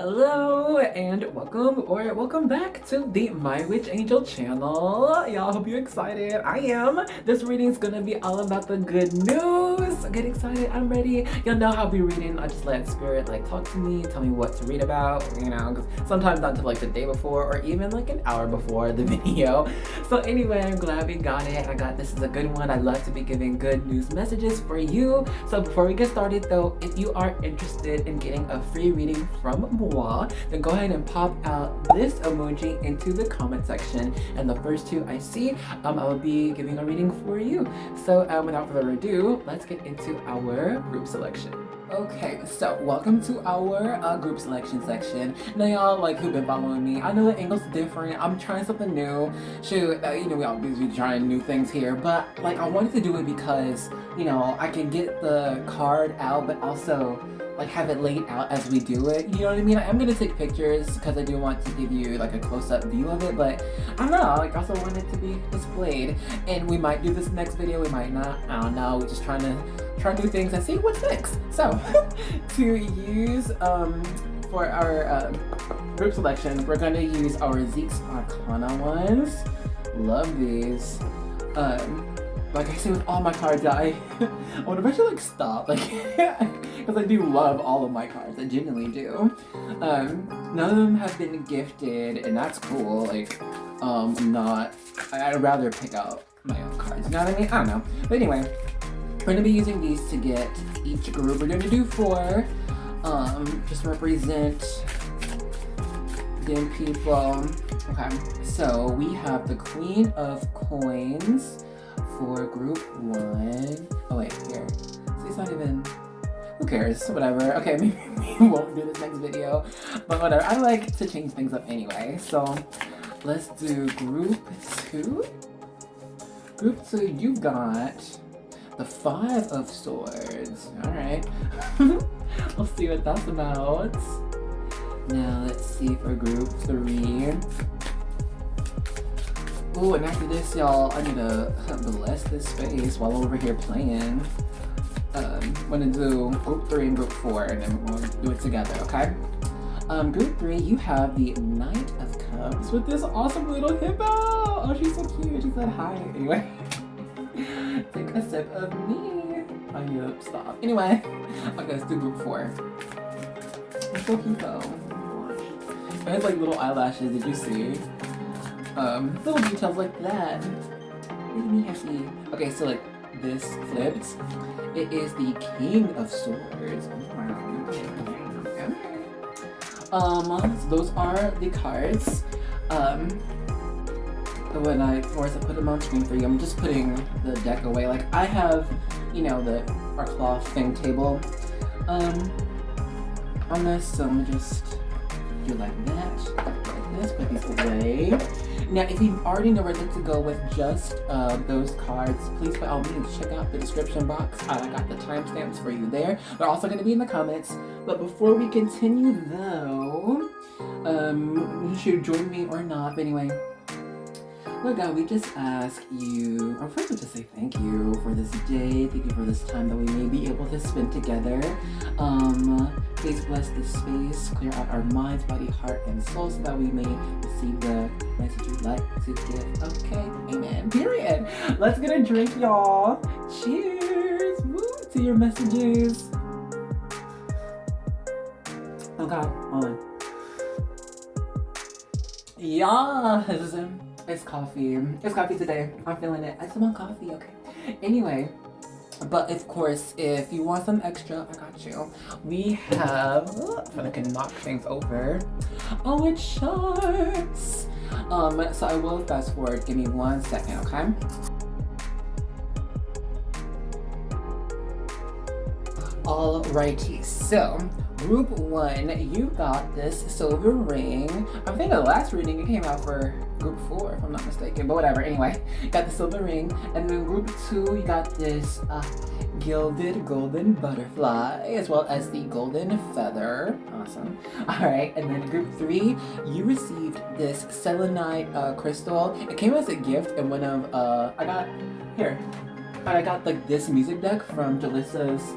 Hello and welcome back to the MySeaAngel channel. Y'all, hope you're excited. I am. This reading's gonna be all about the good news. Get excited, I'm ready. Y'all know how I'll be reading. I just let spirit talk to me, tell me what to read about, because sometimes not until the day before or even an hour before the video. So anyway, I'm glad we got it. This is a good one. I love to be giving good news messages for you. So before we get started though, if you are interested in getting a free reading from moi, then go ahead and pop out this emoji into the comment section, and the first two I see, I will be giving a reading for you. So without further ado, let's get into our group selection. Okay, so welcome to our group selection section. Now y'all who've been following me, I know the angle's different. I'm trying something new. Shoot, we all busy trying new things here, but I wanted to do it because I can get the card out, but also have it laid out as we do it. You know what I mean? I'm gonna take pictures because I do want to give you a close-up view of it, but I don't know. I also want it to be displayed, and we might do this next video. We might not. I don't know. We're just trying new things and see what sticks. So to use for our group selection, we're gonna use our Zeke's Arcana ones. Love these. Like I say with all my cards, I would eventually stop, because I do love all of my cards. I genuinely do. None of them have been gifted, and that's cool. I'd rather pick out my own cards. You know what I mean? I don't know. But anyway, we're gonna be using these to get each group. We're gonna do 4. Just represent them people. Okay. So we have the Queen of Coins for group 1. Oh wait, here. See, it's not even. Who cares? Whatever. Okay, maybe we won't do this next video, but whatever. I like to change things up anyway. So let's do group 2. Group 2, you got the 5 of Swords. All right. We'll see what that's about. Now let's see for group 3. Ooh, and after this, y'all, I need to bless this space while I'm over here playing. I'm gonna do group 3 and group 4, and then we'll do it together, okay? Group 3, you have the Knight of Cups with this awesome little hippo. Oh, she's so cute. She said hi. Anyway, take a sip of me. I need to stop. Anyway, okay, let's do group 4. It's so cute though. It has little eyelashes. Did you see? Little details like that. Make me happy. Okay, so this flipped. It is the King of Swords. So those are the cards. When I put them on screen for you, I'm just putting the deck away. I have, our cloth thing table on this, so I'm gonna just do like this, put these away. Now, if you already know where to go with just those cards, please by all means check out the description box. I got the timestamps for you there. They're also going to be in the comments. But before we continue though, you should join me or not. But anyway, Lord God, we just ask you, or first we just say thank you for this day. Thank you for this time that we may be able to spend together. Please bless this space, clear out our minds, body, heart, and soul so that we may receive the message you'd like to give. Okay, amen. Period. Let's get a drink, y'all. Cheers. Woo, to your messages. Oh God, hold on. Yeah, it's coffee. It's coffee today. I'm feeling it. I still want coffee, okay. Anyway, but of course, if you want some extra, I got you. We have, I can knock things over. Oh, it charts. So I will fast forward. Give me 1 second, okay? Alrighty, so group 1, you got this silver ring. I think the last reading it came out for group 4, if I'm not mistaken, but whatever. Anyway, got the silver ring, and then group 2, you got this gilded golden butterfly, as well as the golden feather. Awesome. All right, and then group 3, you received this selenite crystal. It came as a gift in one of I got this music deck from Jalissa's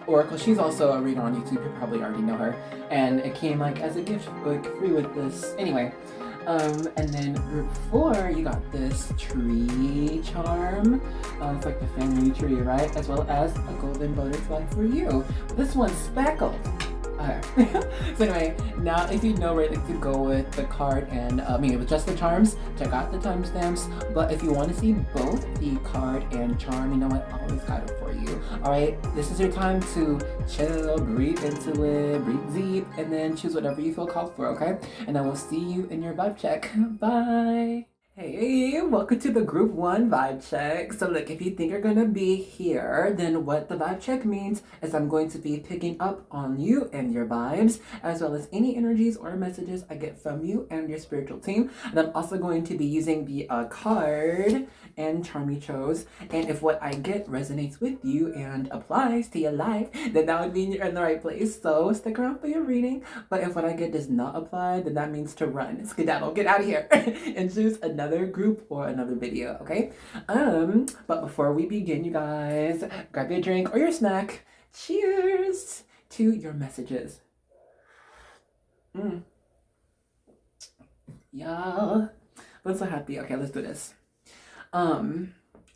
Oracle. She's also a reader on YouTube. You probably already know her. And it came like as a gift, like free with this. Anyway, and then group 4, you got this tree charm. It's like the family tree, right? As well as a golden butterfly for you. This one's speckled. Okay. So anyway, now if you know where to go with the card and with just the charms, check out the timestamps. But if you want to see both the card and charm, you know what? I always got it for you. All right, this is your time to chill, breathe into it, breathe deep, and then choose whatever you feel called for. Okay, and I will see you in your vibe check. Bye. Hey, welcome to the group 1 vibe check. So look, if you think you're gonna be here, then what the vibe check means is I'm going to be picking up on you and your vibes, as well as any energies or messages I get from you and your spiritual team. And I'm also going to be using the card and charm you chose. And if what I get resonates with you and applies to your life, then that would mean you're in the right place. So stick around for your reading. But if what I get does not apply, then that means to run. Skedaddle, get out of here and choose another group or another video, okay? But before we begin, you guys, grab your drink or your snack. Cheers to your messages. Yeah, I'm so happy. Okay, let's do this.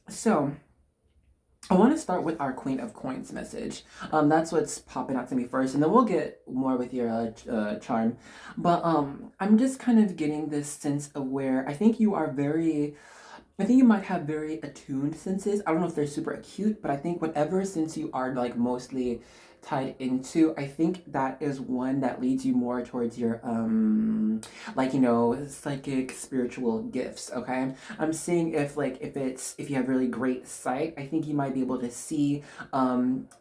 So I want to start with our Queen of Coins message. That's what's popping out to me first, and then we'll get more with your charm. But I'm just kind of getting this sense of where I think you might have very attuned senses. I don't know if they're super acute, but I think whatever sense you are like mostly tied into, I think that is one that leads you more towards your psychic spiritual gifts. Okay, I'm seeing if you have really great sight, I think you might be able to see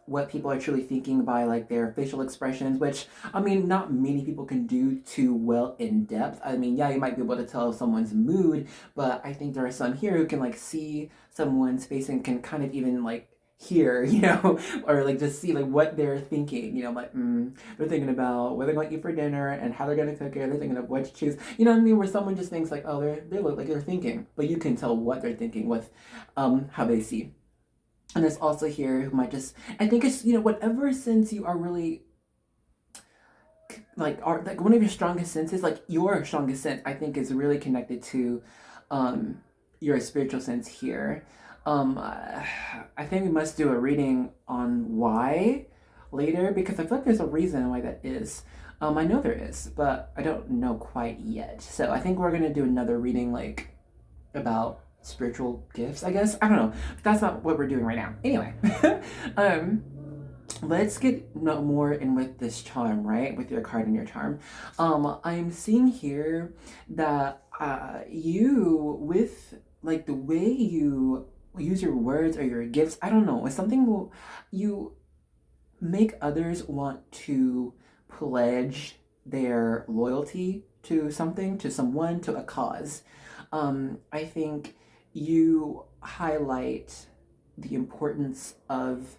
what people are truly thinking by like their facial expressions, which I mean not many people can do too well in depth. I mean, yeah, you might be able to tell someone's mood, but I think there are some here who can like see someone's face and can kind of even like hear, or like just see like what they're thinking, like they're thinking about what they're going to eat for dinner and how they're going to cook it. They're thinking of what to choose. You know what I mean? Where someone just thinks like, oh, they look like they're thinking, but you can tell what they're thinking with how they see. And there's also here who might just, I think it's whatever sense you are really like one of your strongest senses, like your strongest sense, I think is really connected to your spiritual sense here. I think we must do a reading on why later, because I feel like there's a reason why that is. I know there is, but I don't know quite yet. So I think we're gonna do another reading like about spiritual gifts, I guess. I don't know. That's not what we're doing right now. Anyway, let's get more in with this charm, right? With your card and your charm. I'm seeing here that you, with like the way you use your words or your gifts, I don't know, it's something you make others want to pledge their loyalty to something, to someone, to a cause. I think you highlight the importance of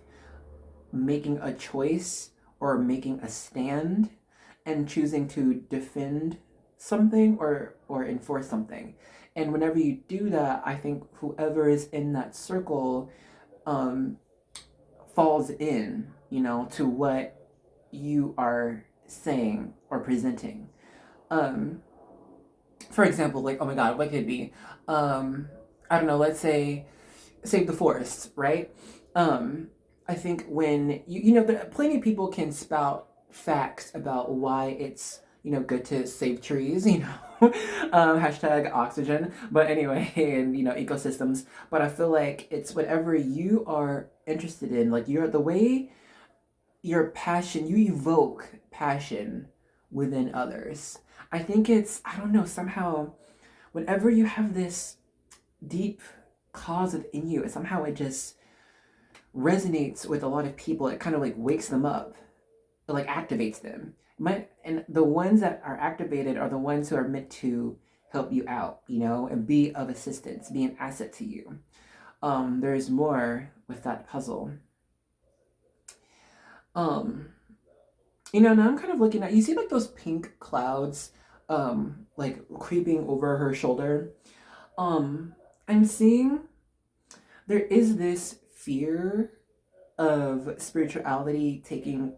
making a choice or making a stand and choosing to defend something or enforce something. And whenever you do that, I think whoever is in that circle falls in, to what you are saying or presenting. For example, like, oh my God, what could it be? I don't know, let's say save the forest, right? I think when plenty of people can spout facts about why it's good to save trees, hashtag oxygen, but anyway, and ecosystems. But I feel like it's whatever you are interested in, like the way your passion, you evoke passion within others. I think it's, I don't know, somehow whenever you have this deep cause within you, somehow it just resonates with a lot of people. It kind of like wakes them up. It like activates them. And the ones that are activated are the ones who are meant to help you out, and be of assistance, be an asset to you. There's more with that puzzle. Now I'm kind of looking at, you see like those pink clouds, like creeping over her shoulder. I'm seeing there is this fear of spirituality taking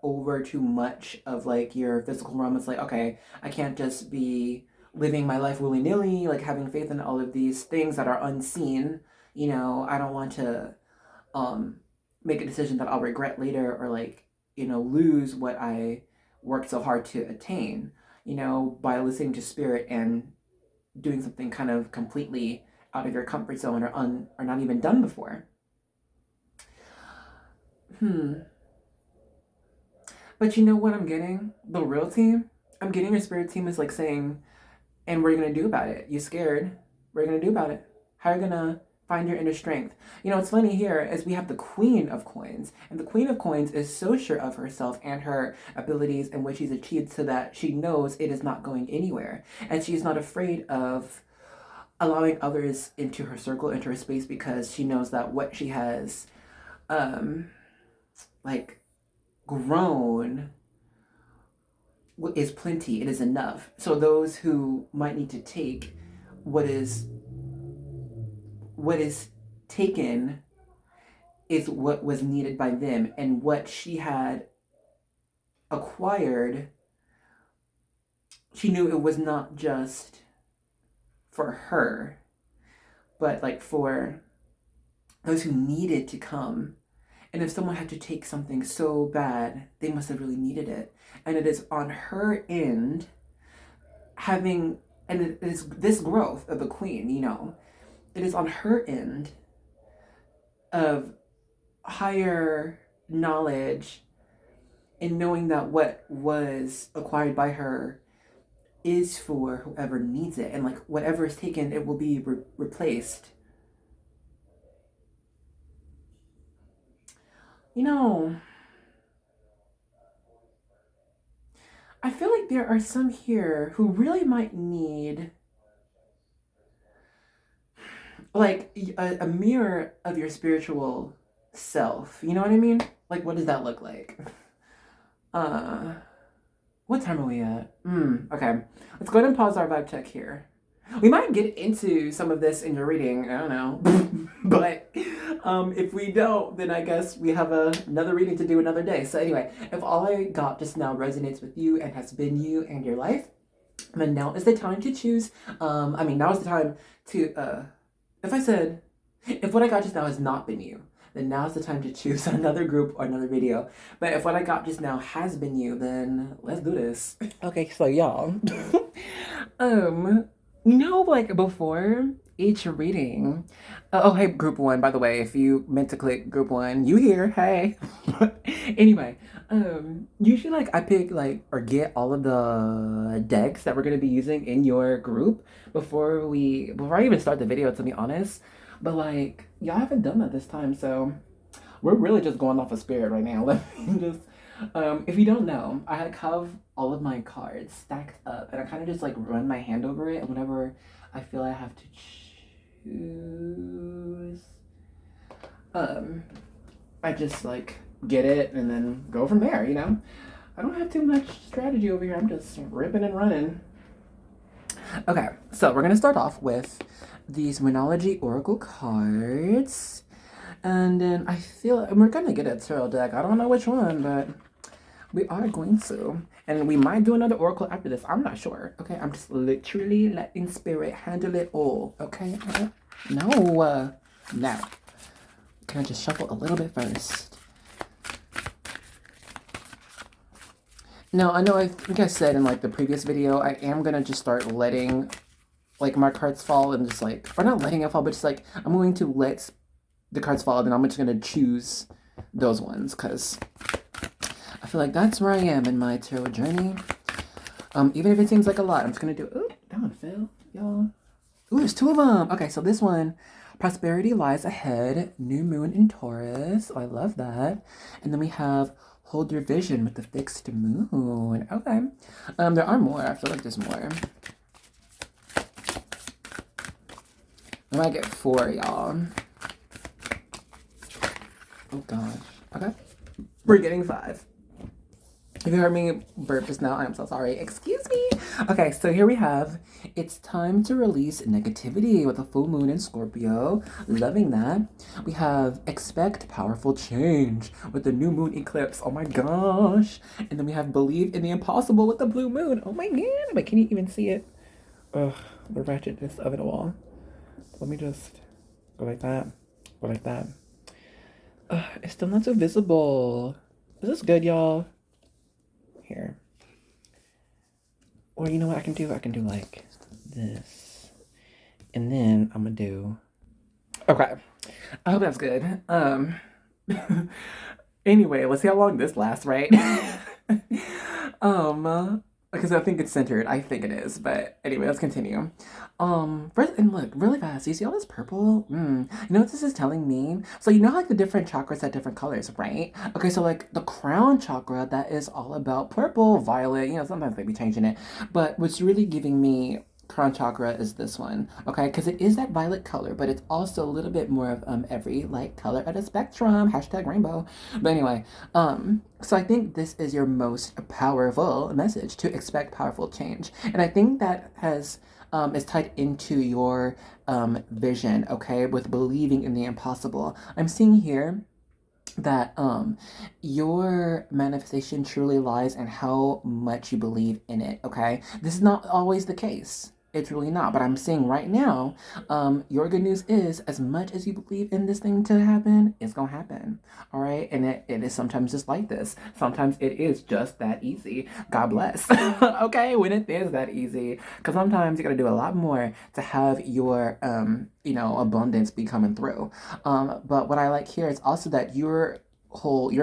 over too much of like your physical realm. It's like, okay, I can't just be living my life willy-nilly, like having faith in all of these things that are unseen. You know, I don't want to make a decision that I'll regret later, or like, you know, lose what I worked so hard to attain, you know, by listening to spirit and doing something kind of completely out of your comfort zone, or not even done before. But you know what I'm getting? The real team? I'm getting your spirit team is like saying, and what are you going to do about it? You scared? What are you going to do about it? How are you going to find your inner strength? You know, what's funny here is we have the Queen of Coins. And the Queen of Coins is so sure of herself and her abilities and what she's achieved, so that she knows it is not going anywhere. And she's not afraid of allowing others into her circle, into her space, because she knows that what she has, like, grown is plenty. It is enough. So those who might need to take what is taken is what was needed by them, and what she had acquired, she knew it was not just for her, but like for those who needed to come. And if someone had to take something so bad, they must have really needed it. And it is on her end and it is this growth of the Queen, you know, it is on her end of higher knowledge in knowing that what was acquired by her is for whoever needs it. And like whatever is taken, it will be replaced. You know, I feel like there are some here who really might need like a mirror of your spiritual self. You know what I mean? Like, what does that look like? What time are we at? Okay. Let's go ahead and pause our vibe check here. We might get into some of this in your reading. I don't know. But if we don't, then I guess we have another reading to do another day. So anyway, if all I got just now resonates with you and has been you and your life, then now is the time to choose. Now is the time to, if what I got just now has not been you, then now's the time to choose another group or another video. But if what I got just now has been you, then let's do this. Okay, so y'all, you know, like before each reading, oh hey, group one, by the way, if you meant to click group one, you here, hey. Anyway, usually like I pick like or get all of the decks that we're gonna be using in your group before I even start the video, to be honest. But like y'all haven't done that this time, so we're really just going off of spirit right now. Let me just if you don't know, I have all of my cards stacked up, and I kind of just like run my hand over it, and whenever I feel I have to choose, I just like get it and then go from there, you know? I don't have too much strategy over here. I'm just ripping and running. Okay, so we're gonna start off with these Monology Oracle cards. And then we're gonna get a tarot deck. I don't know which one, but we are going to. And we might do another oracle after this. I'm not sure. Okay, I'm just literally letting spirit handle it all. Okay? No. Now, can I just shuffle a little bit first? Now, I know I think I said in like the previous video, I am gonna just start letting like my cards fall and just like, or not letting it fall, but just like, I'm going to let the cards fall, and I'm just gonna choose those ones because I feel like that's where I am in my tarot journey. Even if it seems like a lot, I'm just gonna do. Ooh, that one fell, y'all. Ooh, there's two of them. Okay, so this one, prosperity lies ahead. New moon in Taurus. Oh, I love that. And then we have hold your vision with the fixed moon. Okay. There are more. I feel like there's more. I might get 4, y'all. Oh gosh. Okay. We're getting 5. If you heard me burp just now, I'm so sorry. Excuse me. Okay, so here we have, it's time to release negativity with a full moon in Scorpio. Loving that. We have expect powerful change with the new moon eclipse. Oh my gosh. And then we have believe in the impossible with the blue moon. Oh my god. Wait, can you even see it? Ugh, the ratchetness of it all. Let me just go like that. Go like that. It's still not so visible. Is this good, y'all? Here. Or you know what I can do? I can do like this. And then I'm gonna do... Okay. I hope that's good. Anyway, let's see how long this lasts, right? Because I think it's centered. I think it is. But anyway, let's continue. First, and look, really fast. You see all this purple? You know what this is telling me? So you know like the different chakras have different colors, right? Okay, so like the crown chakra, that is all about purple, violet, you know, sometimes they be changing it. But what's really giving me crown chakra is this one, okay? Because it is that violet color, but it's also a little bit more of every light color of the spectrum. Hashtag rainbow. But anyway, so I think this is your most powerful message, to expect powerful change. And I think that has is tied into your vision, okay, with believing in the impossible. I'm seeing here that your manifestation truly lies in how much you believe in it, okay? This is not always the case. It's really not. But I'm saying right now, your good news is, as much as you believe in this thing to happen, it's gonna happen. All right? And it is sometimes just like this. Sometimes it is just that easy. God bless. Okay? When it is that easy. Because sometimes you gotta do a lot more to have your you know, abundance be coming through. But what I like here is also that your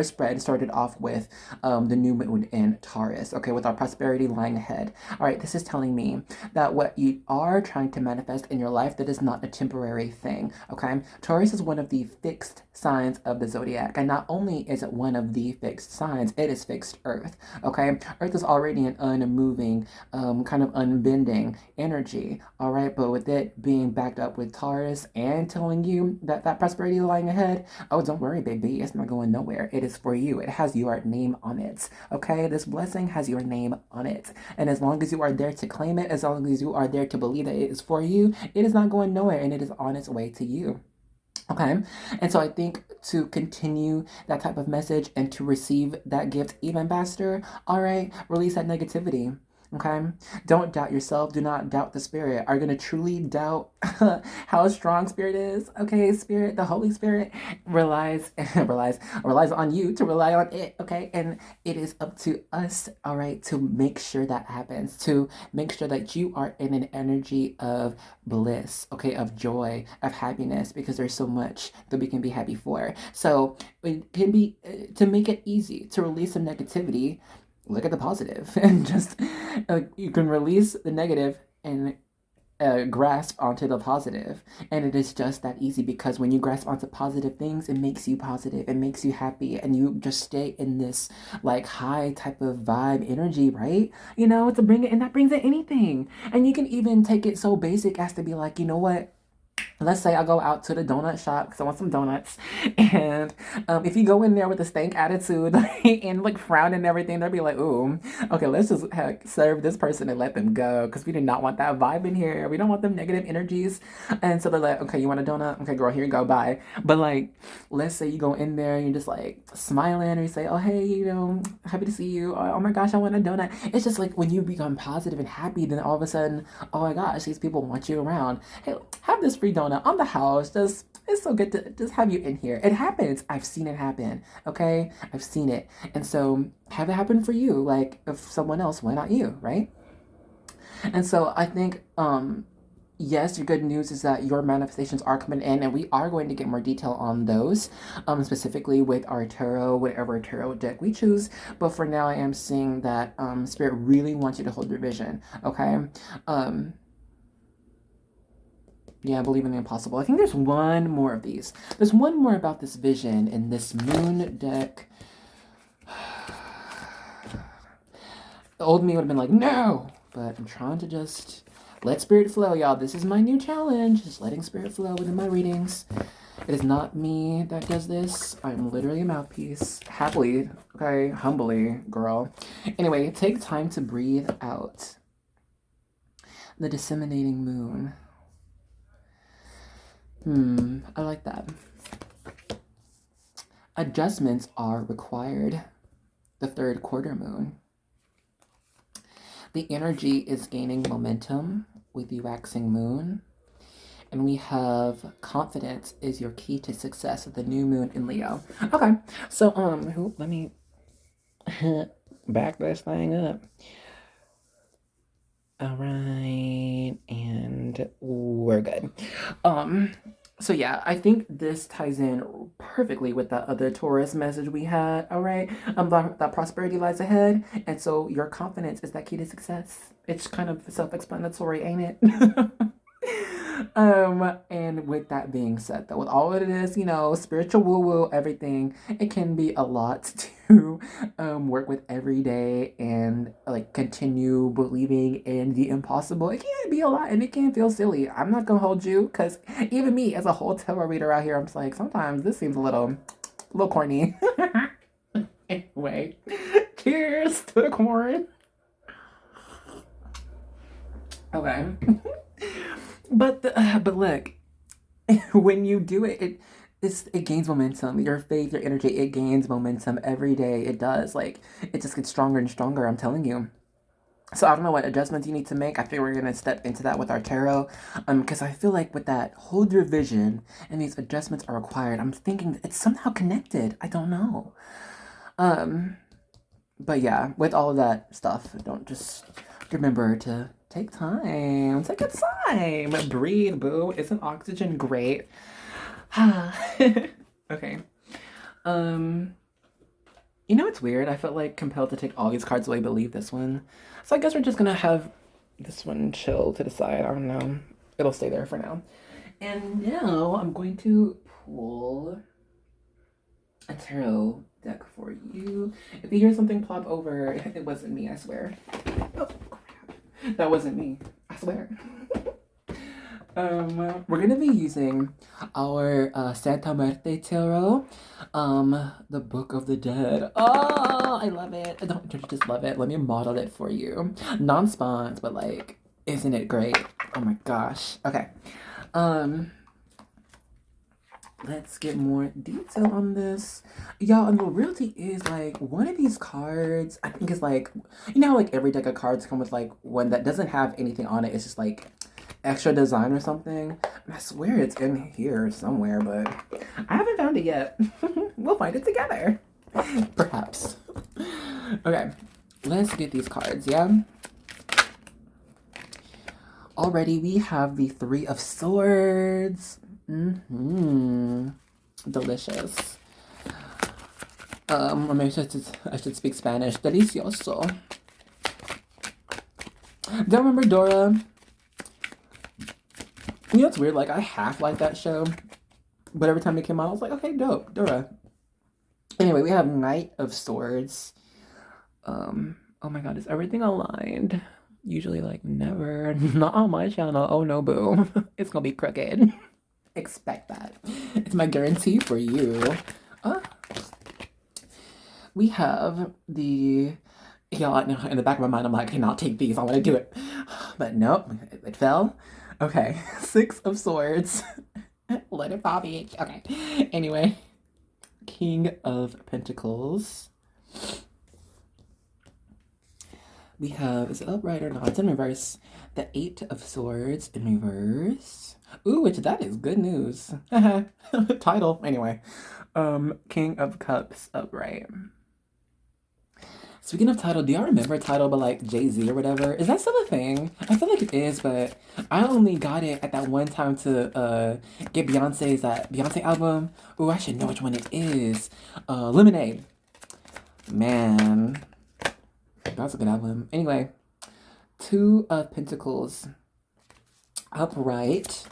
spread started off with the new moon in Taurus, okay, with our prosperity lying ahead. All right, this is telling me that what you are trying to manifest in your life, that is not a temporary thing, okay? Taurus is one of the fixed signs of the zodiac, and not only is it one of the fixed signs, it is fixed Earth, okay? Earth is already an unmoving, kind of unbending energy, all right? But with it being backed up with Taurus and telling you that that prosperity lying ahead, oh, don't worry, baby, it's not going nowhere. It is for you. It has your name on it. Okay? This blessing has your name on it. And as long as you are there to claim it, as long as you are there to believe that it is for you, it is not going nowhere, and it is on its way to you. Okay? And so I think to continue that type of message and to receive that gift even faster, all right, release that negativity. Okay? Don't doubt yourself. Do not doubt the Spirit. Are you going to truly doubt how strong Spirit is? Okay, Spirit, the Holy Spirit relies on you to rely on it. Okay? And it is up to us, all right, to make sure that happens, to make sure that you are in an energy of bliss, okay, of joy, of happiness, because there's so much that we can be happy for. So it can be, to make it easy to release some negativity, look at the positive and just you can release the negative and grasp onto the positive. And it is just that easy, because when you grasp onto positive things, it makes you positive, it makes you happy, and you just stay in this like high type of vibe energy, right? You know, to bring it, and that brings in anything. And you can even take it so basic as to be like, you know what, let's say I go out to the donut shop because I want some donuts, and if you go in there with a stank attitude and like frown and everything, they'll be like, "Ooh, okay, let's just serve this person and let them go, because we do not want that vibe in here. We don't want them negative energies." And so they're like, "Okay, you want a donut? Okay, girl, here you go, bye." But like, let's say you go in there and you're just like smiling, or you say, "Oh, hey, you know, happy to see you. Oh my gosh, I want a donut." It's just like when you become positive and happy, then all of a sudden, oh my gosh, these people want you around. Hey, have this free donut on the house. Just, it's so good to just have you in here. It happens. I've seen it happen. Okay, I've seen it. And so have it happen for you. Like, if someone else, why not you, right? And so I think yes, your good news is that your manifestations are coming in, and we are going to get more detail on those, specifically with our tarot, whatever tarot deck we choose. But for now, I am seeing that Spirit really wants you to hold your vision, okay? Yeah, believe in the impossible. I think there's one more of these. There's one more about this vision in this moon deck. The old me would have been like, no! But I'm trying to just let Spirit flow, y'all. This is my new challenge. Just letting Spirit flow within my readings. It is not me that does this. I'm literally a mouthpiece. Happily, okay? Humbly, girl. Anyway, take time to breathe out. The disseminating moon. I like that. Adjustments are required. The third quarter moon. The energy is gaining momentum with the waxing moon. And we have confidence is your key to success with the new moon in Leo. Okay, so let me back this thing up. All right, and we're good. So yeah, I think this ties in perfectly with that other Taurus message we had. All right, that prosperity lies ahead, and so your confidence is that key to success. It's kind of self-explanatory, ain't it? And with that being said, though, with all of it is, spiritual woo-woo, everything, it can be a lot to work with every day and like continue believing in the impossible. It can be a lot and it can feel silly. I'm not gonna hold you because even me as a whole tarot reader out here, I'm just like, sometimes this seems a little corny. Anyway, cheers to the corn. Okay. But look, when you do it, it gains momentum. Your faith, your energy, it gains momentum every day. It does. Like, it just gets stronger and stronger, I'm telling you. So I don't know what adjustments you need to make. I feel we're gonna step into that with our tarot, because I feel like with that, hold your vision, and these adjustments are required. I'm thinking it's somehow connected. I don't know. But yeah, with all of that stuff, don't just remember to take time. Take a time. Breathe, boo. Isn't oxygen great? Okay. It's weird. I felt like compelled to take all these cards away but leave this one. So I guess we're just gonna have this one chill to the side. I don't know. It'll stay there for now. And now I'm going to pull a tarot deck for you. If you hear something plop over, it wasn't me, I swear. Oh, crap. That wasn't me, I swear. We're gonna be using our Santa Muerte tarot, the Book of the Dead. Oh, I love it. I don't just love it. Let me model it for you. Non-spawns, but like, isn't it great? Oh my gosh. Okay. Let's get more detail on this. Y'all, and the reality is like one of these cards, I think is like, like every deck of cards come with like one that doesn't have anything on it. It's just like extra design or something. I swear it's in here somewhere, but I haven't found it yet. We'll find it together. Perhaps. Okay, let's get these cards, yeah? Already we have the Three of Swords. Delicious. Or maybe I should speak Spanish. Delicioso. Don't remember Dora? It's weird. Like, I half like that show. But every time it came out, I was like, okay, dope. Dora. Anyway, we have Knight of Swords. Oh my god, is everything aligned? Usually, like, never. Not on my channel. Oh no, boo. It's gonna be crooked. Expect that. It's my guarantee for you. We have the... Yeah, in the back of my mind, I'm like, I cannot take these. I want to do it. But nope, it fell. Okay, Six of Swords. Let it pop, bitch. Okay. Anyway, King of Pentacles. We have, is it upright or not? It's in reverse. The Eight of Swords in reverse. Ooh, which that is good news. Title. Anyway. King of Cups upright. Speaking of title, do y'all remember title by like Jay-Z or whatever? Is that still a thing? I feel like it is, but I only got it at that one time to get Beyonce's that Beyonce album. Ooh, I should know which one it is. Lemonade. Man. That's a good album. Anyway, Two of Pentacles upright.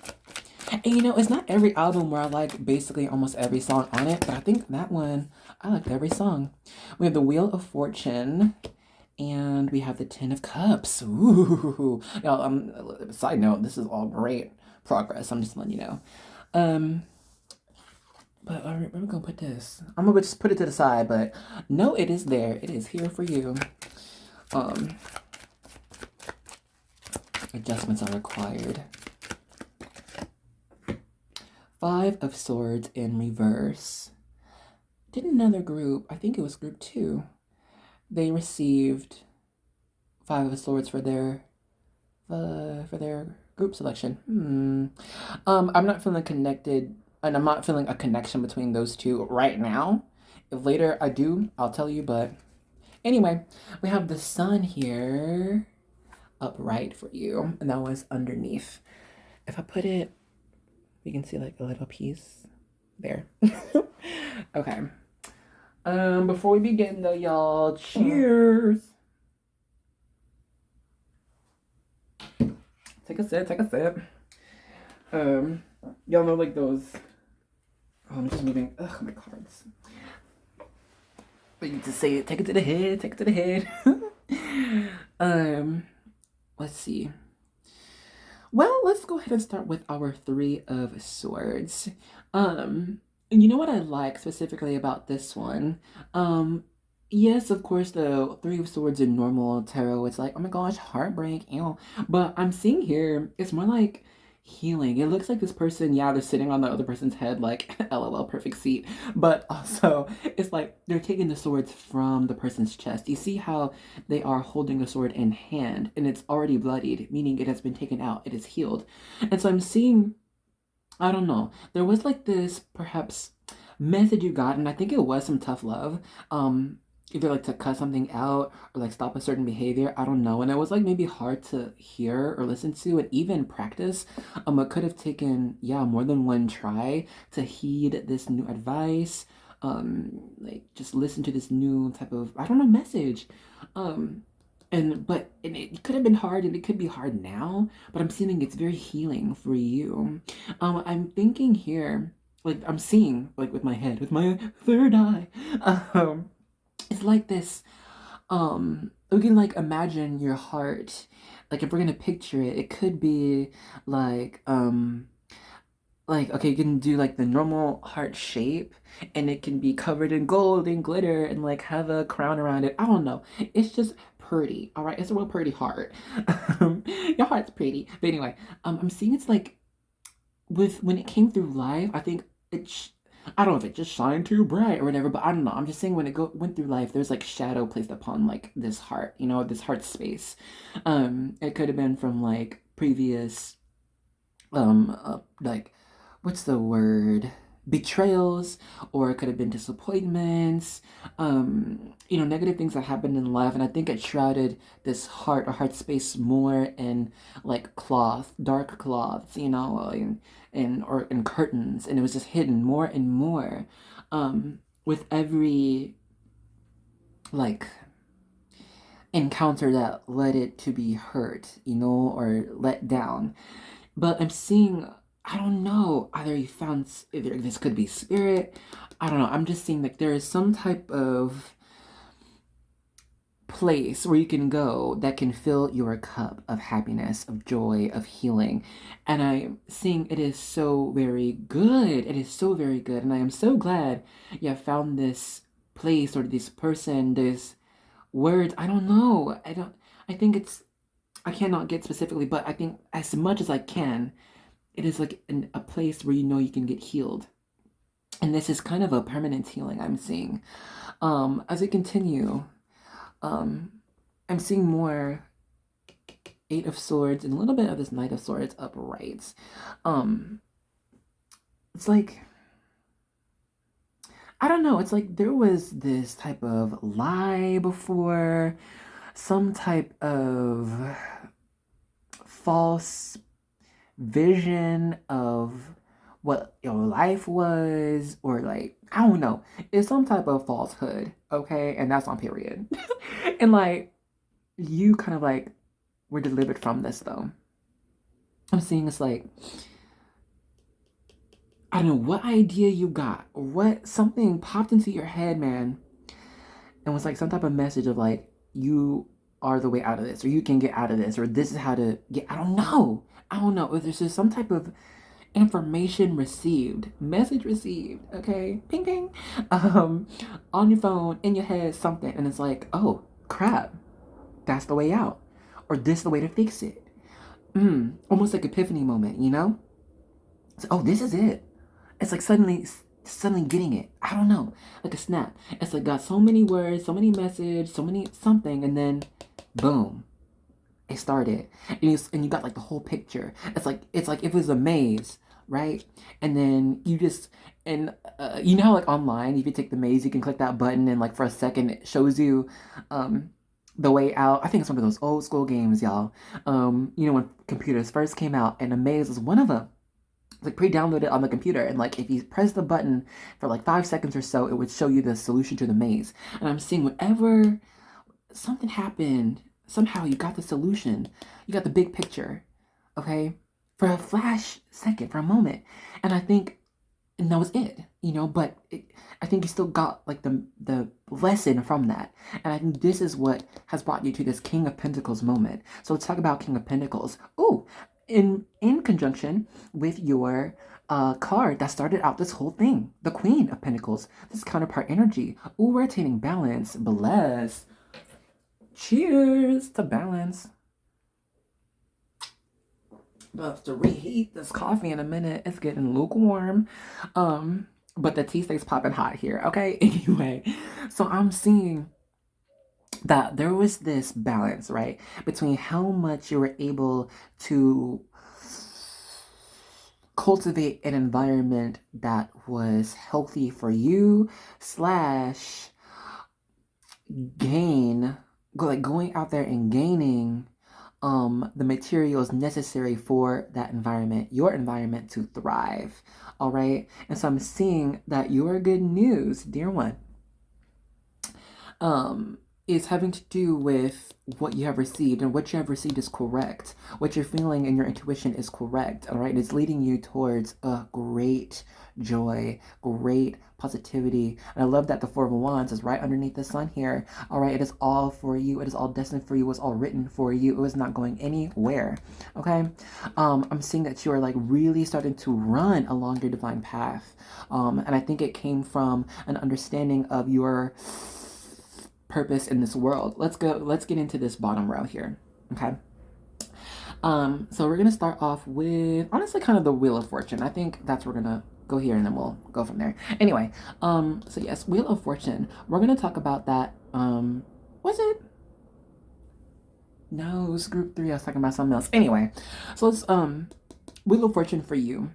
And it's not every album where I like basically almost every song on it, but I think that one, I liked every song. We have the Wheel of Fortune, and we have the Ten of Cups. Ooh. Y'all, side note, this is all great progress. I'm just letting you know. But all right, where am I gonna put this? I'm gonna just put it to the side, but no, it is there. It is here for you. adjustments are required. 5 of Swords in reverse. Did another group, I think it was group 2, they received 5 of Swords for their group selection. I'm not feeling connected, and I'm not feeling a connection between those two right now. If later I do, I'll tell you. But anyway, we have the Sun here upright for you, and that was underneath. If I put it, you can see like a little piece there. Okay. Before we begin though, y'all, cheers. Take a sip, take a sip. Y'all know like those, oh, I'm just moving, ugh, my cards. But you just say it, take it to the head, take it to the head. Let's see. Well, let's go ahead and start with our 3 of Swords. And you know what I like specifically about this one? Yes, of course, the 3 of Swords in normal tarot, it's like, oh my gosh, heartbreak, ew. But I'm seeing here, it's more like healing. It looks like this person, yeah, they're sitting on the other person's head, like, LOL, perfect seat. But also, it's like they're taking the swords from the person's chest. You see how they are holding the sword in hand, and it's already bloodied, meaning it has been taken out, it is healed. And so I'm seeing, I don't know, there was like this, perhaps, message you got, and I think it was some tough love. Either like to cut something out or like stop a certain behavior, I don't know. And it was like maybe hard to hear or listen to and even practice. It could have taken, yeah, more than one try to heed this new advice. Like just listen to this new type of, I don't know, message. But it could have been hard and it could be hard now, but I'm seeing it's very healing for you. I'm thinking here, like I'm seeing, like with my head, with my third eye, it's like this, we can like imagine your heart, like if we're gonna picture it, it could be like, okay, you can do like the normal heart shape and it can be covered in gold and glitter and like have a crown around it. I don't know. It's just pretty. All right. It's a real pretty heart. Your heart's pretty. But anyway, I'm seeing it's like when it came through life, I think I don't know if it just shined too bright or whatever, but I don't know. I'm just saying when it went through life, there's like shadow placed upon like this heart, you know, this heart space. It could have been from like previous, like, what's the word? Betrayals, or it could have been disappointments, you know, negative things that happened in life. And I think it shrouded this heart or heart space more in like cloth, dark cloths, you know, or in curtains, and it was just hidden more and more, with every like encounter that led it to be hurt, you know, or let down. But I'm seeing, I don't know, either this could be spirit, I don't know, I'm just seeing like there is some type of place where you can go that can fill your cup of happiness, of joy, of healing. And I'm seeing it is so very good. It is so very good. And I am so glad you have found this place or this person, this words. I don't know. I think I cannot get specifically, but I think as much as I can, it is like a place where you know you can get healed. And this is kind of a permanent healing I'm seeing. As we continue, I'm seeing more 8 of Swords and a little bit of this Knight of Swords upright. It's like, I don't know, it's like there was this type of lie before, some type of false vision of what your life was, or like, I don't know, it's some type of falsehood, okay? And that's on period. And like, you kind of like were delivered from this though. I'm seeing it's like, I don't know what idea you got, what something popped into your head, man, and was like some type of message of like, you are the way out of this, or you can get out of this, or this is how to get, I don't know. There's just some type of information received, message received, okay, ping ping, on your phone, in your head, something, and it's like, oh crap, that's the way out, or this is the way to fix it. almost like epiphany moment, you know? So, oh, this is it. It's like suddenly getting it. I don't know, like a snap. It's like got so many words, so many messages, so many something, and then boom, it started, and you got like the whole picture. It's like if it was a maze, right? And then you just and you know how like online, if you take the maze, you can click that button, and like for a second, it shows you um the way out. I think it's one of those old school games, y'all. You know when computers first came out, and a maze was one of them, like pre-downloaded on the computer, and like if you press the button for like 5 seconds or so, it would show you the solution to the maze. And I'm seeing whenever something happened, somehow you got the solution, you got the big picture, okay, for a flash second, for a moment. And I think, and that was it, you know, but I think you still got like the lesson from that. And I think this is what has brought you to this King of Pentacles moment. So let's talk about King of Pentacles. Ooh, in conjunction with your card that started out this whole thing, the Queen of Pentacles, this counterpart energy. Ooh, rotating balance, bless. Cheers to balance. About to reheat this coffee in a minute. It's getting lukewarm. But the tea stays popping hot here, okay? Anyway, so I'm seeing that there was this balance, right? Between how much you were able to cultivate an environment that was healthy for you, slash gain, like going out there and gaining the materials necessary for that environment, your environment to thrive. All right. And so I'm seeing that your good news, dear one, is having to do with what you have received, and what you have received is correct. What you're feeling and your intuition is correct. All right. It's leading you towards a great joy, great positivity. And I love that the Four of Wands is right underneath the sun here. All right. It is all for you. It is all destined for you. It was all written for you. It was not going anywhere. Okay. I'm seeing that you are like really starting to run along your divine path. And I think it came from an understanding of your purpose in this world. Let's get into this bottom row here. Okay. So we're gonna start off with honestly kind of the Wheel of Fortune. I think that's we're gonna go here, and then we'll go from there. Anyway, so yes, Wheel of Fortune. We're gonna talk about that. Was it? No, it was group 3. I was talking about something else. Anyway, so let's Wheel of Fortune for you,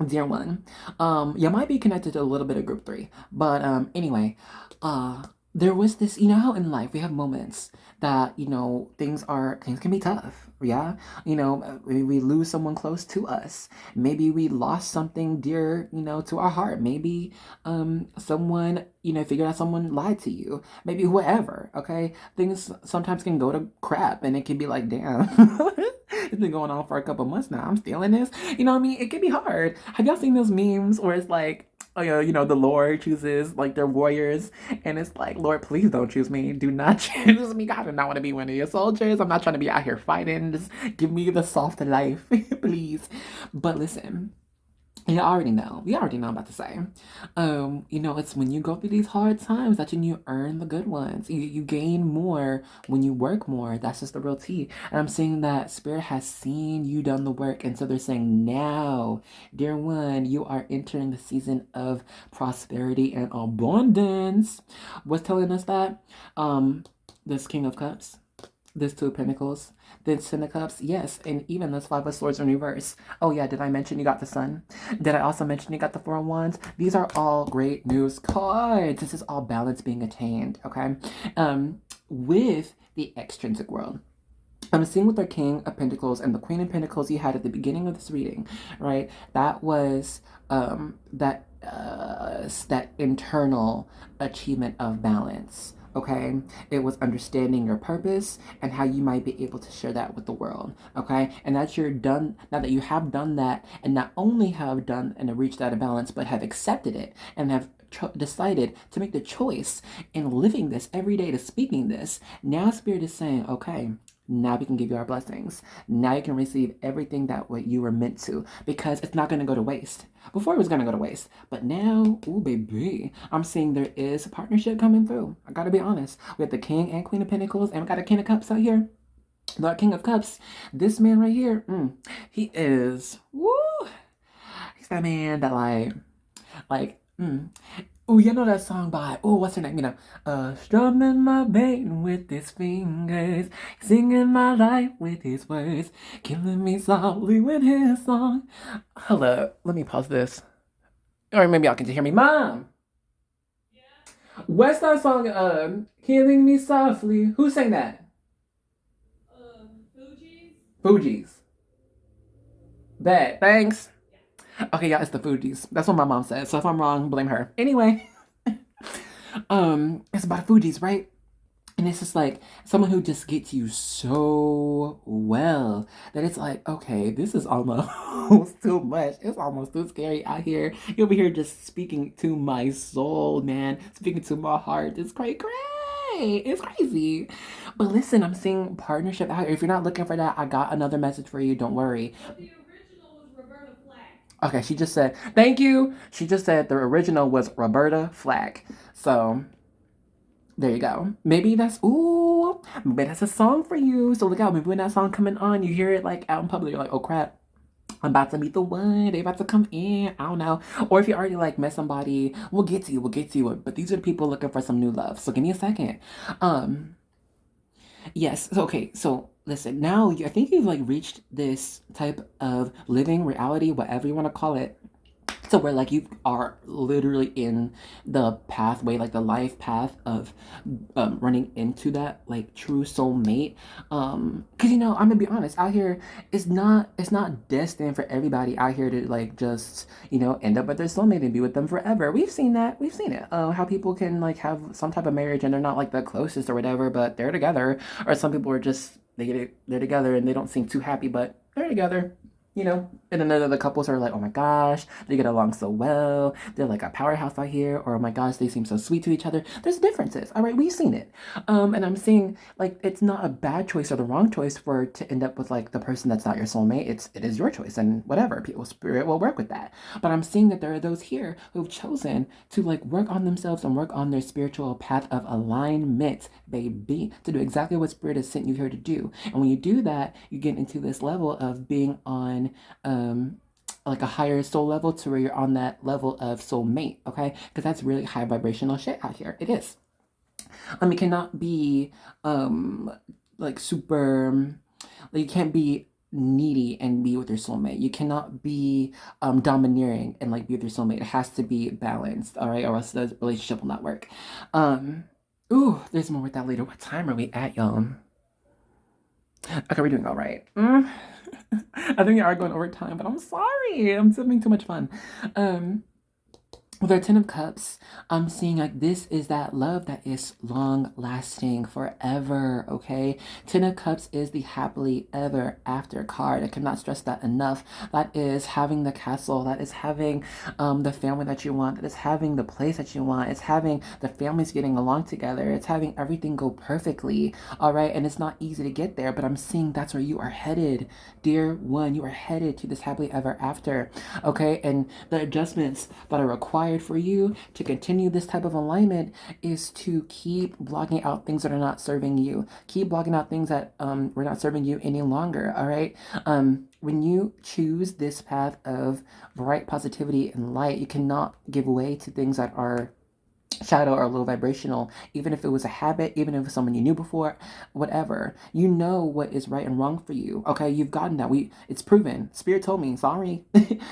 dear one. You might be connected to a little bit of group 3, but anyway, there was this, you know how in life we have moments that, you know, things can be tough. Yeah. You know, we lose someone close to us. Maybe we lost something dear, you know, to our heart. Maybe someone, you know, figured out someone lied to you. Maybe whatever. Okay. Things sometimes can go to crap, and it can be like, damn, it's been going on for a couple months now. I'm stealing this. You know what I mean? It can be hard. Have y'all seen those memes where it's like, you know, the Lord chooses like their warriors, and it's like, Lord, please don't choose me. Do not choose me. God, I do not want to be one of your soldiers. I'm not trying to be out here fighting. Just give me the soft life, please. But listen, you already know. You already know I'm about to say. You know, it's when you go through these hard times that you earn the good ones. You gain more when you work more. That's just the real tea. And I'm seeing that Spirit has seen you done the work. And so they're saying, now, dear one, you are entering the season of prosperity and abundance. What's telling us that? This King of Cups, this Two of Pentacles, this Ten of Cups, yes, and even this Five of Swords in reverse. Oh yeah, did I mention you got the Sun? Did I also mention you got the Four of Wands? These are all great news cards. This is all balance being attained, okay? With the extrinsic world. I'm seeing with the King of Pentacles and the Queen of Pentacles you had at the beginning of this reading, right? That was that internal achievement of balance. Okay, it was understanding your purpose and how you might be able to share that with the world. Okay, and that you're done now, that you have done that, and not only have done and reached that balance, but have accepted it and have decided to make the choice in living this every day, to speaking this. Now Spirit is saying, okay, now we can give you our blessings. Now you can receive everything that what you were meant to, because it's not going to go to waste. Before it was going to go to waste, but now, ooh, baby, I'm seeing there is a partnership coming through. I got to be honest. We have the King and Queen of Pentacles, and we got a King of Cups out here. The King of Cups, this man right here, he is, woo, he's that man that oh, you know that song by, oh, what's her name? Strumming my pain with his fingers, singing my life with his words, killing me softly with his song. Hello, let me pause this. Or maybe y'all can hear me. Mom! What's that song, killing me softly? Who sang that? Fugees. Bet. Thanks. Okay, yeah, it's the Fugees. That's what my mom said. So if I'm wrong, blame her. Anyway, it's about Fugees, right? And it's just like someone who just gets you so well that it's like, okay, this is almost too much. It's almost too scary out here. You'll be here just speaking to my soul, man. Speaking to my heart. It's crazy. It's crazy. But listen, I'm seeing partnership out here. If you're not looking for that, I got another message for you. Don't worry. Okay, she just said, thank you. She just said the original was Roberta Flack. So there you go. Maybe maybe that's a song for you. So look out, maybe when that song coming on, you hear it like out in public, you're like, oh crap, I'm about to meet the one. They about to come in. I don't know. Or if you already like met somebody, we'll get to you. But these are the people looking for some new love. So give me a second. Yes. So, okay. So listen, now I think you've like reached this type of living reality, whatever you want to call it. So where like you are literally in the pathway, like the life path of running into that like true soulmate. Cause I'm gonna be honest, out here it's not destined for everybody out here to like just end up with their soulmate and be with them forever. We've seen that. We've seen it. How people can like have some type of marriage and they're not like the closest or whatever, but they're together. Or some people are just they're together and they don't seem too happy, but they're together. And then the couples are like, oh my gosh, they get along so well. They're like a powerhouse out here. Or oh my gosh, they seem so sweet to each other. There's differences. All right, we've seen it. And I'm seeing like it's not a bad choice or the wrong choice for to end up with like the person that's not your soulmate. It is your choice and whatever. People's spirit will work with that. But I'm seeing that there are those here who've chosen to like work on themselves and work on their spiritual path of alignment, baby, to do exactly what spirit has sent you here to do. And when you do that, you get into this level of being on like a higher soul level to where you're on that level of soulmate, okay? Because that's really high vibrational shit out here. It is. It cannot be like super like you can't be needy and be with your soulmate. You cannot be domineering and like be with your soulmate. It has to be balanced, all right, or else the relationship will not work. There's more with that later. What time are we at, y'all? Okay, we're doing all right. I think we are going over time, but I'm sorry. I'm still having too much fun. With our Ten of Cups, I'm seeing like this is that love that is long lasting forever, okay? Ten of Cups is the happily ever after card. I cannot stress that enough. That is having the castle. That is having the family that you want. That is having the place that you want. It's having the families getting along together. It's having everything go perfectly, all right? And it's not easy to get there, but I'm seeing that's where you are headed, dear one. You are headed to this happily ever after, okay? And the adjustments that are required for you to continue this type of alignment is to keep blocking out things that are not serving you. Keep blocking out things that were not serving you any longer, all right? When you choose this path of bright positivity and light, you cannot give way to things that are shadow or low vibrational, even if it was a habit, even if it was someone you knew before, whatever. You know what is right and wrong for you. Okay, you've gotten that. It's proven. Spirit told me, sorry.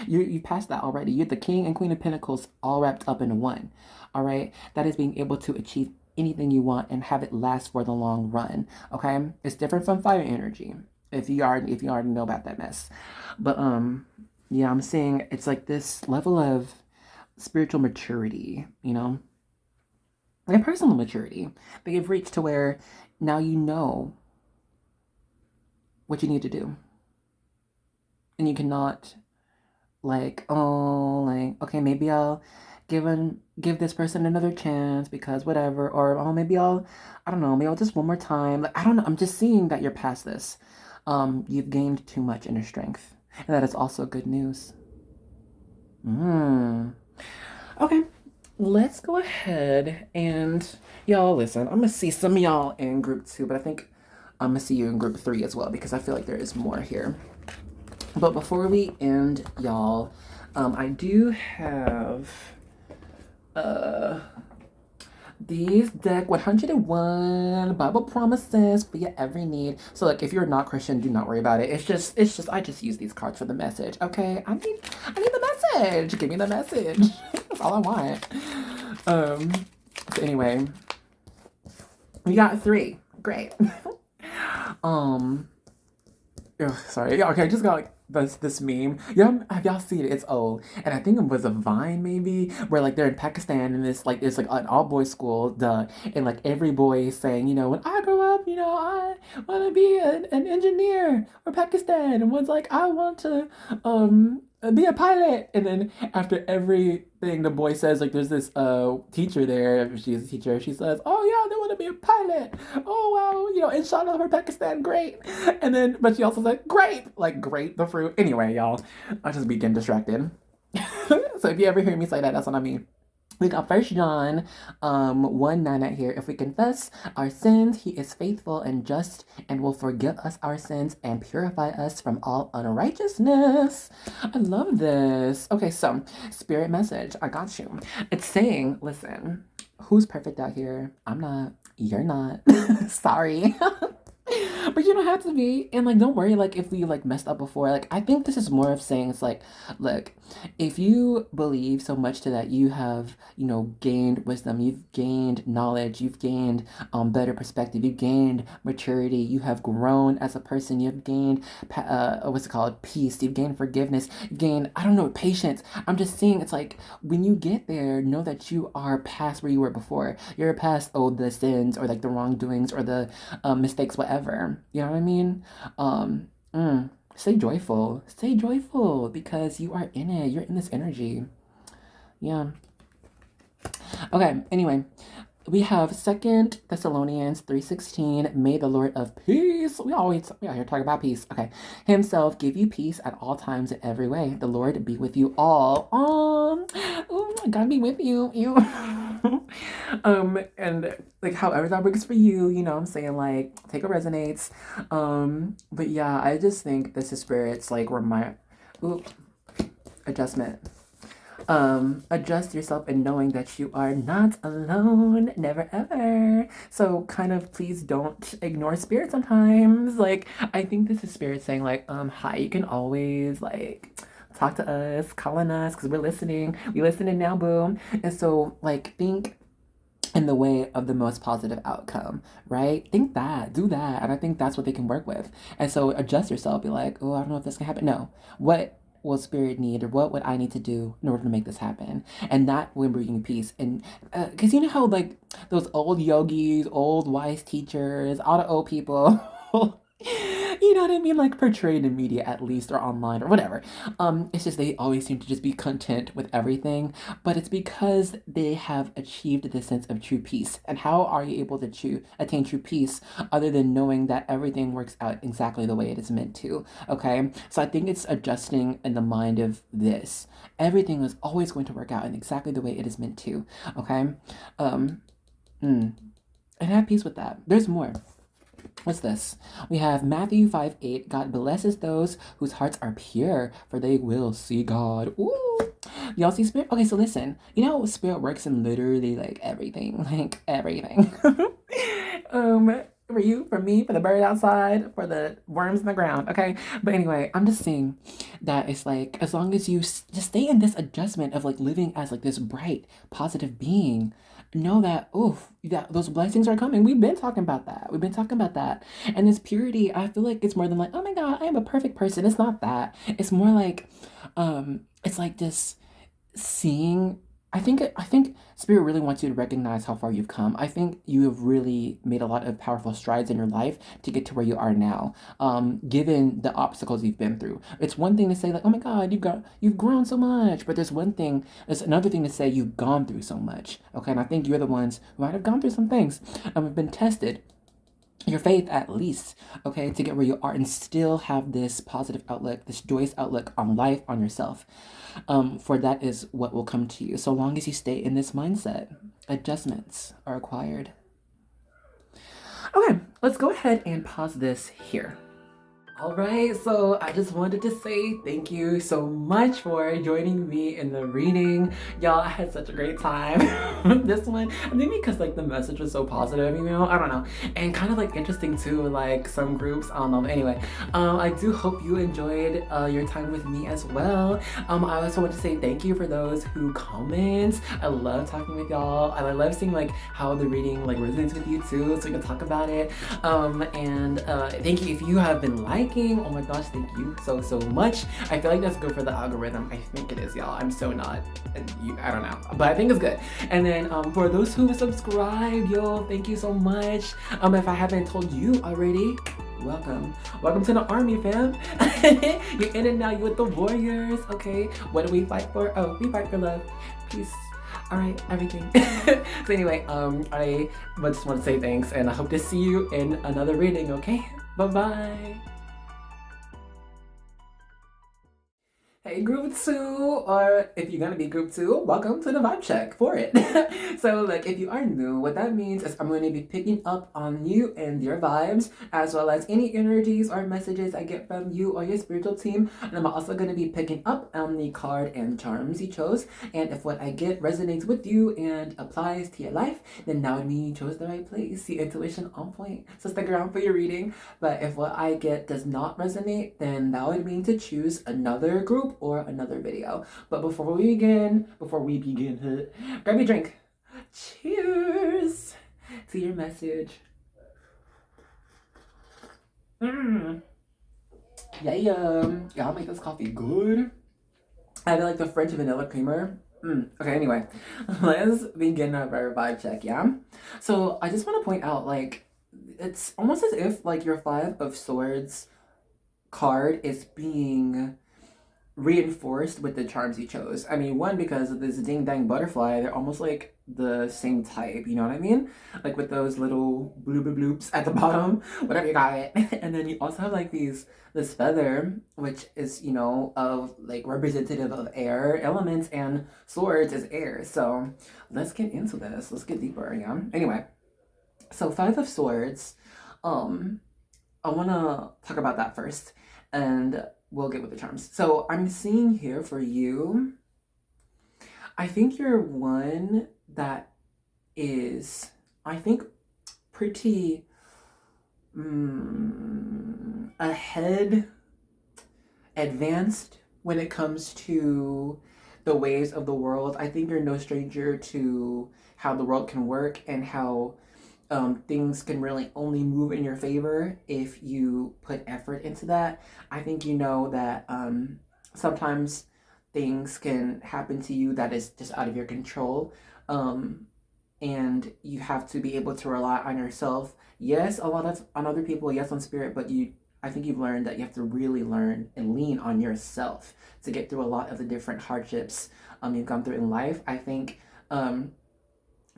you passed that already. You're the King and Queen of Pentacles all wrapped up in one. All right. That is being able to achieve anything you want and have it last for the long run. Okay. It's different from fire energy. If you already know about that mess. But yeah, I'm seeing it's like this level of spiritual maturity, and personal maturity that you've reached to where now you know what you need to do. And you cannot okay, maybe I'll give this person another chance because whatever, or maybe I don't know, maybe I'll just one more time. Like I don't know, I'm just seeing that you're past this. You've gained too much inner strength. And that is also good news. Okay. Let's go ahead and y'all listen. I'm gonna see some of y'all in group 2, but I think I'm gonna see you in group 3 as well, because I feel like there is more here. But before we end, y'all, I do have these deck 101 Bible promises for your every need. So like, if you're not Christian, do not worry about it. It's just I just use these cards for the message. Okay, I need the message. Give me the message. That's all I want. So anyway, we got 3. Great. Sorry. Okay, I just got like this meme. Yeah, have y'all seen it? It's old, and I think it was a Vine maybe, where like they're in Pakistan and it's like an all boys school, and like every boy is saying, when I grow up, I want to be an engineer, or Pakistan, and one's like, I want to be a pilot, and then after everything the boy says, like there's this teacher there, she's a teacher, she says, oh yeah, they want to be a pilot, oh wow, inshallah for Pakistan, great, and then but she also said grape, like grape the fruit. Anyway, y'all, I just be getting distracted. So if you ever hear me say that, that's what I mean. We got 1 John 1:9 out here. If we confess our sins, he is faithful and just and will forgive us our sins and purify us from all unrighteousness. I love this. Okay, so spirit message. I got you. It's saying, listen, who's perfect out here? I'm not. You're not. Sorry. But you don't have to be. And like, don't worry, like if we like messed up before. Like, I think this is more of saying, it's like, look, if you believe so much to that you have, gained wisdom, you've gained knowledge, you've gained better perspective, you've gained maturity, you have grown as a person, you've gained peace, you've gained forgiveness, you've gained, I don't know, patience. I'm just saying, it's like, when you get there, know that you are past where you were before. You're past the sins, or like the wrongdoings, or the mistakes, whatever. You know what I mean? Stay joyful, because you are in it. You're in this energy. Yeah. Okay, anyway, we have 2 Thessalonians 3:16. May the Lord of peace, we out here talking about peace, okay, himself give you peace at all times in every way. The Lord be with you all. God be with you. And like, however that works for you, I'm saying, like, take what resonates. But yeah, I just think this is spirits like adjustment. Adjust yourself in knowing that you are not alone, never ever. So kind of please don't ignore spirit sometimes. Like, I think this is spirit saying, like, hi, you can always like talk to us, call on us, because we're listening. We listening now, boom. And so like, think in the way of the most positive outcome, right? Think that, do that. And I think that's what they can work with. And so adjust yourself, be like, oh, I don't know if this can happen. No, what will spirit need, or what would I need to do in order to make this happen? And that will bring you peace. And because you know how like those old yogis, old wise teachers, all the old people you know what I mean, like portrayed in media at least, or online, or whatever. It's just they always seem to just be content with everything, but it's because they have achieved this sense of true peace. And how are you able to attain true peace other than knowing that everything works out exactly the way it is meant to? Okay, so I think it's adjusting in the mind of this. Everything is always going to work out in exactly the way it is meant to. Okay, and have peace with that. There's more. What's this? We have Matthew 5:8. God blesses those whose hearts are pure, for they will see God. Ooh. Y'all see spirit? Okay, so listen. You know, spirit works in literally like everything. Like everything. For you, for me, for the bird outside, for the worms in the ground, okay? But anyway, I'm just saying that it's like, as long as you just stay in this adjustment of like living as like this bright, positive being, know that, that those blessings are coming. We've been talking about that. And this purity, I feel like it's more than like, oh my God, I am a perfect person. It's not that. It's more like, it's like this seeing. I think spirit really wants you to recognize how far you've come. I think you have really made a lot of powerful strides in your life to get to where you are now. Given the obstacles you've been through, it's one thing to say like, oh my God, you've grown so much, but there's another thing to say you've gone through so much. Okay, and I think you're the ones who might have gone through some things and have been tested. Your faith at least, okay, to get where you are and still have this positive outlook, this joyous outlook on life, on yourself. For that is what will come to you. So long as you stay in this mindset, adjustments are required. Okay, let's go ahead and pause this here. All right, so I just wanted to say thank you so much for joining me in the reading. Y'all, I had such a great time. This one, maybe because like the message was so positive, you know, I don't know. And kind of like interesting too, like some groups, I don't know. Anyway, I do hope you enjoyed your time with me as well. I also want to say thank you for those who comment. I love talking with y'all. I love seeing like how the reading like resonates with you too, so we can talk about it. And thank you if you have been liking. Oh my gosh, thank you so much. I feel like that's good for the algorithm. I think it is, y'all. I'm so not, I don't know, but I think it's good. And then for those who subscribe, yo, thank you so much. If I haven't told you already, welcome to the army, fam. You're in and now, you're with the warriors. Okay, what do we fight for? Oh, we fight for love, peace, all right, everything. So anyway, I just want to say thanks, and I hope to see you in another reading. Okay, bye bye. Hey group 2, or if you're gonna be group 2, welcome to the vibe check for it. So like if you are new, what that means is I'm going to be picking up on you and your vibes, as well as any energies or messages I get from you or your spiritual team. And I'm also going to be picking up on the card and charms you chose. And if what I get resonates with you and applies to your life, then that would mean you chose the right place. See, intuition on point. So stick around for your reading. But if what I get does not resonate, then that would mean to choose another group or another video. But before we begin, grab your drink. Cheers to your message. Yeah, y'all make this coffee good. I like the French vanilla creamer. Okay, anyway, let's begin our vibe check, yeah? So I just want to point out, like, it's almost as if, like, your Five of Swords card is being reinforced with the charms you chose. I mean, one, because of this ding dang butterfly, they're almost like the same type, you know what I mean? Like with those little bloops at the bottom, whatever you got it. And then you also have like this feather, which is, you know, of like representative of air elements, and swords is air. So let's get into this. Let's get deeper, yeah? Anyway, so Five of Swords, I want to talk about that first, and we'll get with the charms. So I'm seeing here for you, I think you're one that is, I think, pretty ahead, advanced when it comes to the ways of the world. I think you're no stranger to how the world can work and how things can really only move in your favor if you put effort into that. I think you know that sometimes things can happen to you that is just out of your control. And you have to be able to rely on yourself. Yes, a lot of on other people, yes, on spirit, but I think you've learned that you have to really learn and lean on yourself to get through a lot of the different hardships you've gone through in life. I think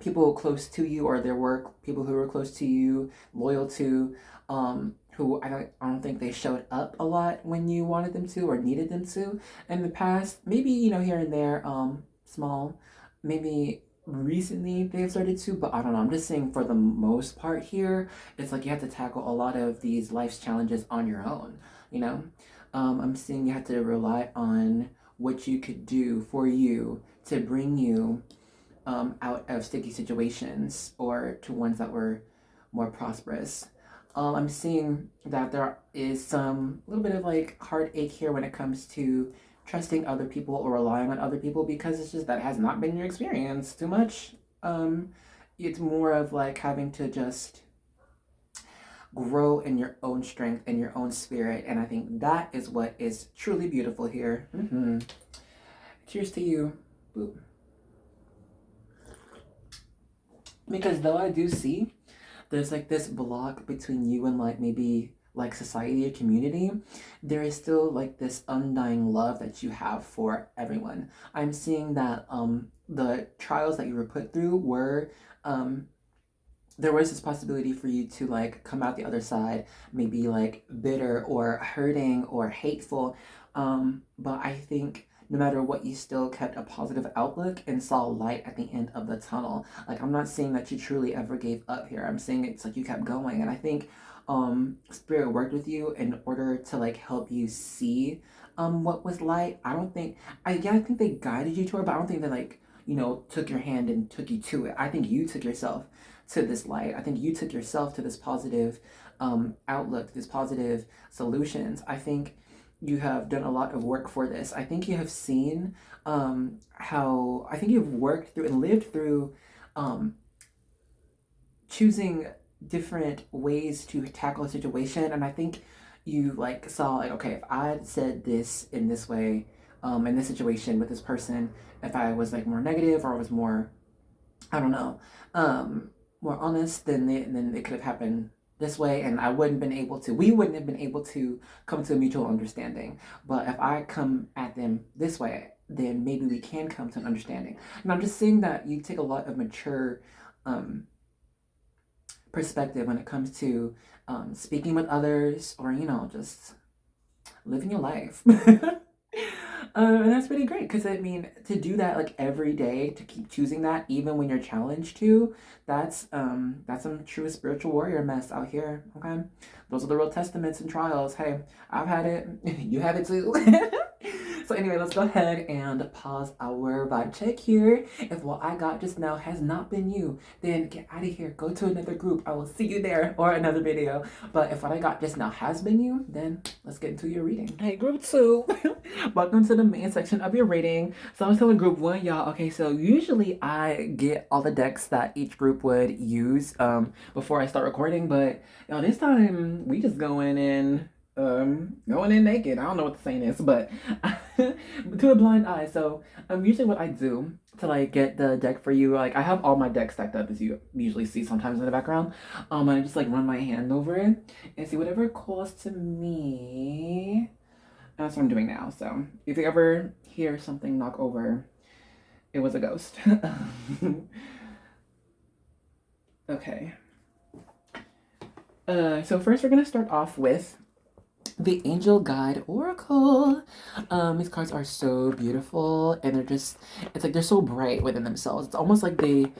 people close to you or their work, people who are close to you, loyal to, who I don't think they showed up a lot when you wanted them to or needed them to in the past. Maybe, you know, here and there, small, maybe recently they've started to, but I don't know. I'm just saying for the most part here, it's like you have to tackle a lot of these life's challenges on your own, you know? I'm seeing you have to rely on what you could do for you to bring you out of sticky situations or to ones that were more prosperous. I'm seeing that there is some little bit of like heartache here when it comes to trusting other people or relying on other people, because it's just that has not been your experience too much. It's more of like having to just grow in your own strength and your own spirit, and I think that is what is truly beautiful here. Cheers to you. Boop. Because though I do see there's like this block between you and like maybe like society or community, there is still like this undying love that you have for everyone. I'm seeing that the trials that you were put through were there was this possibility for you to like come out the other side maybe like bitter or hurting or hateful, but I think no matter what, you still kept a positive outlook and saw light at the end of the tunnel. Like, I'm not saying that you truly ever gave up here. I'm saying it's like you kept going. And I think spirit worked with you in order to like help you see what was light. I think they guided you to it, but I don't think they like, took your hand and took you to it. I think you took yourself to this light. I think you took yourself to this positive outlook, this positive solutions. I think you have done a lot of work for this. I think you have seen how, I think you've worked through and lived through choosing different ways to tackle a situation. And I think you like saw like, okay, if I said this in this way, in this situation with this person, if I was like more negative or I was more, I don't know, more honest, then it could have happened this way, and we wouldn't have been able to come to a mutual understanding. But if I come at them this way, then maybe we can come to an understanding. And I'm just saying that you take a lot of mature perspective when it comes to speaking with others, or just living your life. And that's pretty great, because I mean, to do that like every day, to keep choosing that even when you're challenged to, that's some true spiritual warrior mess out here. Okay, those are the real testaments and trials. Hey, I've had it. You have it too. So anyway, let's go ahead and pause our vibe check here. If what I got just now has not been you, then get out of here. Go to another group. I will see you there, or another video. But if what I got just now has been you, then let's get into your reading. Hey, group 2. Welcome to the main section of your reading. So I was telling group 1, y'all, okay, so usually I get all the decks that each group would use before I start recording, but y'all, this time we just going in naked. I don't know what the saying is, but to a blind eye. So usually what I do to like get the deck for you, like I have all my decks stacked up, as you usually see sometimes in the background. I just like run my hand over it and see whatever calls to me. That's what I'm doing now. So if you ever hear something knock over, it was a ghost. Okay. So first we're gonna start off with the Angel Guide Oracle. These cards are so beautiful, and it's like they're so bright within themselves. It's almost like they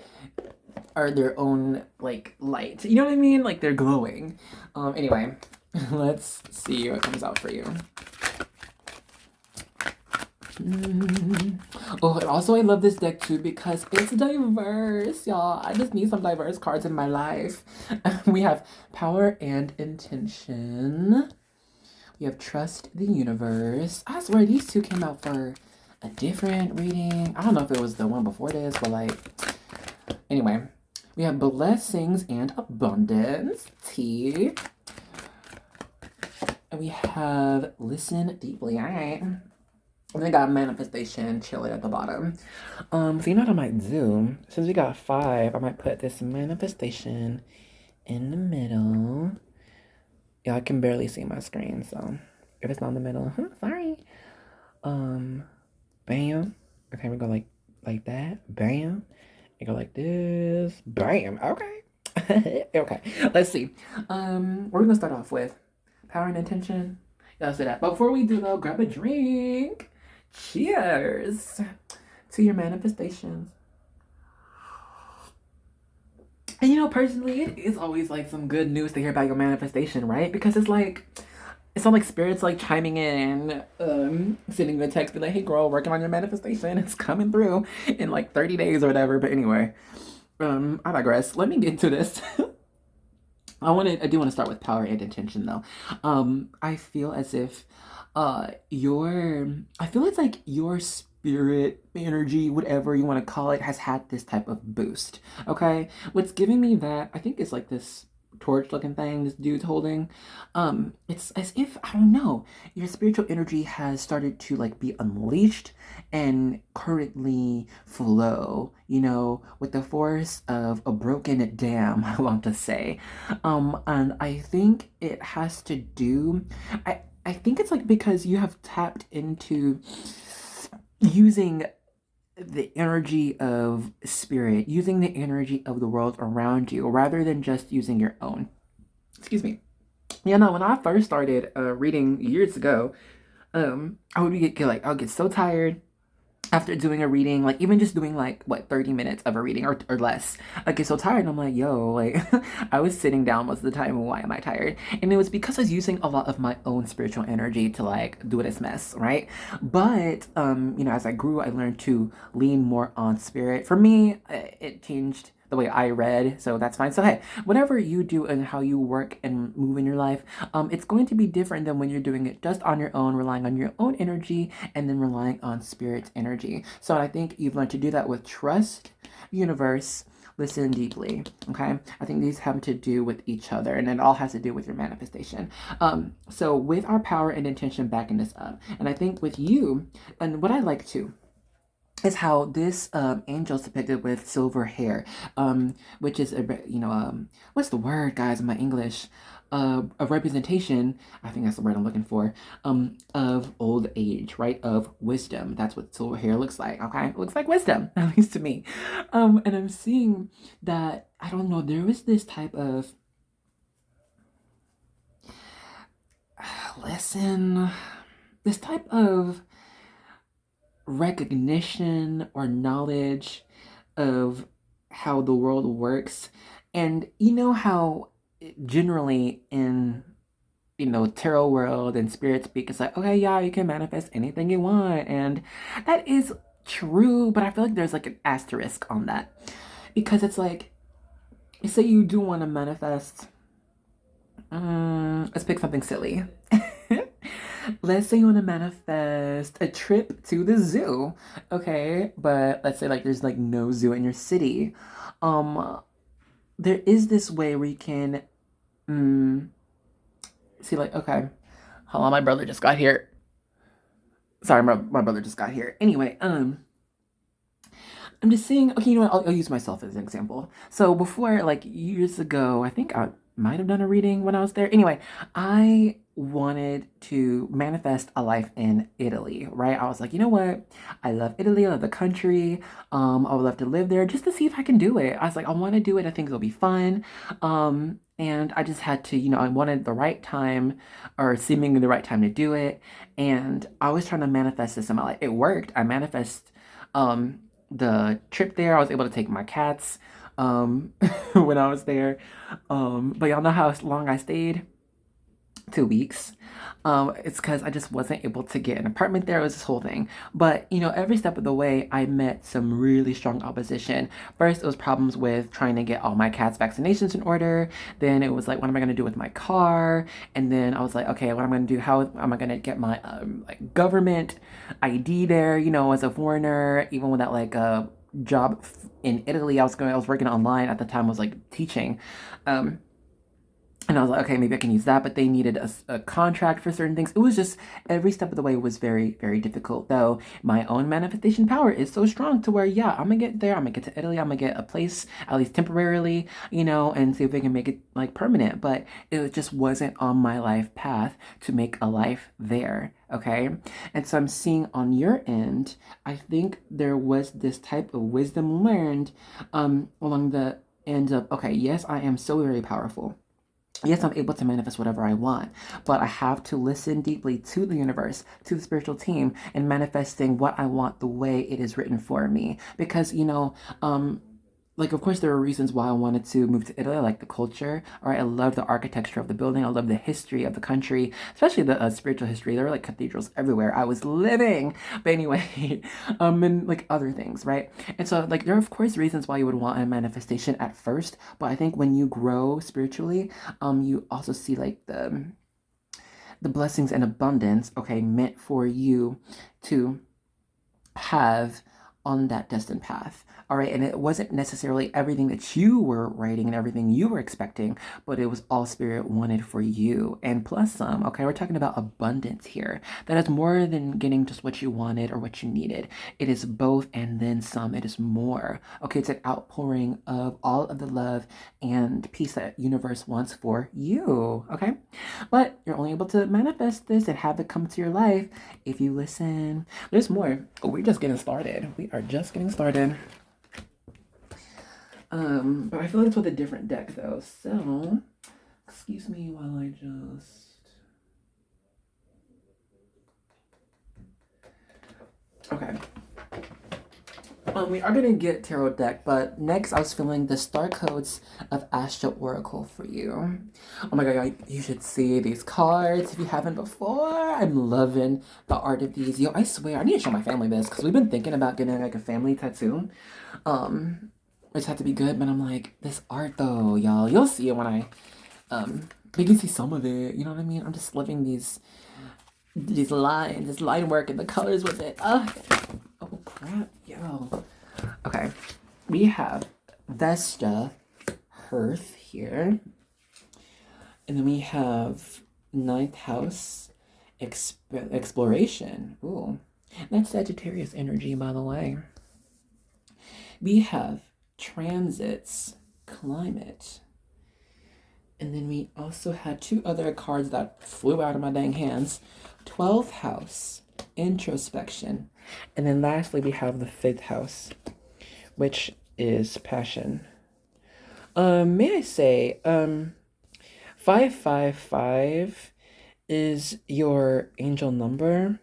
are their own like light. You know what I mean? Like they're glowing. Anyway, let's see what comes out for you. Oh, and also I love this deck too because it's diverse, y'all. I just need some diverse cards in my life. We have Power and Intention. We have Trust the Universe. I swear these two came out for a different reading. I don't know if it was the one before this, but like, anyway. We have Blessings and Abundance, T. And we have Listen Deeply, all right. And then got Manifestation chilling at the bottom. So you know what I might do? Since we got 5, I might put this Manifestation in the middle. Yeah, I can barely see my screen, so if it's not in the middle, sorry. Bam. Okay, we go like that. Bam. And go like this. Bam. Okay. Okay. Let's see. We're gonna start off with Power and Intention. Yeah, let's do that. But before we do though, grab a drink. Cheers to your manifestations. And personally, it is always like some good news to hear about your manifestation, right? Because it's not like spirits like chiming in, sending you a text, be like, hey girl, working on your manifestation, it's coming through in like 30 days or whatever. But anyway, I digress. Let me get into this. I do want to start with Power and Intention though. I feel as if it's like your spirit energy, whatever you want to call it, has had this type of boost. Okay, what's giving me that, I think, is like this torch looking thing this dude's holding. It's as if, I don't know, your spiritual energy has started to like be unleashed and currently flow, with the force of a broken dam, I want to say. And I think it has to do, I think it's like because you have tapped into using the energy of spirit, using the energy of the world around you, rather than just using your own. Excuse me. When I first started reading years ago, I would get like, I'll get so tired after doing a reading, like even just doing like what 30 minutes of a reading or less. I get so tired and I'm like, yo, like I was sitting down most of the time. Why am I tired? And it was because I was using a lot of my own spiritual energy to like do this mess, right? But you know, as I grew, I learned to lean more on spirit. For me, it changed the way I read, so that's fine. So hey, whatever you do and how you work and move in your life, it's going to be different than when you're doing it just on your own, relying on your own energy and then relying on spirit's energy. So I think you've learned to do that with trust, universe, listen deeply. Okay, I think these have to do with each other, and it all has to do with your manifestation. So with our power and intention backing this up, and I think with you, and what I like to is how this angel's depicted with silver hair, which is what's the word, guys, in my English? A representation, I think that's the word I'm looking for, of old age, right? Of wisdom. That's what silver hair looks like. Okay, it looks like wisdom, at least to me. And I'm seeing that, I don't know, there was this type of lesson, this type of recognition or knowledge of how the world works. And you know how generally in tarot world and spirit speak, it's like, okay, yeah, you can manifest anything you want, and that is true, but I feel like there's like an asterisk on that, because it's like, say you do want to manifest, let's pick something silly. Let's say you want to manifest a trip to the zoo, okay? But let's say like there's like no zoo in your city. There is this way where you can see, like, okay, hold on, my brother just got here. Sorry, my brother just got here. Anyway, I'm just saying, okay, you know what? I'll use myself as an example. So before, like years ago, I think I might have done a reading when I was there. Anyway, I wanted to manifest a life in Italy, right? I was like, you know what? I love Italy. I love the country. I would love to live there just to see if I can do it. I was like, I want to do it. I think it'll be fun. And I just had to, I wanted the right time, or seemingly the right time to do it. And I was trying to manifest this in my life. It worked. I manifest the trip there. I was able to take my cats when I was there. But y'all know how long I stayed? 2 weeks. It's because I just wasn't able to get an apartment there. It was this whole thing. But, every step of the way, I met some really strong opposition. First, it was problems with trying to get all my cats' vaccinations in order. Then it was like, what am I going to do with my car? And then I was like, okay, what am I going to do? How am I going to get my like government ID there, as a foreigner, even without like a job in Italy. I was working online at the time, I was like teaching. And I was like, okay, maybe I can use that, but they needed a contract for certain things. It was just, every step of the way was very, very difficult, though my own manifestation power is so strong to where, yeah, I'm gonna get there, I'm gonna get to Italy, I'm gonna get a place, at least temporarily, and see if we can make it like permanent. But it just wasn't on my life path to make a life there, okay? And so I'm seeing on your end, I think there was this type of wisdom learned along the end of, okay, yes, I am so very powerful. Yes, I'm able to manifest whatever I want, but I have to listen deeply to the universe, to the spiritual team, and manifesting what I want the way it is written for me. Because, like, of course, there are reasons why I wanted to move to Italy. I like the culture, all right? I love the architecture of the building. I love the history of the country, especially the spiritual history. There were like cathedrals everywhere I was living. But anyway, and like other things, right? And so, like, there are, of course, reasons why you would want a manifestation at first. But I think when you grow spiritually, you also see like the blessings and abundance, okay, meant for you to have on that destined path. All right. And it wasn't necessarily everything that you were writing and everything you were expecting, but it was all spirit wanted for you. And plus some. Okay. We're talking about abundance here. That is more than getting just what you wanted or what you needed. It is both and then some. It is more. Okay. It's an outpouring of all of the love and peace that universe wants for you. Okay. But you're only able to manifest this and have it come to your life if you listen. There's more. We're just getting started. We are just getting started. But I feel like it's with a different deck though. So, excuse me while I just Okay. We are gonna get tarot deck, but next I was feeling the star codes of Astro Oracle for you. Oh my god, you should see these cards if you haven't before. I'm loving the art of these. Yo, I swear I need to show my family this because we've been thinking about getting like a family tattoo. It just had to be good, but I'm like, this art though, y'all. You'll see it when you can see some of it. You know what I mean? I'm just loving these lines, this line work, and the colors with it. Oh crap, yo. Okay, we have Vesta, Hearth here, and then we have Ninth House, Exploration. Ooh, that's Sagittarius energy, by the way. We have Transits, Climate. And then we also had two other cards that flew out of my dang hands. 12th house, introspection. And then lastly, we have the 5th house, which is passion. May I say, 555 is your angel number.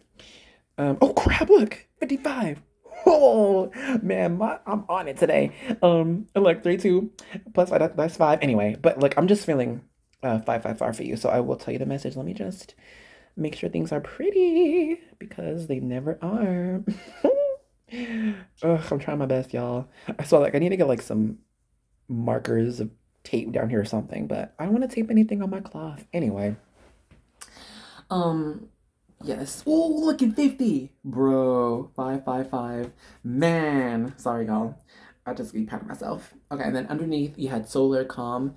Oh crap, look, 55. Oh man, I'm on it today. Like 32 plus 5, that's 5. Anyway, but look, I'm just feeling 555 for you. So I will tell you the message. Let me just make sure things are pretty because they never are. Ugh, I'm trying my best, y'all. I saw like I need to get like some markers of tape down here or something, but I don't want to tape anything on my cloth. Anyway. Yes. Oh, look at 50. Bro, 555. Man. Sorry, y'all. I'll just be proud of myself. Okay, and then underneath you had solar, calm,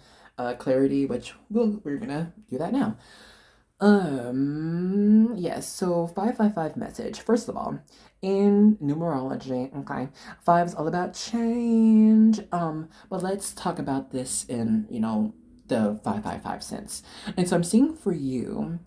clarity, which we're gonna do that now. Yes, so 555 message. First of all, in numerology, okay, 5 is all about change. But let's talk about this in, the 555 sense. And so I'm seeing for you,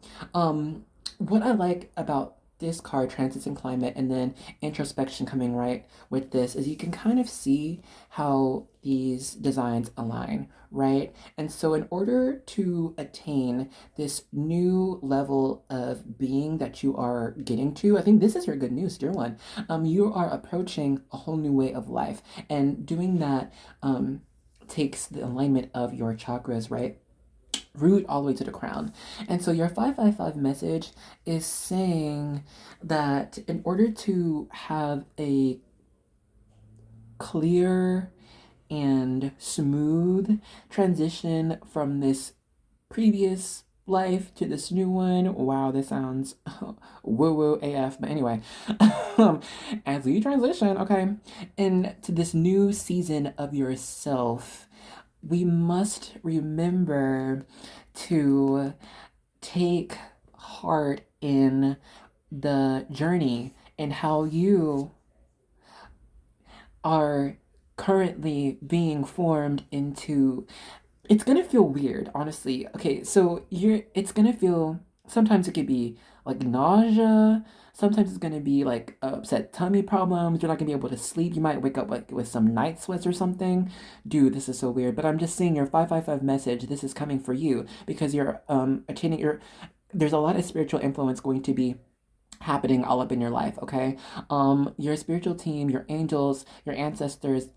what I like about this card, Transits and Climate, and then introspection coming right with this, is you can kind of see how these designs align, right? And so in order to attain this new level of being that you are getting to, I think this is your good news, dear one. You are approaching a whole new way of life, and doing that takes the alignment of your chakras, right? Root all the way to the crown. And so your 555 message is saying that in order to have a clear and smooth transition from this previous life to this new one. Wow, this sounds woo-woo AF. But anyway, as you transition, okay, into this new season of yourself, we must remember to take heart in the journey and how you are currently being formed into. It's gonna feel weird, honestly. Okay, so it's gonna feel, sometimes it could be like nausea, sometimes it's gonna be like upset tummy problems, you're not gonna be able to sleep, you might wake up like with some night sweats or something. Dude, this is so weird, but I'm just seeing your 555 message, this is coming for you because you're attaining there's a lot of spiritual influence going to be happening all up in your life, okay? Your spiritual team, your angels, your ancestors,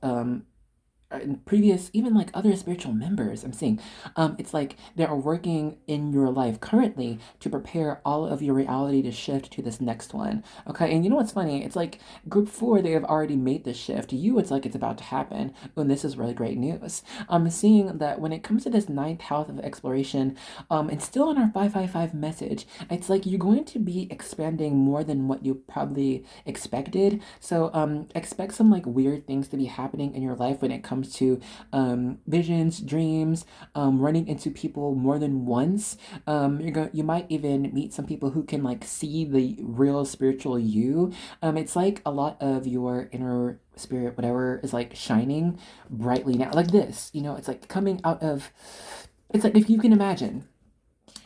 and previous, even like other spiritual members, I'm seeing, it's like they are working in your life currently to prepare all of your reality to shift to this next one. Okay, and you know what's funny, it's like group 4, they have already made this shift. You, it's like it's about to happen, and this is really great news. I'm seeing that when it comes to this 9th house of exploration, and still in our 555 message, it's like you're going to be expanding more than what you probably expected. So expect some like weird things to be happening in your life when it comes to visions, dreams, running into people more than once. You might even meet some people who can like see the real spiritual you. It's like a lot of your inner spirit, whatever, is like shining brightly now, like this. It's like coming out of. It's like if you can imagine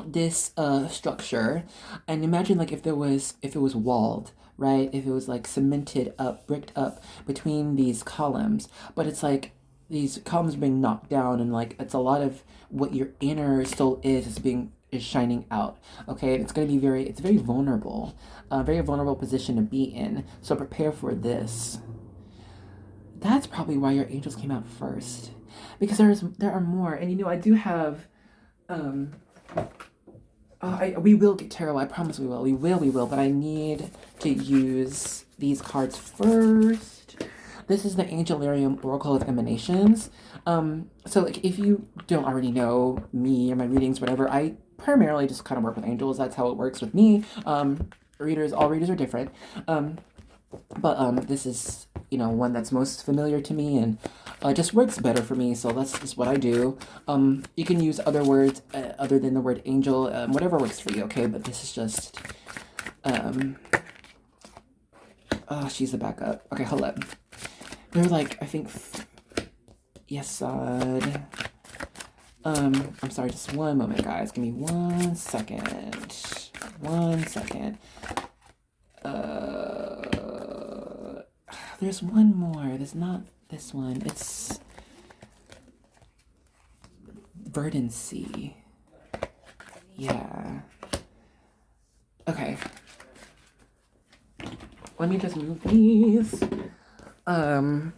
this structure, and imagine like if it was walled, right? If it was like cemented up, bricked up between these columns, but it's like these columns are being knocked down, and like it's a lot of what your inner soul is being is shining out. Okay, it's going to be it's very vulnerable, a very vulnerable position to be in. So prepare for this. That's probably why your angels came out first, because there are more. And you know, I do have we will get tarot. I promise we will. We will. But I need to use these cards first. This is the Angelarium Oracle of Emanations. So like, if you don't already know me or my readings, whatever, I primarily just kind of work with angels. That's how it works with me. All readers are different. But this is, you know, one that's most familiar to me, and just works better for me, so that's just what I do. You can use other words other than the word angel, whatever works for you, okay? But this is just, she's the backup. Okay, hold up. They're like, I think, yes, I'm sorry, just one moment, guys. Give me 1 second. 1 second. There's one more. There's not this one. It's verdancy. Yeah. Okay. Let me just move these. Wow,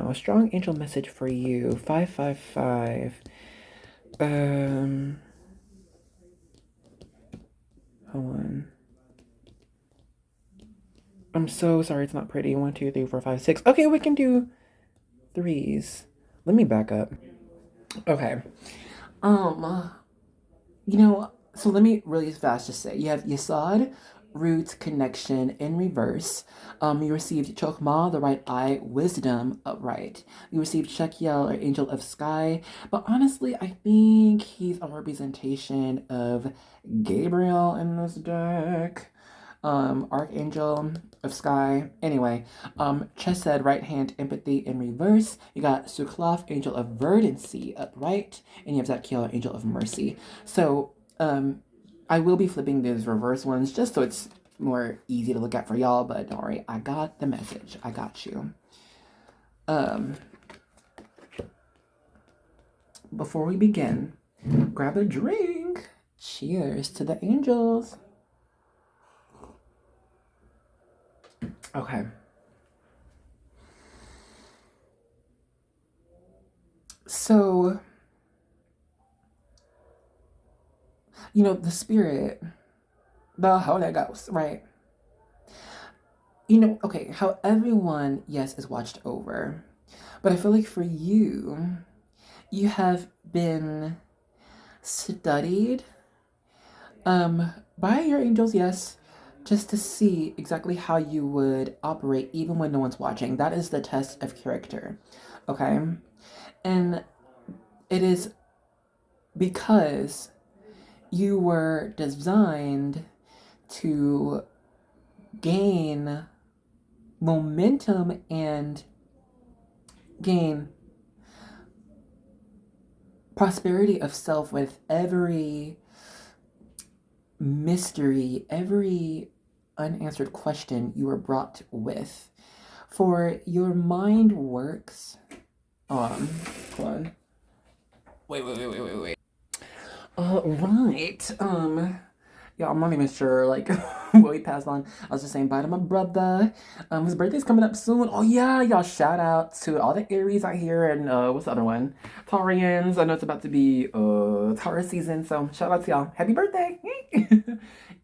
a strong angel message for you. 555. Hold on. I'm so sorry it's not pretty. 1, 2, 3, 4, 5, 6. Okay, we can do 3s. Let me back up. Okay. You know, so let me really fast just say, you have Yesod, root, connection in reverse. You received Chokmah, the right eye, wisdom, upright. You received Shekiel, or angel of sky. But honestly, I think he's a representation of Gabriel in this deck. Archangel of sky. Anyway, Chesed, right hand, empathy in reverse. You got Suklaf, angel of verdancy, upright, and you have Zadkiel, angel of mercy. So, I will be flipping these reverse ones just so it's more easy to look at for y'all, but don't worry, I got the message. I got you. Before we begin, grab a drink. Cheers to the angels. Okay. So, you know, the spirit, the Holy Ghost, right? You know, okay, how everyone, yes, is watched over. But I feel like for you, you have been studied by your angels, yes, just to see exactly how you would operate even when no one's watching. That is the test of character, okay? And it is because you were designed to gain momentum and gain prosperity of self with every mystery, every unanswered question you were brought with. For your mind works. Hold on. Wait. Right. Yeah, I'm not even sure, like, what we passed on. I was just saying bye to my brother. His birthday's coming up soon. Oh, yeah, y'all, shout out to all the Aries out here, and, what's the other one? Taurians. I know it's about to be, Taurus season, so shout out to y'all. Happy birthday!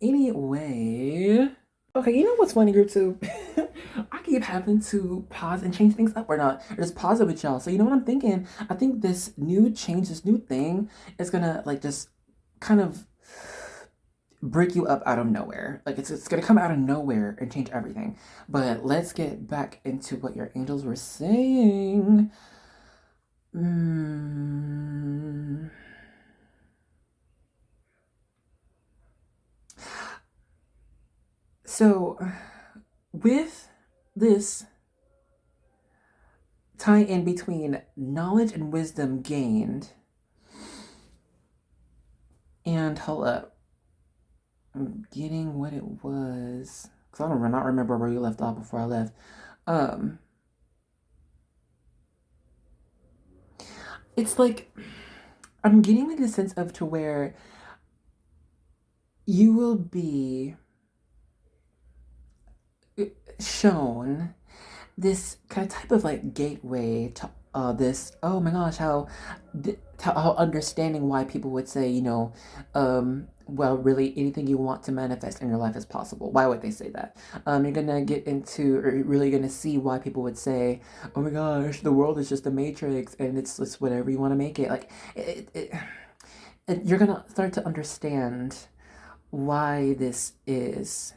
Anyway. Okay, you know what's funny, group 2? I keep having to pause and change things up or not. Or just pause it with y'all. So you know what I'm thinking? I think this new change, this new thing is gonna, like, just kind of break you up out of nowhere. Like, it's gonna come out of nowhere and change everything. But let's get back into what your angels were saying. So, with this tie in between knowledge and wisdom gained, and hold up, I'm getting what it was, because I don't not remember where you left off before I left. It's like, I'm getting like a sense of to where you will be shown this kind of type of like gateway to this. Oh my gosh, how understanding why people would say, well, really anything you want to manifest in your life is possible. Why would they say that? You're gonna get into, or you're really gonna see why people would say, oh my gosh, the world is just a matrix and it's just whatever you want to make it. Like you're gonna start to understand why this is,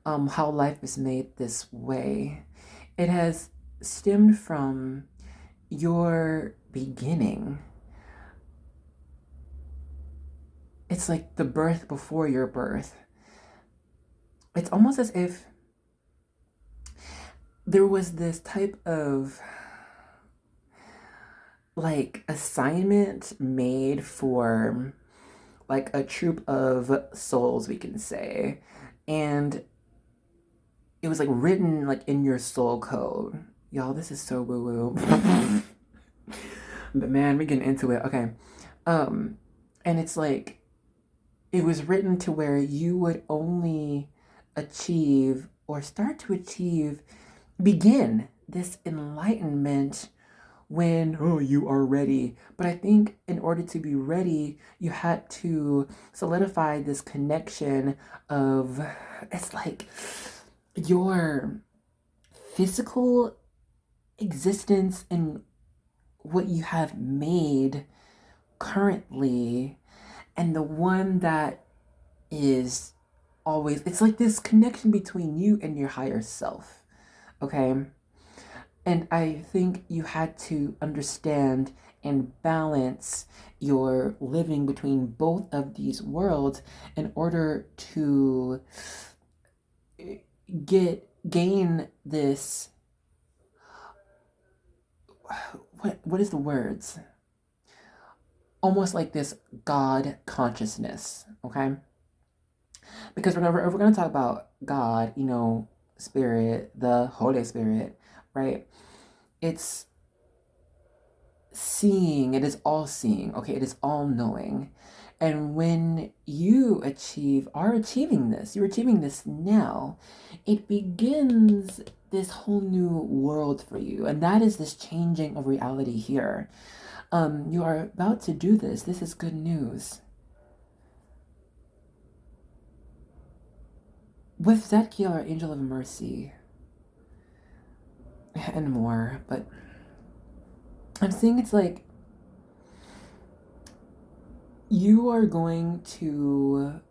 how life is made this way. It has stemmed from your beginning. It's like the birth before your birth. It's almost as if there was this type of like assignment made for like a troop of souls, we can say. And it was like written like in your soul code. Y'all, this is so woo woo. But man, we're getting into it. Okay. And it's like it was written to where you would only achieve or start to achieve, begin this enlightenment when you are ready. But I think in order to be ready, you had to solidify this connection of, it's like your physical existence and what you have made currently, and the one that is always, it's like this connection between you and your higher self. Okay. And I think you had to understand and balance your living between both of these worlds in order to gain this, what is the words? Almost like this God consciousness, okay? Because whenever if we're going to talk about God, Spirit, the Holy Spirit, right? It's seeing, it is all seeing, okay? It is all knowing. And when you are achieving this, you're achieving this now, it begins this whole new world for you. And that is this changing of reality here. You are about to do this. This is good news. With Zadkiel, our angel of mercy, and more, but I'm seeing it's like you are going to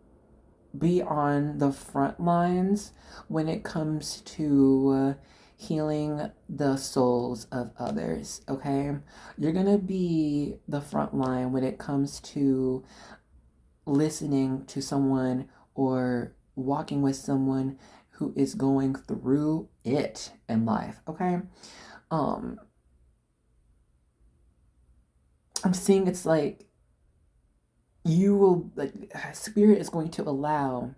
be on the front lines when it comes to healing the souls of others, okay? You're gonna be the front line when it comes to listening to someone or walking with someone who is going through it in life, okay? I'm seeing it's like you will, like, Spirit is going to allow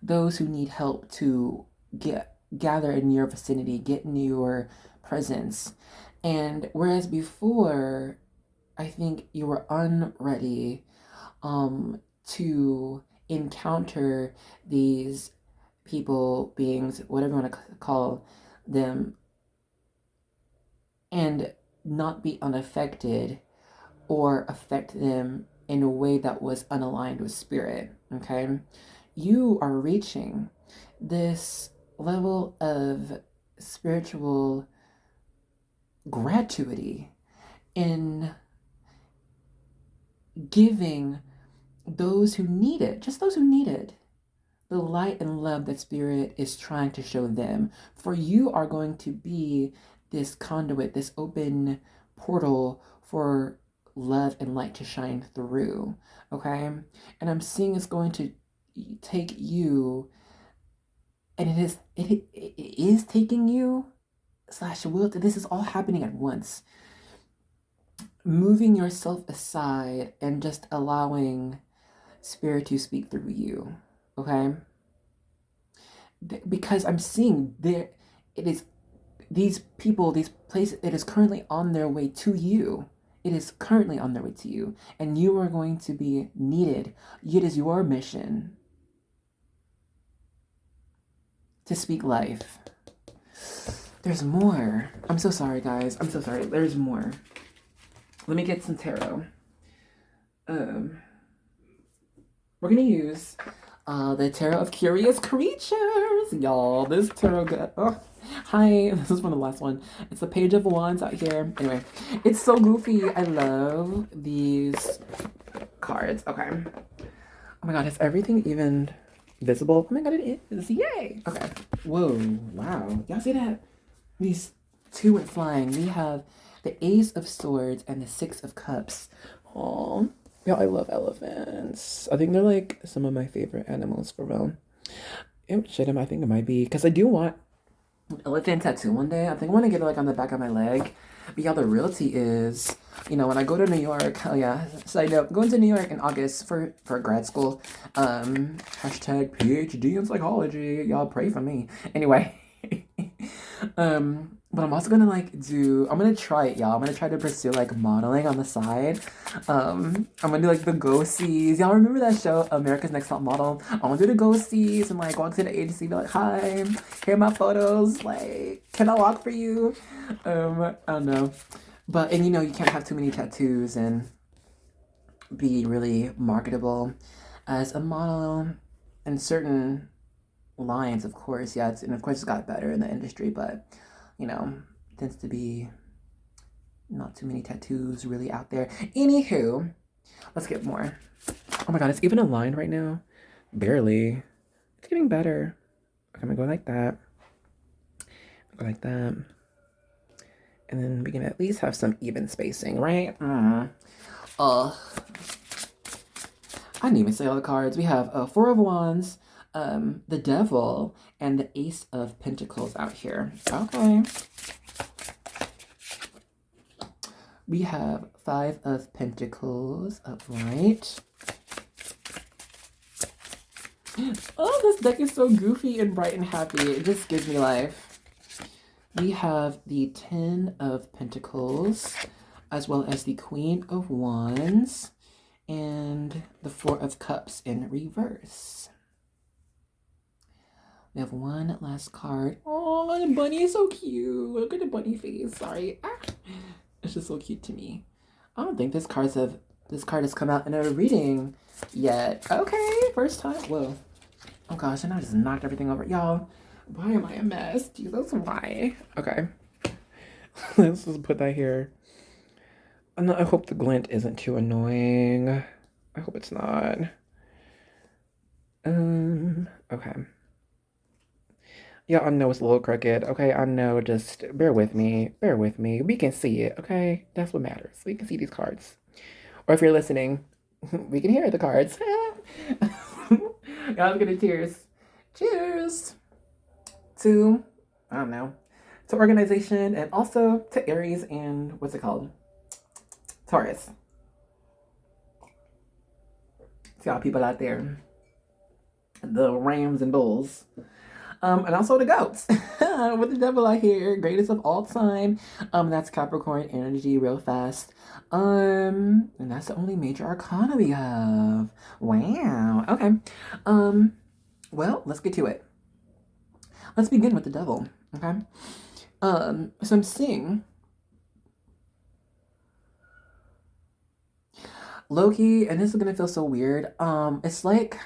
those who need help to gather in your vicinity, get in your presence. And whereas before, I think you were unready to encounter these people, beings, whatever you want to call them, and not be unaffected or affect them in a way that was unaligned with Spirit, okay? You are reaching this level of spiritual gratuity in giving those who need it, just those who need it, the light and love that Spirit is trying to show them. For you are going to be this conduit, this open portal for love and light to shine through, okay? And I'm seeing it's going to take you, and it is taking you, this is all happening at once. Moving yourself aside and just allowing Spirit to speak through you, okay? Because I'm seeing it is these people, these places, it is currently on their way to you. It is currently on the way to you, and you are going to be needed. It is your mission to speak life. There's more. I'm so sorry, guys. I'm so sorry. There's more. Let me get some tarot. We're gonna use the Tarot of Curious Creatures. Y'all, this tarot got... Oh, hi. This is from the last one. It's the Page of Wands out here. Anyway, it's so goofy. I love these cards. Okay. Oh my god, is everything even visible? Oh my god, it is. Yay. Okay. Whoa. Wow. Y'all see that? These two went flying. We have the Ace of Swords and the Six of Cups. Oh, yeah, I love elephants. I think they're like some of my favorite animals for real. Shit, I think it might be because I do want an elephant tattoo one day. I think I want to get it like on the back of my leg. But yeah, the reality is, you know, when I go to New York, oh yeah, side note, going to New York in August for grad school. Hashtag PhD in psychology. Y'all pray for me. Anyway. But I'm also gonna I'm gonna try it, y'all. I'm gonna try to pursue like modeling on the side. I'm gonna do like the go-sees. Y'all remember that show, America's Next Top Model? I'm gonna do the go-sees and like walk to the agency, be like, hi, here are my photos. Like, can I walk for you? I don't know. But, and you know, you can't have too many tattoos and be really marketable as a model in certain lines, of course. Yeah, and of course it's got better in the industry, but you know, tends to be not too many tattoos really out there. Anywho, let's get more. Oh my god, it's even aligned right now. Barely. It's getting better. Okay, I'm gonna go like that. Go like that. And then we can at least have some even spacing, right? I didn't even say all the cards. We have Four of Wands, the Devil, and the Ace of Pentacles out here. Okay. We have Five of Pentacles upright. Oh, this deck is so goofy and bright and happy. It just gives me life. We have the Ten of Pentacles, as well as the Queen of Wands, and the Four of Cups in reverse. We have one last card. Oh, the bunny is so cute. Look at the bunny face. Sorry. Ah. It's just so cute to me. I don't think this card has come out in a reading yet. Okay, first time. Whoa. Oh gosh, and I just knocked everything over. Y'all, why am I a mess? Jesus, why? Okay. Let's just put that here. I hope the glint isn't too annoying. I hope it's not. Okay. Yeah, I know it's a little crooked. Okay, I know, just bear with me. Bear with me. We can see it, okay? That's what matters. We can see these cards. Or if you're listening, we can hear the cards. Y'all get tears. Cheers to, I don't know, to organization and also to Aries and what's it called? Taurus. See y'all people out there. The Rams and Bulls. And also the goats with the Devil out here, greatest of all time. That's Capricorn energy real fast. And that's the only major arcana we have. Wow. Okay. Well, let's get to it. Let's begin with the Devil. Okay. So I'm seeing Loki, and this is gonna feel so weird. It's like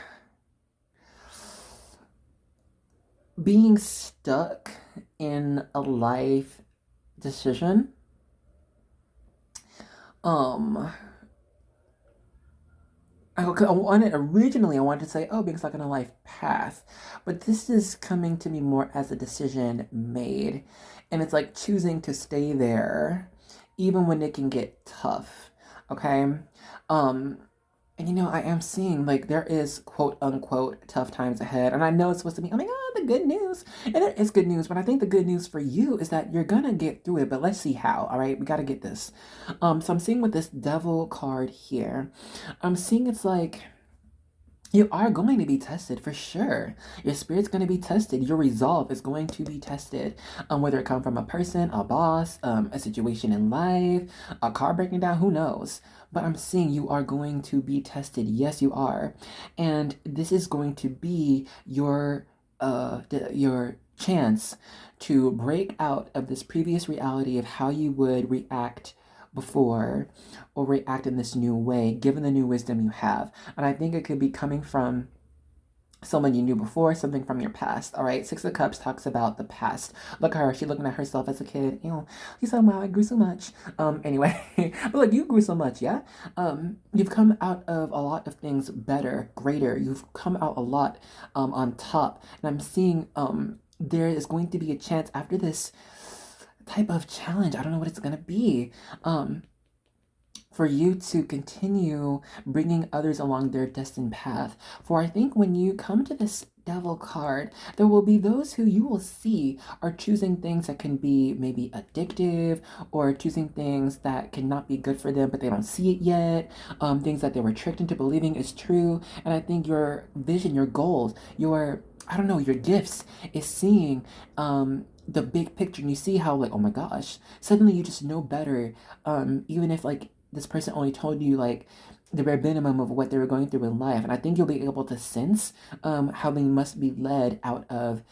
being stuck in a life decision. Originally I wanted to say, being stuck in a life path, but this is coming to me more as a decision made, and it's like choosing to stay there even when it can get tough. Okay. And you know, I am seeing like there is quote unquote tough times ahead. And I know it's supposed to be, oh my God, the good news. And there is good news, but I think the good news for you is that you're gonna get through it, but let's see how. All right, we gotta get this. So I'm seeing with this Devil card here, I'm seeing it's like You are going to be tested for sure. Your spirit's going to be tested. Your resolve is going to be tested. Whether it come from a person, a boss, a situation in life, a car breaking down, who knows? But I'm seeing you are going to be tested. Yes, you are, and this is going to be your chance to break out of this previous reality of how you would react before or react in this new way, given the new wisdom you have. And I think it could be coming from someone you knew before, something from your past. All right, Six of Cups talks about the past. Look at her, she's looking at herself as a kid. She said, wow, I grew so much. Anyway, but like, you grew so much, yeah? You've come out of a lot of things better, greater. You've come out a lot on top. And I'm seeing there is going to be a chance after this type of challenge. I don't know what it's going to be. For you to continue bringing others along their destined path. For I think when you come to this devil card, there will be those who you will see are choosing things that can be maybe addictive, or choosing things that cannot be good for them, but they don't see it yet. Things that they were tricked into believing is true. And I think your vision, your goals, your, I don't know, your gifts is seeing the big picture, and you see how, like, oh my gosh, suddenly you just know better. Even if like this person only told you like the bare minimum of what they were going through in life. And I think you'll be able to sense how they must be led out of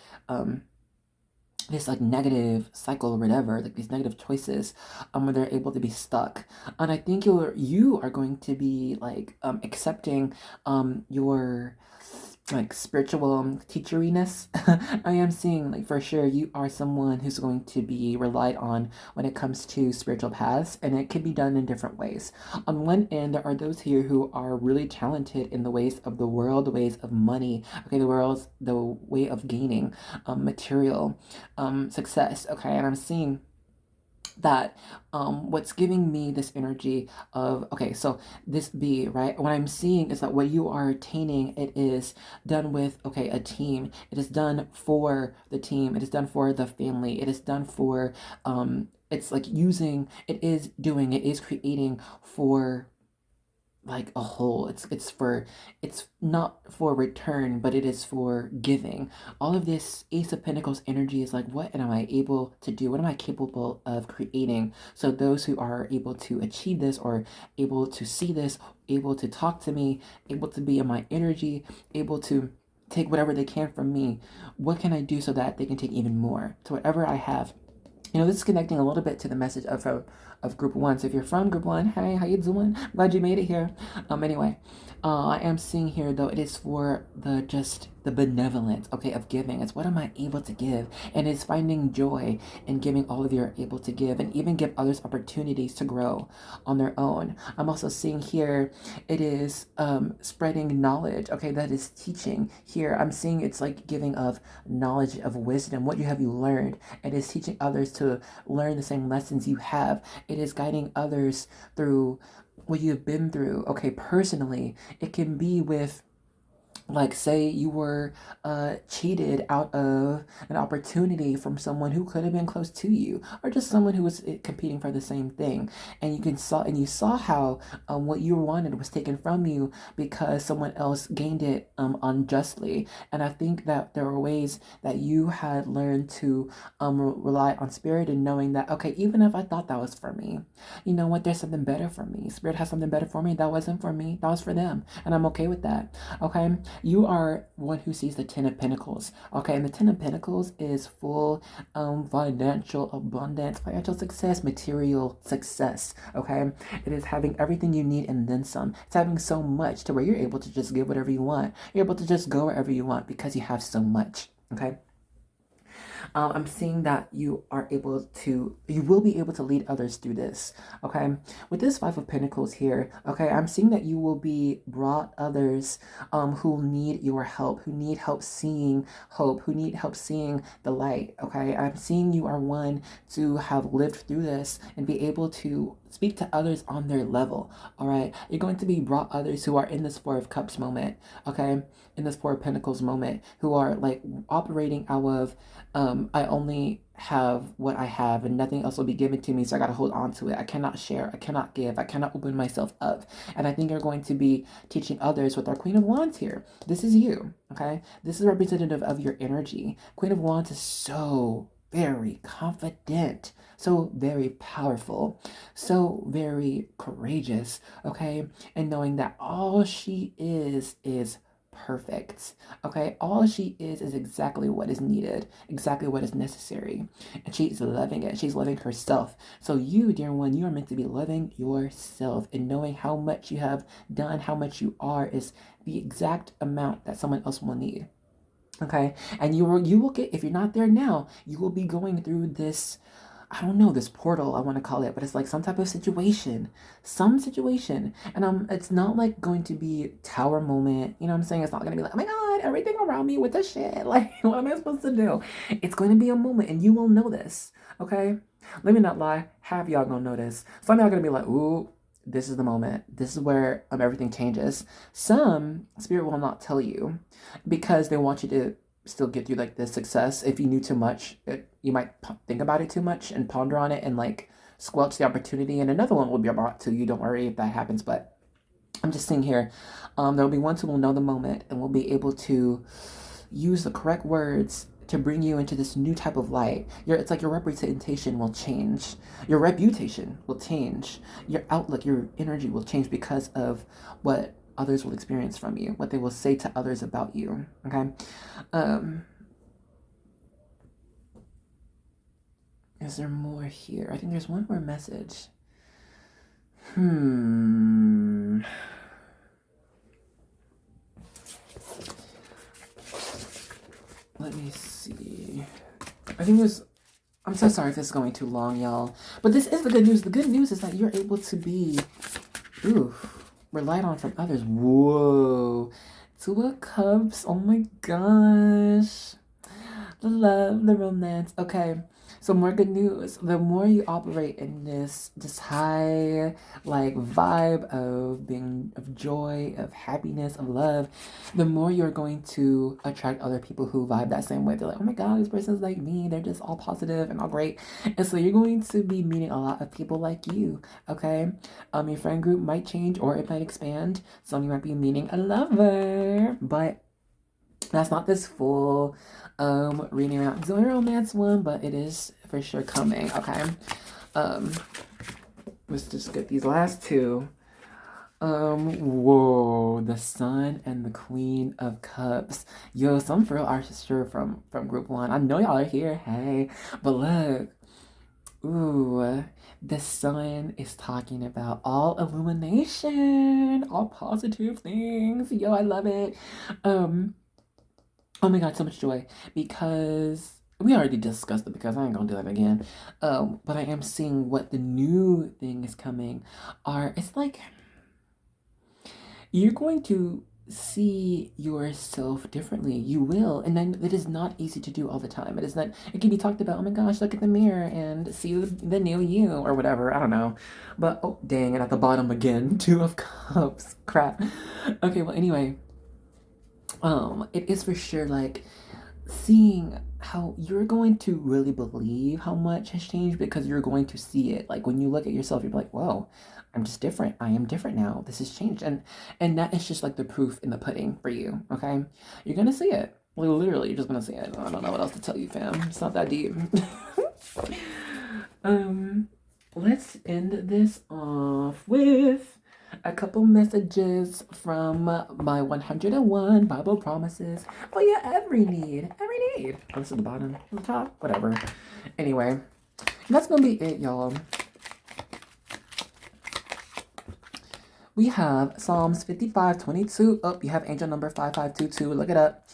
this like negative cycle or whatever, like these negative choices, where they're able to be stuck. And I think you are going to be like accepting your like spiritual teacheriness. I am seeing like for sure you are someone who's going to be relied on when it comes to spiritual paths, and it can be done in different ways. On one end, there are those here who are really talented in the ways of the world, the ways of money, okay, the way of gaining material success, okay, and I'm seeing that what's giving me this energy of, okay, so this B, right, what I'm seeing is that what you are attaining, it is done with, okay, a team. It is done for the team. It is done for the family. It is done for it's like using, it is doing, it is creating for like a whole. It's not for return, but it is for giving. All of this Ace of Pentacles energy is like, what am I able to do? What am I capable of creating? So those who are able to achieve this, or able to see this, able to talk to me, able to be in my energy, able to take whatever they can from me, what can I do so that they can take even more? So whatever I have, this is connecting a little bit to the message of group one. So if you're from group one, hey, how you doing? Glad you made it here. Anyway, I am seeing here though, it is for the benevolence, okay, of giving. It's what am I able to give? And it's finding joy in giving all of you're able to give, and even give others opportunities to grow on their own. I'm also seeing here, it is spreading knowledge, okay, that is teaching. Here, I'm seeing it's like giving of knowledge, of wisdom, what have you learned. It is teaching others to learn the same lessons you have. It is guiding others through what you've been through, okay, personally. It can be with, like, say you were cheated out of an opportunity from someone who could have been close to you, or just someone who was competing for the same thing, and you saw how what you wanted was taken from you because someone else gained it unjustly. And I think that there were ways that you had learned to rely on spirit, and knowing that, okay, even if I thought that was for me, you know what, there's something better for me. Spirit has something better for me. That wasn't for me, that was for them, and I'm okay with that. Okay, you are one who sees the Ten of Pentacles. Okay, and the Ten of Pentacles is full financial abundance, financial success, material success. Okay, it is having everything you need and then some. It's having so much to where you're able to just give whatever you want. You're able to just go wherever you want because you have so much. Okay. I'm seeing that you will be able to lead others through this, okay? With this Five of Pentacles here, okay, I'm seeing that you will be brought others who need your help, who need help seeing hope, who need help seeing the light, okay? I'm seeing you are one to have lived through this and be able to speak to others on their level. All right, you're going to be brought others who are in this Four of Cups moment, okay, in this Four of Pentacles moment, who are like operating out of I only have what I have and nothing else will be given to me, so I got to hold on to it. I cannot share, I cannot give, I cannot open myself up. And I think you're going to be teaching others with our Queen of Wands here. This is you, okay? This is representative of your energy. Queen of Wands is so very confident, so very powerful, so very courageous, okay? And knowing that all she is perfect, okay? All she is exactly what is needed, exactly what is necessary. And she's loving it. She's loving herself. So you, dear one, you are meant to be loving yourself and knowing how much you have done, how much you are is the exact amount that someone else will need. Okay, and you will get, if you're not there now, you will be going through this, I don't know, this portal, I want to call it, but it's like some type of situation, and it's not like going to be tower moment, you know what I'm saying? It's not going to be like, oh my god, everything around me with this shit, like, what am I supposed to do? It's going to be a moment, and you will know this, okay? Let me not lie, half y'all gonna know this. Some of y'all gonna be like, ooh, this is the moment. This is where everything changes. Some spirit will not tell you because they want you to still get through like this success. If you knew too much, you might think about it too much and ponder on it and like squelch the opportunity. And another one will be brought to you. Don't worry if that happens. But I'm just saying here, there will be ones who will know the moment and will be able to use the correct words to bring you into this new type of light. It's like your representation will change. Your reputation will change. Your outlook, your energy will change because of what others will experience from you, what they will say to others about you, okay? Is there more here? I think there's one more message. Let me see. I think there's... I'm so sorry if this is going too long, y'all. But this is the good news. The good news is that you're able to be... relied on from others. Whoa. Two of Cups. Oh my gosh. The love, the romance. Okay. So more good news. The more you operate in this high like vibe of joy, of happiness, of love, the more you're going to attract other people who vibe that same way. They're like, oh my god, this person's like me. They're just all positive and all great. And so you're going to be meeting a lot of people like you. Okay. Your friend group might change or it might expand. Some of you might be meeting a lover, but that's not this full reading out the romance one, but it is for sure coming. Okay. Let's just get these last two. Whoa, the Sun and the Queen of Cups. Yo, some for real are sure from group one. I know y'all are here. Hey, but look. Ooh, the Sun is talking about all illumination, all positive things. Yo, I love it. Oh my god, so much joy, because we already discussed it, because I ain't gonna do that again. But I am seeing what the new thing is coming it's like you're going to see yourself differently. You will, and then it is not easy to do all the time. It can be talked about, oh my gosh, look at the mirror and see the new you or whatever, I don't know. But oh dang, and at the bottom again, Two of Cups. Crap. Okay, well anyway, it is for sure like seeing how you're going to really believe how much has changed, because you're going to see it. Like when you look at yourself, you're like, whoa, I'm just different. I am different now. This has changed. And that is just like the proof in the pudding for you. Okay. You're going to see it. Like, literally, you're just going to see it. I don't know what else to tell you, fam. It's not that deep. Let's end this off with a couple messages from my 101 Bible promises for your every need. Oh, this is the bottom, the top, whatever. Anyway, that's gonna be it, y'all. We have Psalms 55:22. Oh, you have angel number 5522. Look it up.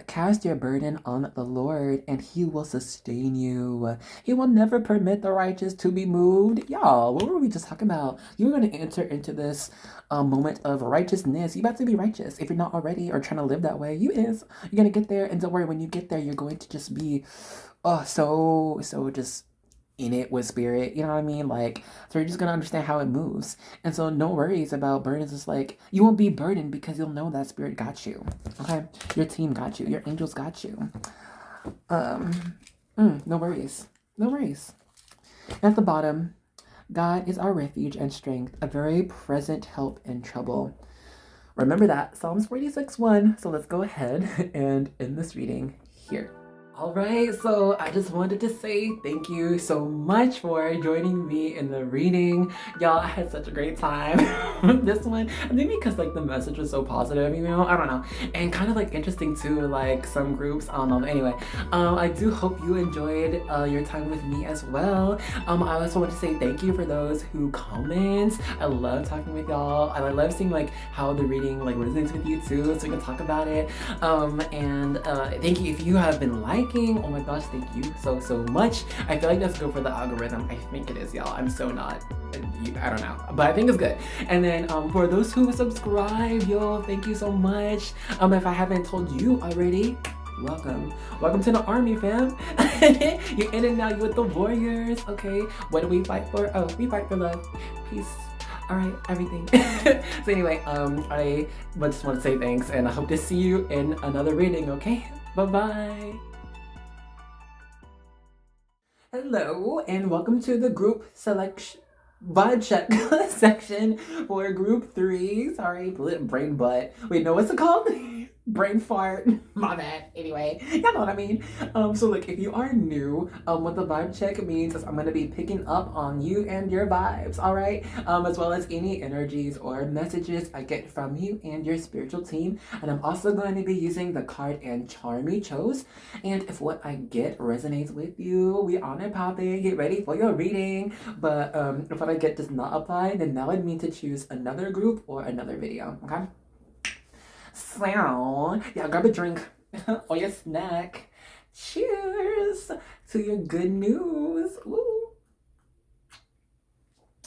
Cast your burden on the Lord, and He will sustain you. He will never permit the righteous to be moved. Y'all, what were we just talking about? You're going to enter into this moment of righteousness. You about to be righteous. If you're not already or trying to live that way, you're going to get there. And don't worry, when you get there, you're going to just be, so just in it with spirit, you know what I mean? Like, so you're just gonna understand how it moves. And so no worries about burdens. It's like you won't be burdened because you'll know that spirit got you. Okay? Your team got you, your angels got you. No worries. No worries. At the bottom, God is our refuge and strength, a very present help in trouble. Remember that, Psalms 46:1. So let's go ahead and end this reading here. All right, so I just wanted to say thank you so much for joining me in the reading. Y'all, I had such a great time with this one. Maybe because like the message was so positive, you know, I don't know. And kind of like interesting too, like some groups, I don't know. Anyway, I do hope you enjoyed your time with me as well. I also want to say thank you for those who comment. I love talking with y'all. I love seeing like how the reading like resonates with you too, so we can talk about it. Thank you if you have been liking. Oh my gosh, thank you so much. I feel like that's good for the algorithm. I think it is, y'all. I'm so not, I don't know, but I think it's good. And then for those who subscribe, yo, thank you so much. If I haven't told you already, welcome to the army, fam. You're in and now, you're with the warriors. Okay, what do we fight for? Oh, we fight for love, peace, all right, everything. So anyway, I just want to say thanks, and I hope to see you in another reading. Okay, bye. Hello, and welcome to the group selection vibe check section for group 3. Sorry, brain butt. Wait, no, what's it called? Brain fart. My bad. Anyway, you know what I mean. So like, if you are new, what the vibe check means is I'm gonna be picking up on you and your vibes, all right? As well as any energies or messages I get from you and your spiritual team. And I'm also going to be using the card and charm you chose. And if what I get resonates with you, we on it, popping. Get ready for your reading. But if what I get does not apply, then that would mean to choose another group or another video. Okay. So, yeah, grab a drink or your snack. Cheers to your good news. Woo.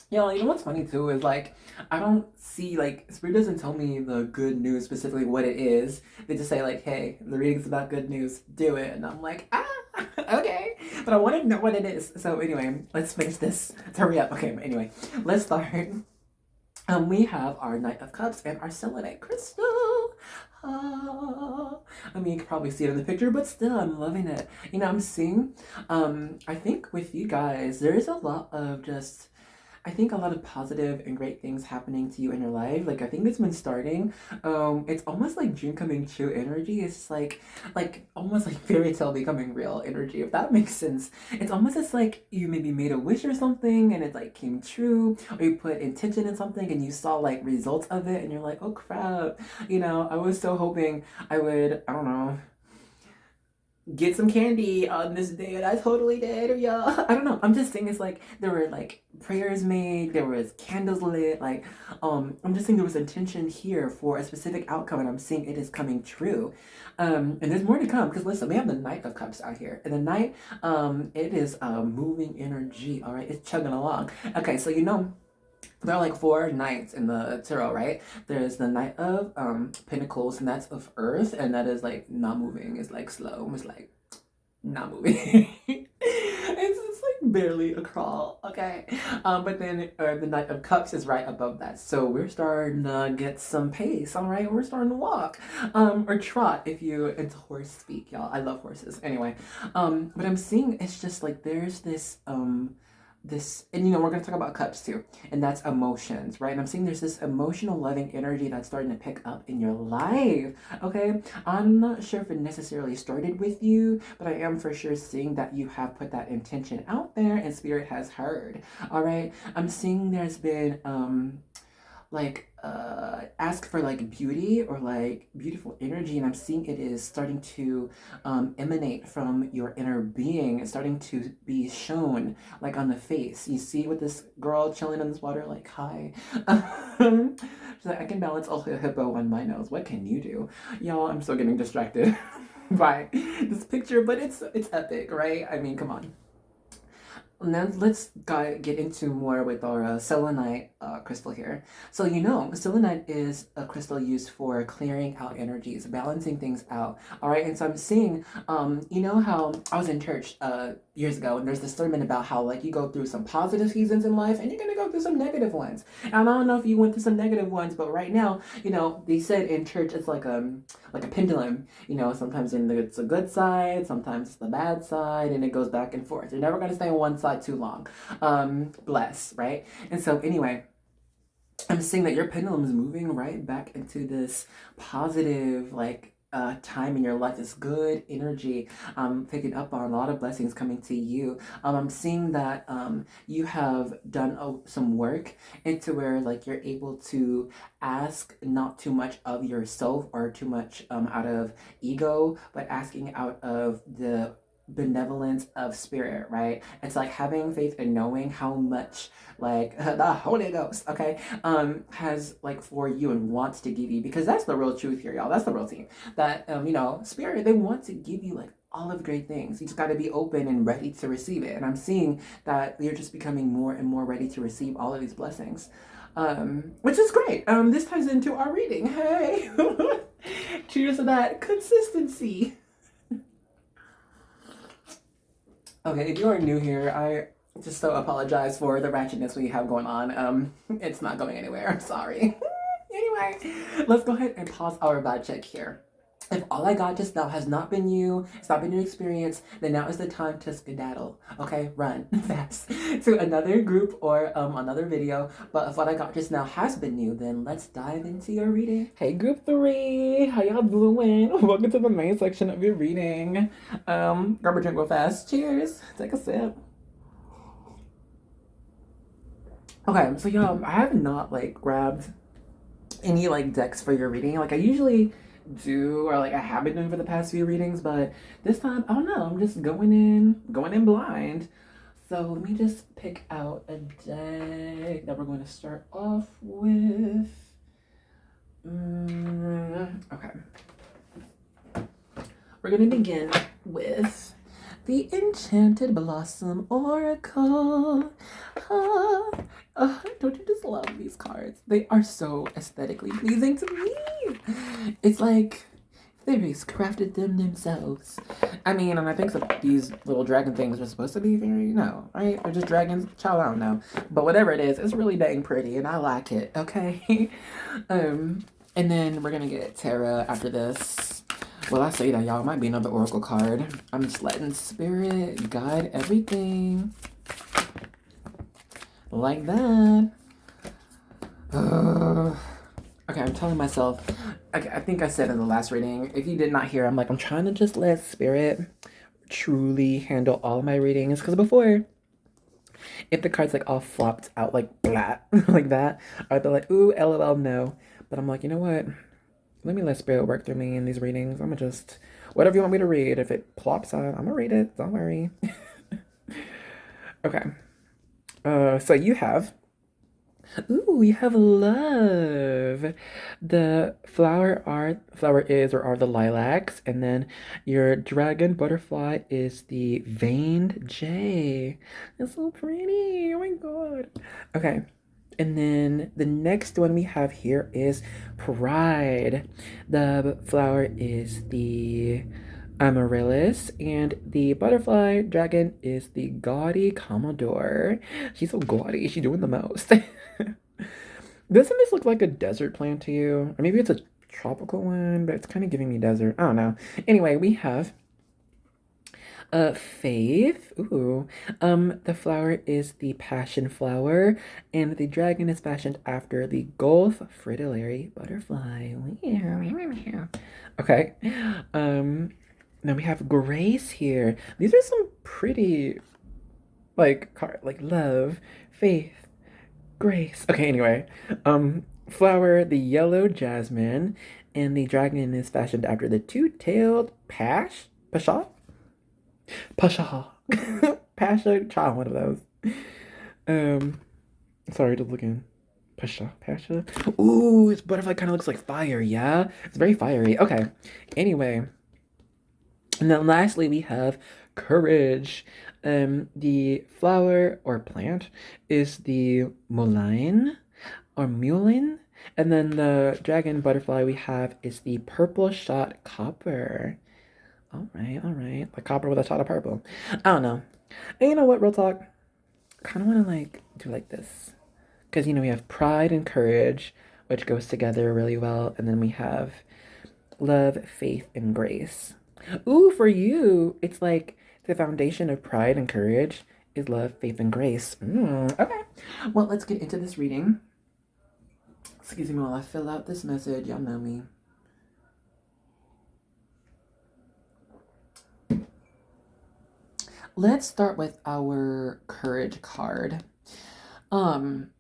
Yeah, you know what's funny too is like, I don't see, like, Spirit doesn't tell me the good news specifically what it is. They just say like, hey, the reading's about good news, do it. And I'm like, okay. But I want to know what it is. So anyway, let's finish this. Let's hurry up. Okay, anyway, let's start. We have our Knight of Cups and our selenite crystal. I mean, you can probably see it in the picture, but still, I'm loving it. You know, I'm seeing, I think with you guys, there is a lot of just, I think a lot of positive and great things happening to you in your life. Like, I think it's been starting. It's almost like dream coming true energy. It's like almost like fairy tale becoming real energy, if that makes sense. It's almost as like you maybe made a wish or something and it like came true, or you put intention in something and you saw like results of it and you're like, oh crap. You know, I was so hoping I would, I don't know, get some candy on this day, and I totally did, y'all. I don't know. I'm just saying, it's like there were like prayers made, there was candles lit, like I'm just saying there was intention here for a specific outcome, and I'm seeing it is coming true. And there's more to come, because listen, we have the Knight of Cups out here, and the Knight, it is moving energy. All right, it's chugging along. Okay, so you know, there are like 4 knights in the tarot, right? There's the Knight of Pentacles, and that's of Earth, and that is like not moving. It's like slow. It's like not moving. It's like barely a crawl, okay? But then the Knight of Cups is right above that. So we're starting to get some pace, all right? We're starting to walk, or trot if you into horse speak, y'all. I love horses. Anyway, but I'm seeing it's just like there's this and you know, we're going to talk about cups too, and that's emotions, right? And I'm seeing there's this emotional loving energy that's starting to pick up in your life. Okay, I'm not sure if it necessarily started with you, but I am for sure seeing that you have put that intention out there and spirit has heard. All right, I'm seeing there's been ask for like beauty or like beautiful energy, and I'm seeing it is starting to emanate from your inner being. It's starting to be shown like on the face. You see with this girl chilling in this water, like, hi. She's like, I can balance a hippo on my nose. What can you do? Y'all, I'm still getting distracted by this picture, but it's epic, right? I mean, come on. now let's get into more with our selenite crystal here. So selenite is a crystal used for clearing out energies, balancing things out. All right, and so I'm seeing, you know how I was in church years ago, and there's this sermon about how like you go through some positive seasons in life, and you're gonna go through some negative ones. And I don't know if you went through some negative ones, but right now, they said in church it's like a pendulum. Sometimes it's a good side, sometimes it's the bad side, and it goes back and forth. You're never gonna stay on one side too long. Bless, right? And so anyway, I'm seeing that your pendulum is moving right back into this positive, like, time in your life, this good energy, picking up on a lot of blessings coming to you. I'm seeing that you have done some work into where like you're able to ask not too much of yourself or too much out of ego, but asking out of the benevolence of spirit, right? It's like having faith and knowing how much like the Holy Ghost, okay, has like for you and wants to give you, because that's the real truth here, y'all. That's the real thing. That spirit, they want to give you like all of great things. You just got to be open and ready to receive it. And I'm seeing that you're just becoming more and more ready to receive all of these blessings, which is great. This ties into our reading. Hey, cheers to that consistency. Okay, if you are new here, I just so apologize for the ratchetness we have going on. It's not going anywhere. I'm sorry. Anyway, let's go ahead and pause our vibe check here. If all I got just now has not been you, it's not been your experience, then now is the time to skedaddle. Okay, run fast to another group or another video. But if what I got just now has been you, then let's dive into your reading. Hey, group 3, how y'all doing? Welcome to the main section of your reading. Grab a drink real fast. Cheers. Take a sip. Okay, so y'all, I have not like grabbed any like decks for your reading. Like I usually do, or like I have been doing for the past few readings, but this time I don't know, I'm just going in blind. So let me just pick out a deck that we're going to start off with. Okay, we're going to begin with the Enchanted Blossom Oracle. Don't you just love these cards? They are so aesthetically pleasing to me. It's like fairies crafted them themselves. I mean, and I think that these little dragon things are supposed to be very, right? They're just dragons. Child, I don't know. But whatever it is, it's really dang pretty, and I like it, okay? And then we're gonna get Terra after this. Well, I say that, y'all, it might be another oracle card. I'm just letting spirit guide everything. Like that. Okay, I'm telling myself, I think I said in the last reading, if you did not hear, I'm trying to just let spirit truly handle all of my readings. Because before, if the cards like all flopped out like blah, like that, I'd be like, ooh, LOL, no. But I'm like, you know what? Let me let spirit work through me in these readings. I'm gonna just, whatever you want me to read, if it plops out, I'm gonna read it. Don't worry. Okay. So you have love. The flower are the lilacs, and then your dragon butterfly is the veined jay. It's so pretty. Oh my god. Okay. And then the next one we have here is pride. The flower is the amaryllis, and the butterfly dragon is the gaudy commodore. She's so gaudy. She's doing the most. Doesn't this look like a desert plant to you? Or maybe it's a tropical one, but it's kind of giving me desert. I don't know. Anyway, we have faith. Ooh. The flower is the passion flower, and the dragon is fashioned after the Gulf fritillary butterfly. Okay. Now we have grace here. These are some pretty like love, faith, grace. Okay, anyway. Flower, the yellow jasmine, and the dragon is fashioned after the two-tailed pasha? Pasha. Child, one of those. Sorry, just looking. Pasha. Ooh, this butterfly kind of looks like fire, yeah? It's very fiery. Okay. Anyway. And then lastly, we have courage. The flower or plant is the mullein or mullein. And then the dragon butterfly we have is the purple shot copper. All right, all right. Like copper with a shot of purple. I don't know. And you know what, real talk? Kind of want to like do like this. Because, you know, we have pride and courage, which goes together really well. And then we have love, faith, and grace. Ooh, for you, it's like the foundation of pride and courage is love, faith, and grace. Okay. Well, let's get into this reading. Excuse me while I fill out this message. Y'all know me. Let's start with our courage card. I'm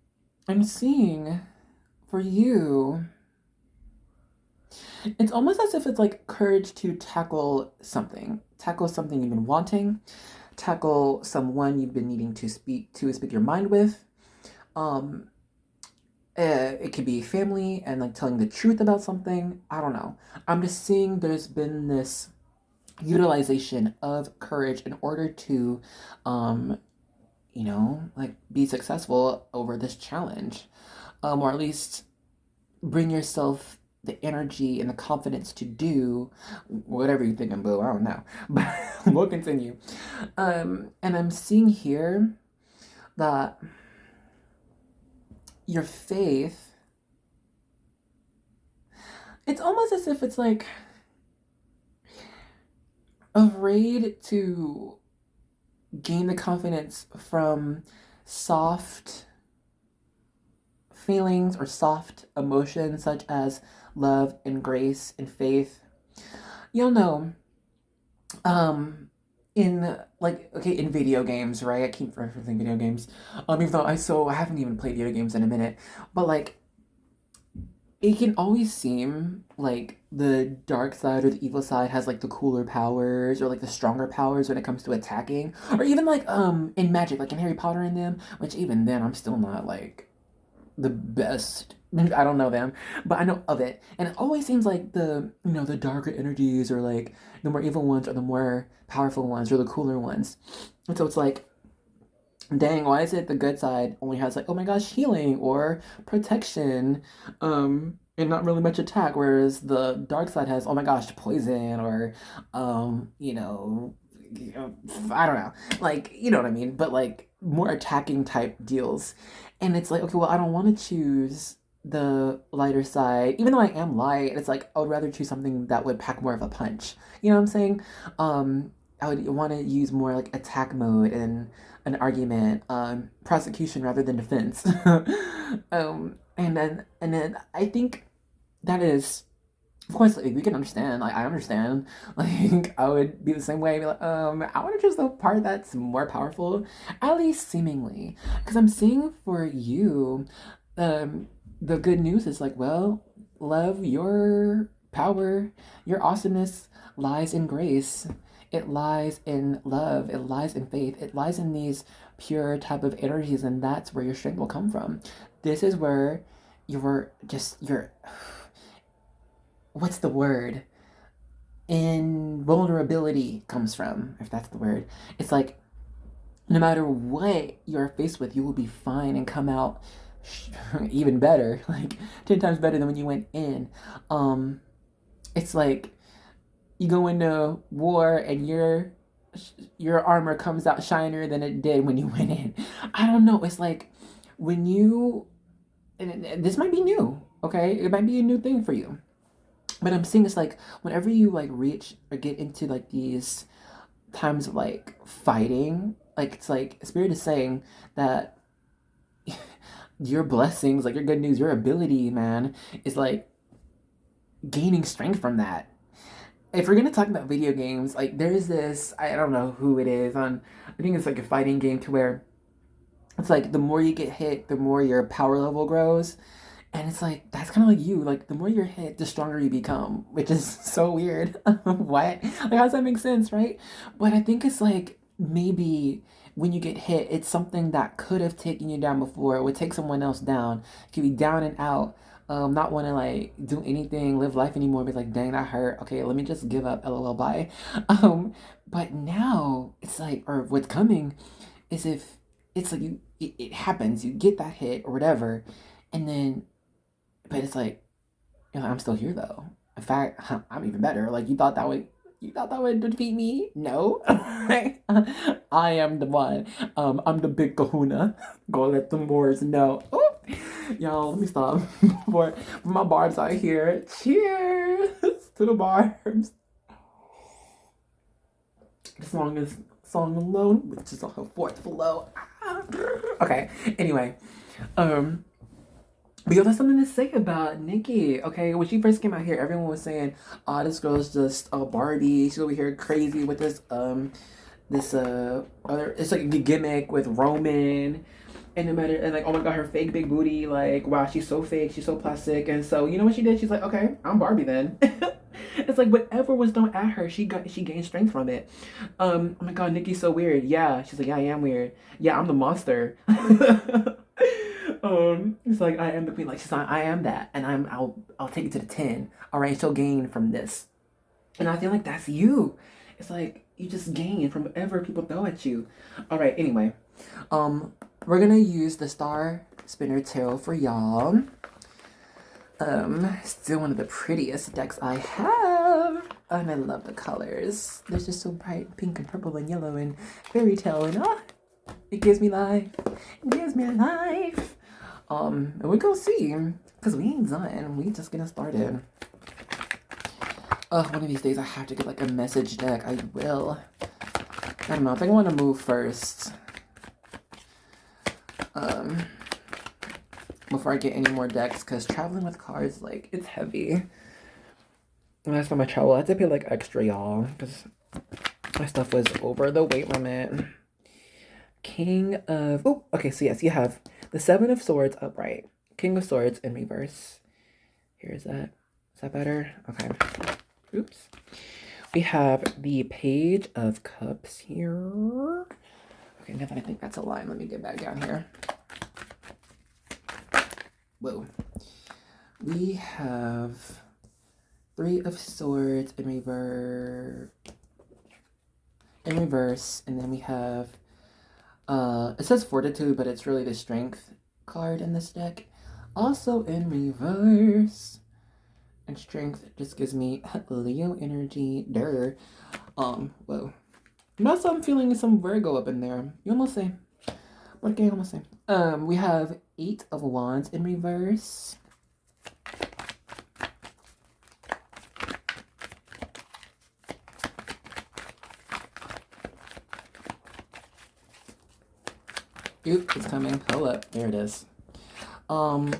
seeing for you, it's almost as if it's like courage to tackle something you've been wanting, tackle someone you've been needing to speak your mind with. It could be family and like telling the truth about something. I don't know. I'm just seeing there's been this utilization of courage in order to, you know, like be successful over this challenge, or at least bring yourself the energy and the confidence to do whatever you think, boo. I don't know, but we'll continue. And I'm seeing here that your faith, it's almost as if it's like afraid to gain the confidence from soft feelings or soft emotions such as love and grace and faith. You'll know, in like, okay, in video games, right? I keep referencing video games. Even though I haven't even played video games in a minute, but like it can always seem like the dark side or the evil side has like the cooler powers or like the stronger powers when it comes to attacking. Or even like in magic, like in Harry Potter and them, which even then I'm still not like the best. I don't know them, but I know of it. And it always seems like the, you know, the darker energies or like the more evil ones or the more powerful ones or the cooler ones. And so it's like, dang, why is it the good side only has like, oh my gosh, healing or protection, and not really much attack, whereas the dark side has, oh my gosh, poison or, you know, I don't know, like, you know what I mean, but like more attacking type deals. And it's like, okay, well, I don't want to choose the lighter side, even though I am light. It's like I would rather choose something that would pack more of a punch. You know what I'm saying? I would want to use more like attack mode and an argument, prosecution rather than defense. And then I think that is, of course, like, we can understand. Like, I understand. Like, I would be the same way. Be like, I want to choose the part that's more powerful, at least seemingly. Because I'm seeing for you, the good news is like, well, love, your power, your awesomeness lies in grace. It lies in love. It lies in faith. It lies in these pure type of energies, and that's where your strength will come from. This is where your what's the word? Invulnerability comes from, if that's the word. It's like no matter what you're faced with, you will be fine and come out even better, like 10 times better than when you went in. It's like you go into war and your armor comes out shinier than it did when you went in. I don't know. It's like when you, and this might be new, okay? It might be a new thing for you. But I'm seeing it's like whenever you like reach or get into like these times of like fighting, like it's like Spirit is saying that your blessings, like your good news, your ability, man, is like gaining strength from that. If we're gonna talk about video games, like there's this, I don't know who it is on, I think it's like a fighting game to where it's like the more you get hit, the more your power level grows. And it's like, that's kind of like you. Like, the more you're hit, the stronger you become, which is so weird. What? Like, how does that make sense, right? But I think it's like, maybe when you get hit, it's something that could have taken you down before. It would take someone else down. It could be down and out. Not want to, like, do anything, live life anymore. Be like, dang, that hurt. Okay, let me just give up. LOL, bye. But now it's like, or what's coming is if it's like it happens, you get that hit or whatever, and then, but it's like, you know, I'm still here though. In fact, I'm even better. Like you thought that would defeat me? No, I am the one. I'm the big Kahuna. Go let them boys know. Oh, y'all, let me stop before my barbs out here. Cheers to the barbs. The song alone, which is on her fourth flow. Okay. Anyway, but yo, that's something to say about Nikki. Okay, when she first came out here, everyone was saying, "Oh, this girl's just a Barbie. She's over here crazy with this other. It's like a gimmick with Roman, and no matter and like, oh my god, her fake big booty. Like, wow, she's so fake. She's so plastic. And so you know what she did? She's like, okay, I'm Barbie then." It's like whatever was thrown at her, she gained strength from it. Oh my god, Nikki's so weird. Yeah, she's like, yeah, I am weird. Yeah, I'm the monster. It's like I am the queen. Like she's like, I am that, and I'll take it to the 10. All right, she'll gain from this, and I feel like that's you. It's like you just gain from whatever people throw at you. All right. Anyway, we're gonna use the Star Spinner Tarot for y'all. Still one of the prettiest decks I have. And I love the colors. They're just so bright, pink and purple and yellow and fairy tale and it gives me life. It gives me life. And we gonna see. Cause we ain't done. We just getting started. One of these days I have to get like a message deck. I will. I don't know. I think I wanna move first. Before I get any more decks, because traveling with cards, like, it's heavy. Last time I traveled, I had to pay, like, extra, y'all, because my stuff was over the weight limit. King of... Oh, okay, so yes, you have the 7 of Swords upright. King of Swords in reverse. Here's that. Is that better? Okay. Oops. We have the Page of Cups here. Okay, now that I think that's a line, let me get back down here. Whoa. We have 3 of Swords in reverse, and then we have it says Fortitude, but it's really the Strength card in this deck, also in reverse. And Strength just gives me Leo energy. Whoa. Also, I'm feeling some Virgo up in there. You almost say. What can you almost say? We have 8 of Wands in reverse. Oop, it's coming. Hold up. There it is.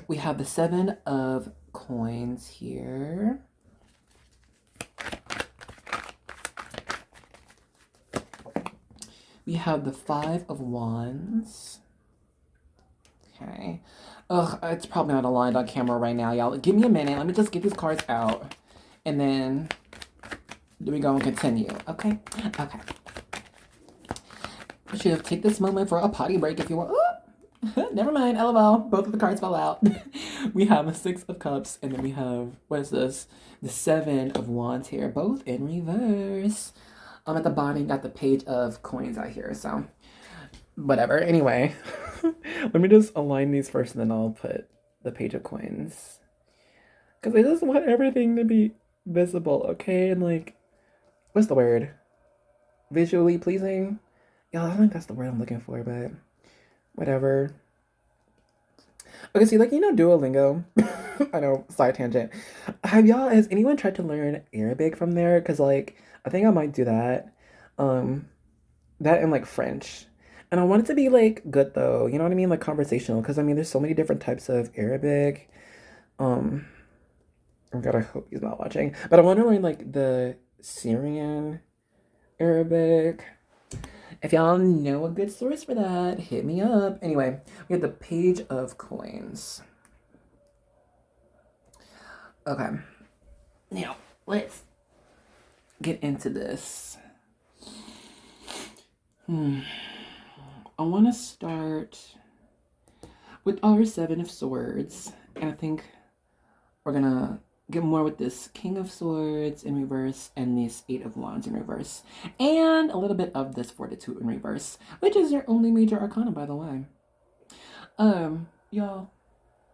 We have the 7 of Coins here. We have the 5 of Wands. Okay. Ugh, it's probably not aligned on camera right now, y'all. Give me a minute. Let me just get these cards out. And then we go and continue. Okay? Okay. I should have taken this moment for a potty break if you want. Never mind. LOL. Both of the cards fell out. We have a 6 of Cups. And then we have, what is this? The 7 of Wands here. Both in reverse. At the bottom, got the Page of Coins out here. So, whatever. Anyway. Let me just align these first, and then I'll put the Page of Coins. Because I just want everything to be visible, okay? And like, what's the word? Visually pleasing? Yeah, I don't think that's the word I'm looking for, but whatever. Okay, see, like, you know Duolingo? I know, side tangent. Has anyone tried to learn Arabic from there? Because, like, I think I might do that. That and, like, French. And I want it to be, like, good, though. You know what I mean? Like, conversational. Because, I mean, there's so many different types of Arabic. Oh, God, I hope he's not watching. But I want to learn, like, the Syrian Arabic. If y'all know a good source for that, hit me up. Anyway, we have the Page of Coins. Okay. Now, let's get into this. I want to start with our 7 of Swords. And I think we're going to get more with this King of Swords in reverse and this Eight of Wands in reverse. And a little bit of this Fortitude in reverse, which is your only major arcana, by the way. Y'all,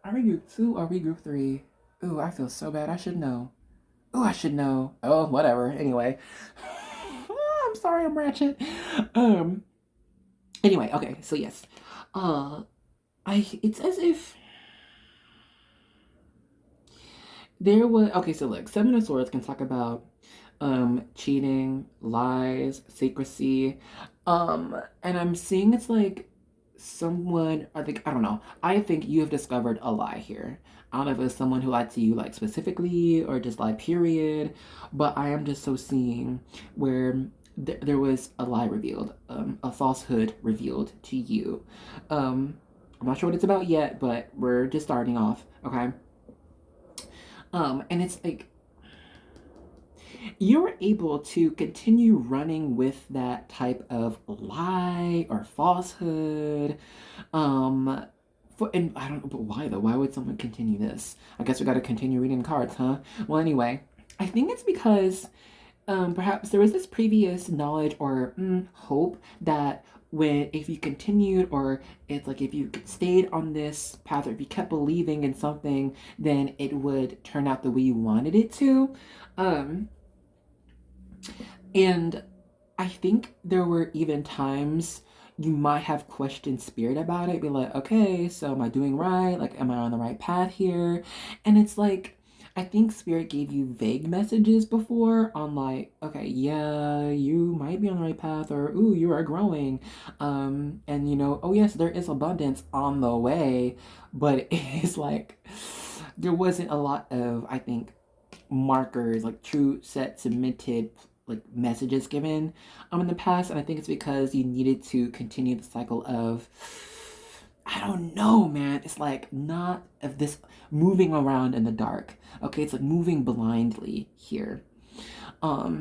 are we group 2 or are we group 3? Ooh, I feel so bad. I should know. Ooh, I should know. Oh, whatever. Anyway. I'm sorry, I'm ratchet. Anyway, okay, so yes. It's as if there was, okay, so look, Seven of Swords can talk about cheating, lies, secrecy. And I'm seeing it's like someone, I don't know. I think you have discovered a lie here. I don't know if it's someone who lied to you like specifically or just lied period, but I am just so seeing where there was a lie revealed, a falsehood revealed to you. I'm not sure what it's about yet, but we're just starting off, okay? And it's like you're able to continue running with that type of lie or falsehood. And I don't know, but why though? Why would someone continue this? I guess we got to continue reading cards, huh? Well, anyway, I think it's because perhaps there was this previous knowledge or hope that if you continued, or it's like if you stayed on this path, or if you kept believing in something, then it would turn out the way you wanted it to. And I think there were even times you might have questioned spirit about it, be like, okay, so am I doing right? Like, am I on the right path here? And it's like, I think spirit gave you vague messages before on like, okay, yeah, you might be on the right path, or ooh, you are growing. And oh yes, there is abundance on the way, but it's like there wasn't a lot of, I think, markers, like true set cemented like messages given in the past. And I think it's because you needed to continue the cycle of, I don't know, man. It's like not of this moving around in the dark. Okay, it's like moving blindly here. But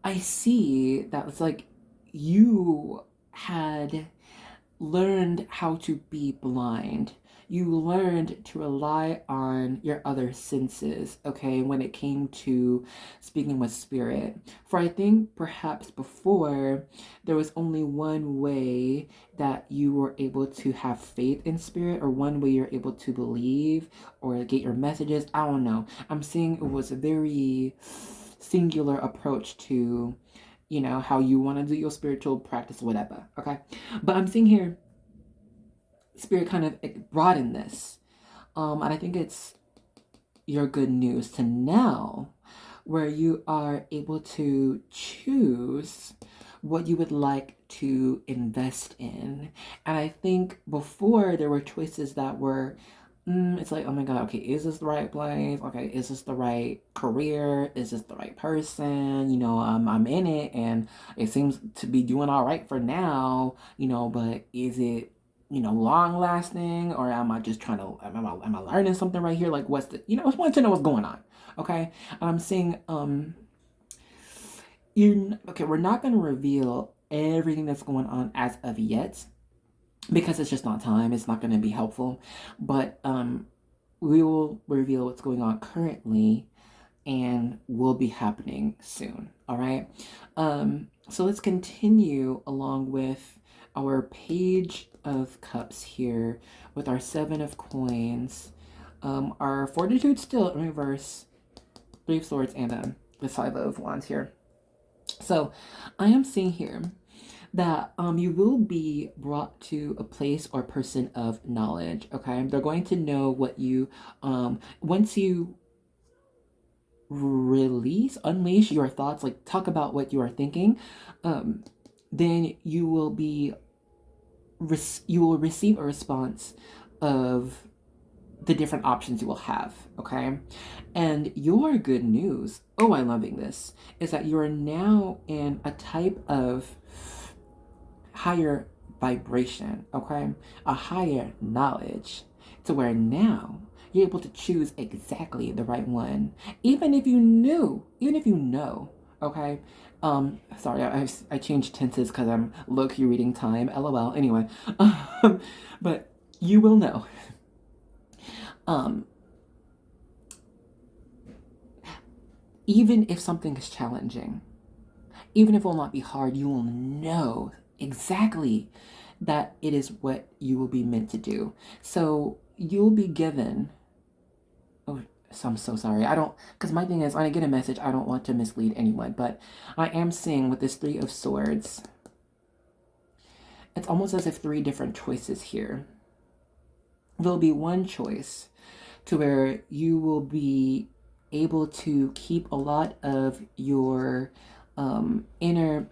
I see that it's like you had learned how to be blind. You learned to rely on your other senses, okay, when it came to speaking with spirit. For I think perhaps before there was only one way that you were able to have faith in spirit, or one way you're able to believe or get your messages. I don't know. I'm seeing it was a very singular approach to how you want to do your spiritual practice, whatever, okay? But I'm seeing here spirit kind of broadened this, and I think it's your good news to now, where you are able to choose what you would like to invest in. And I think before there were choices that were it's like, oh my god, okay, is this the right place? Okay, is this the right career? Is this the right person? I'm in it and it seems to be doing all right for now, but is it long lasting, or am I just trying to, am I learning something right here? Like, what's the, I just want to know what's going on. Okay. And I'm saying, we're not going to reveal everything that's going on as of yet, because it's just not time. It's not going to be helpful, but, we will reveal what's going on currently and will be happening soon. All right. So let's continue along with our Page of Cups here with our Seven of Coins, our Fortitude still in reverse, Three of Swords, and the Five of Wands here. So I am seeing here that you will be brought to a place or person of knowledge. Okay, they're going to know what you once you unleash your thoughts, like talk about what you are thinking, then you will receive a response of the different options you will have, okay? And your good news, oh, I'm loving this, is that you are now in a type of higher vibration, okay? A higher knowledge, to where now you're able to choose exactly the right one, even if you know, okay? Sorry, I changed tenses because I'm low-key reading time, lol. Anyway, but you will know Um, even if something is challenging, even if it will not be hard, you will know exactly that it is what you will be meant to do. So you'll be given. Oh, so I'm so sorry. I don't, because my thing is, when I get a message, I don't want to mislead anyone, but I am seeing with this Three of Swords, it's almost as if three different choices here. There'll be one choice to where you will be able to keep a lot of your inner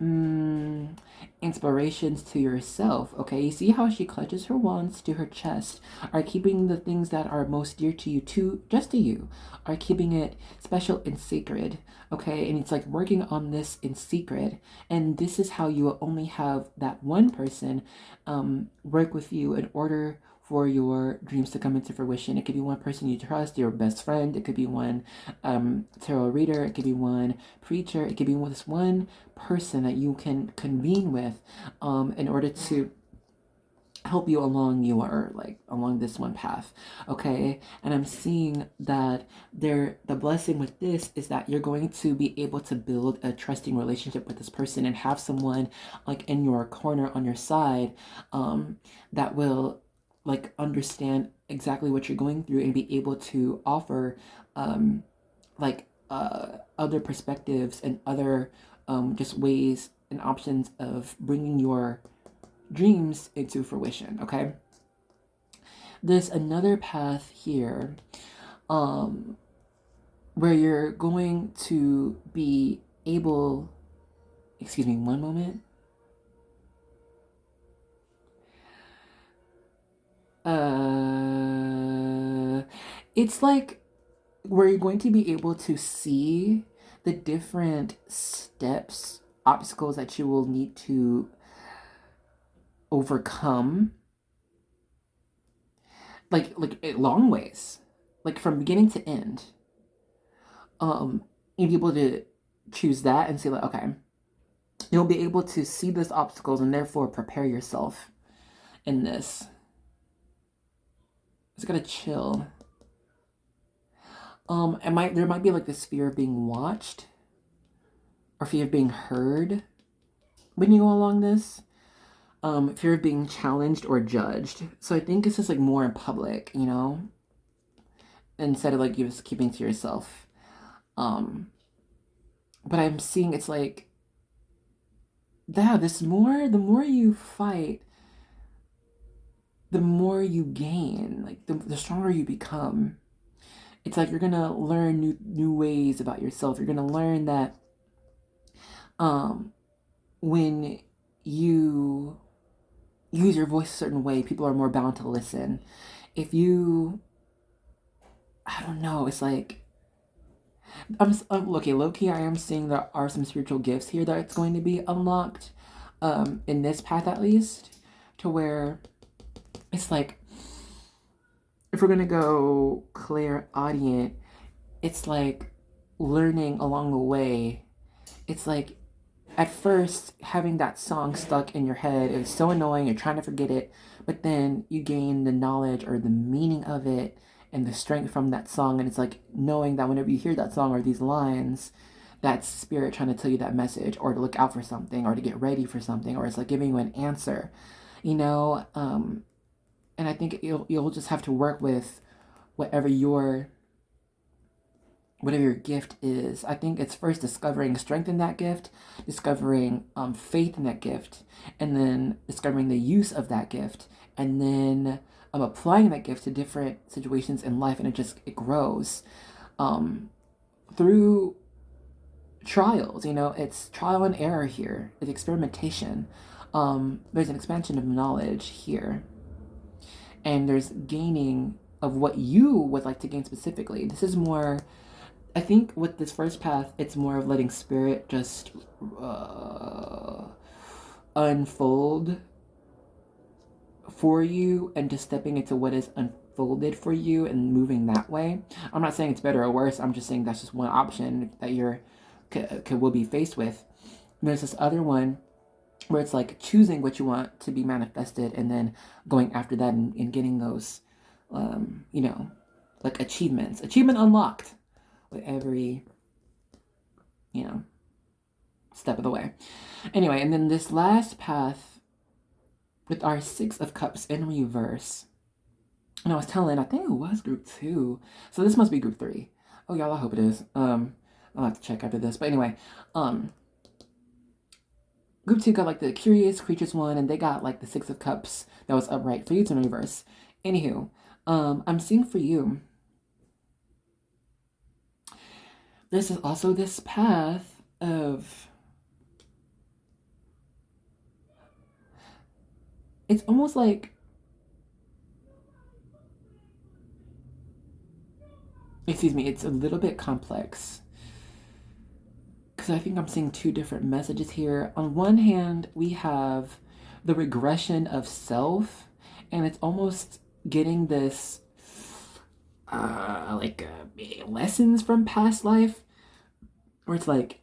inspirations to yourself. Okay, you see how she clutches her wands to her chest, are keeping the things that are most dear to you, to just to you, are keeping it special and sacred. Okay, and it's like working on this in secret, and this is how you will only have that one person work with you in order for your dreams to come into fruition. It could be one person you trust, your best friend. It could be one tarot reader. It could be one preacher. It could be this one person that you can convene with in order to help you along this one path. Okay, and I'm seeing that the blessing with this is that you're going to be able to build a trusting relationship with this person and have someone like in your corner on your side that will like understand exactly what you're going through and be able to offer like other perspectives and other just ways and options of bringing your dreams into fruition. Okay, there's another path here where you're going to be able, excuse me one moment, it's like where you're going to be able to see the different steps, obstacles that you will need to overcome, like long ways, like from beginning to end. You'll be able to choose that and say like, okay, you'll be able to see those obstacles and therefore prepare yourself in this. It's gonna chill. There might be like this fear of being watched or fear of being heard when you go along this. Fear of being challenged or judged. So I think this is like more in public, you know, instead of like you just keeping to yourself. But I'm seeing it's like, yeah, the more you fight, the more you gain, like the stronger you become. It's like you're gonna learn new ways about yourself. You're gonna learn that when you use your voice a certain way, people are more bound to listen. If you, I don't know, it's like okay, low key, I am seeing there are some spiritual gifts here that it's going to be unlocked, in this path at least, to where it's like, if we're gonna go clairaudient, it's like learning along the way. It's like at first having that song stuck in your head, it's so annoying, you're trying to forget it, but then you gain the knowledge or the meaning of it and the strength from that song, and it's like knowing that whenever you hear that song or these lines, that's spirit trying to tell you that message, or to look out for something, or to get ready for something, or it's like giving you an answer, you know. And I think you'll just have to work with whatever your gift is. I think it's first discovering strength in that gift, discovering faith in that gift, and then discovering the use of that gift, and then applying that gift to different situations in life, and it grows through trials. You know, it's trial and error here. It's experimentation. There's an expansion of knowledge here, and there's gaining of what you would like to gain specifically. This is more, I think with this first path, it's more of letting spirit just unfold for you, and just stepping into what is unfolded for you and moving that way. I'm not saying it's better or worse. I'm just saying that's just one option that will be faced with. And there's this other one where it's like choosing what you want to be manifested and then going after that and getting those, you know, like achievements. Achievement unlocked with every, you know, step of the way. Anyway, and then this last path with our Six of Cups in reverse. And I was telling, I think it was group 2. So this must be group 3. Oh, y'all, I hope it is. I'll have to check after this. But anyway, group 2 got like the Curious Creatures one, and they got like the Six of Cups that was upright for you to in reverse. Anywho, I'm seeing for you, this is also this path of, it's almost like, excuse me, it's a little bit complex. Because I think I'm seeing 2 different messages here. On one hand, we have the regression of self, and it's almost getting this, lessons from past life, where it's like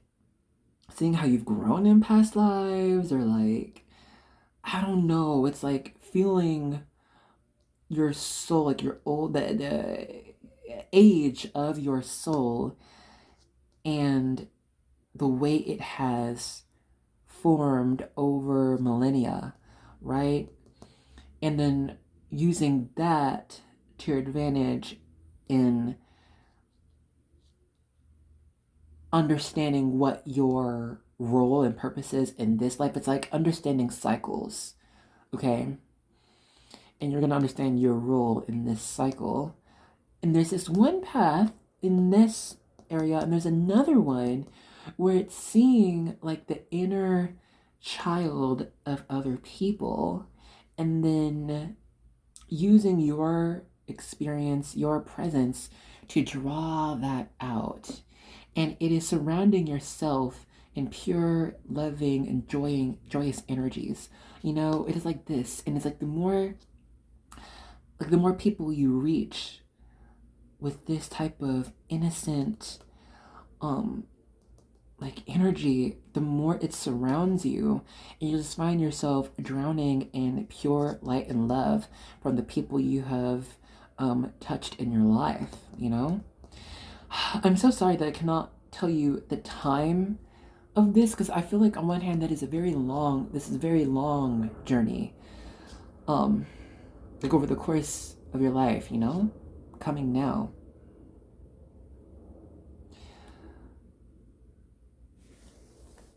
seeing how you've grown in past lives, or like, I don't know, it's like feeling your soul, like your old, the age of your soul, and the way it has formed over millennia, right? And then using that to your advantage in understanding what your role and purpose is in this life. It's like understanding cycles, okay? And you're going to understand your role in this cycle. And there's this one path in this area, and there's another one where it's seeing like the inner child of other people, and then using your experience, your presence to draw that out. And it is surrounding yourself in pure, loving, enjoying, joyous energies. You know, it is like this. And it's like the more people you reach with this type of innocent, energy, the more it surrounds you, and you just find yourself drowning in pure light and love from the people you have touched in your life, you know? I'm so sorry that I cannot tell you the time of this, because I feel like on one hand this is a very long journey. Like over the course of your life, you know? Coming now.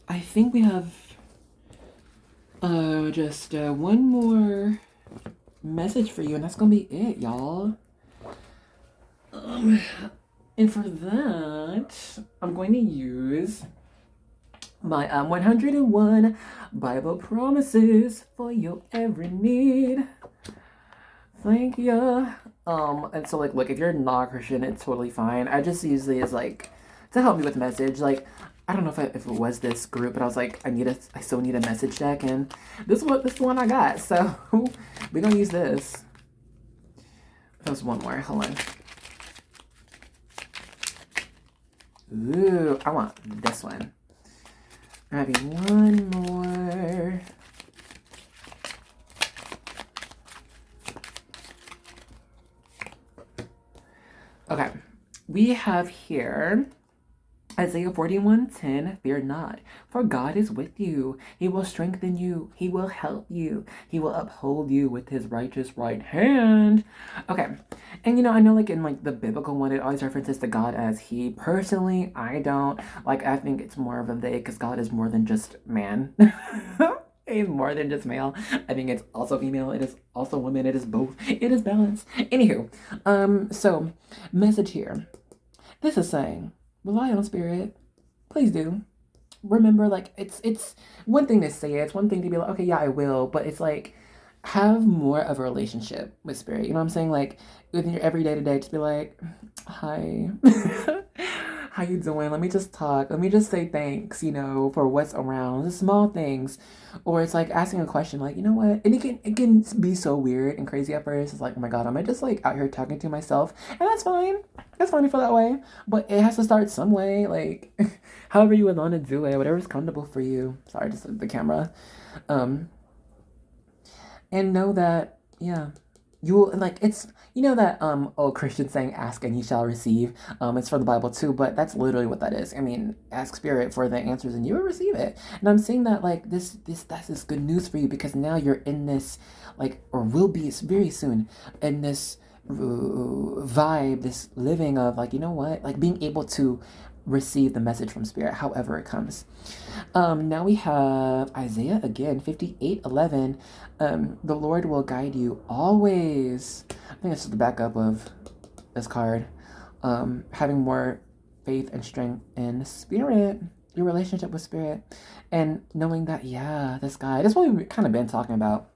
I think we have just one more message for you, and that's gonna be it, y'all. And for that, I'm going to use my 101 Bible promises for your every need. Thank you. And so like, look, if you're not Christian, it's totally fine. I just use these like to help me with message. Like, I don't know if it was this group, but I was like, I still need a message deck, and this is the one I got. So we're gonna use this. There's one more. Hold on. Ooh, I want this one. Maybe one more. Okay, we have here Isaiah 41:10, fear not, for God is with you. He will strengthen you. He will help you. He will uphold you with his righteous right hand. Okay, and you know, I know like in like the biblical one, it always references to God as he. Personally, I don't. Like, I think it's more of a they, because God is more than just man. He's more than just male. I think it's also female. It is also women. It is both. It is balanced. Anywho, so message here. This is saying, rely on spirit. Please do. Remember, like, it's one thing to say it. It's one thing to be like, okay, yeah, I will. But it's like, have more of a relationship with spirit. You know what I'm saying? Like, within your everyday to day, just be like, hi. How you doing? Let me just talk. Let me just say thanks, you know, for what's around. The small things. Or it's like asking a question like, you know what? And it can be so weird and crazy at first. It's like, oh my God, am I just like out here talking to myself? And that's fine. That's fine to feel that way. But it has to start some way. Like, however you would want to do it. Whatever's comfortable for you. Sorry, just the camera. And know that, yeah, you'll like it's that old Christian saying, ask and you shall receive. It's from the Bible too, but that's literally what that is. I mean, ask spirit for the answers and you will receive it. And I'm saying that like that's good news for you, because now you're in this, like, or will be very soon, in this vibe, this living of, like, you know what, like being able to receive the message from spirit however it comes. Now we have Isaiah again, 58:11. The Lord will guide you always. I think this is the backup of this card. Having more faith and strength in spirit, your relationship with spirit, and knowing that, yeah, this guy, that's what we've kind of been talking about.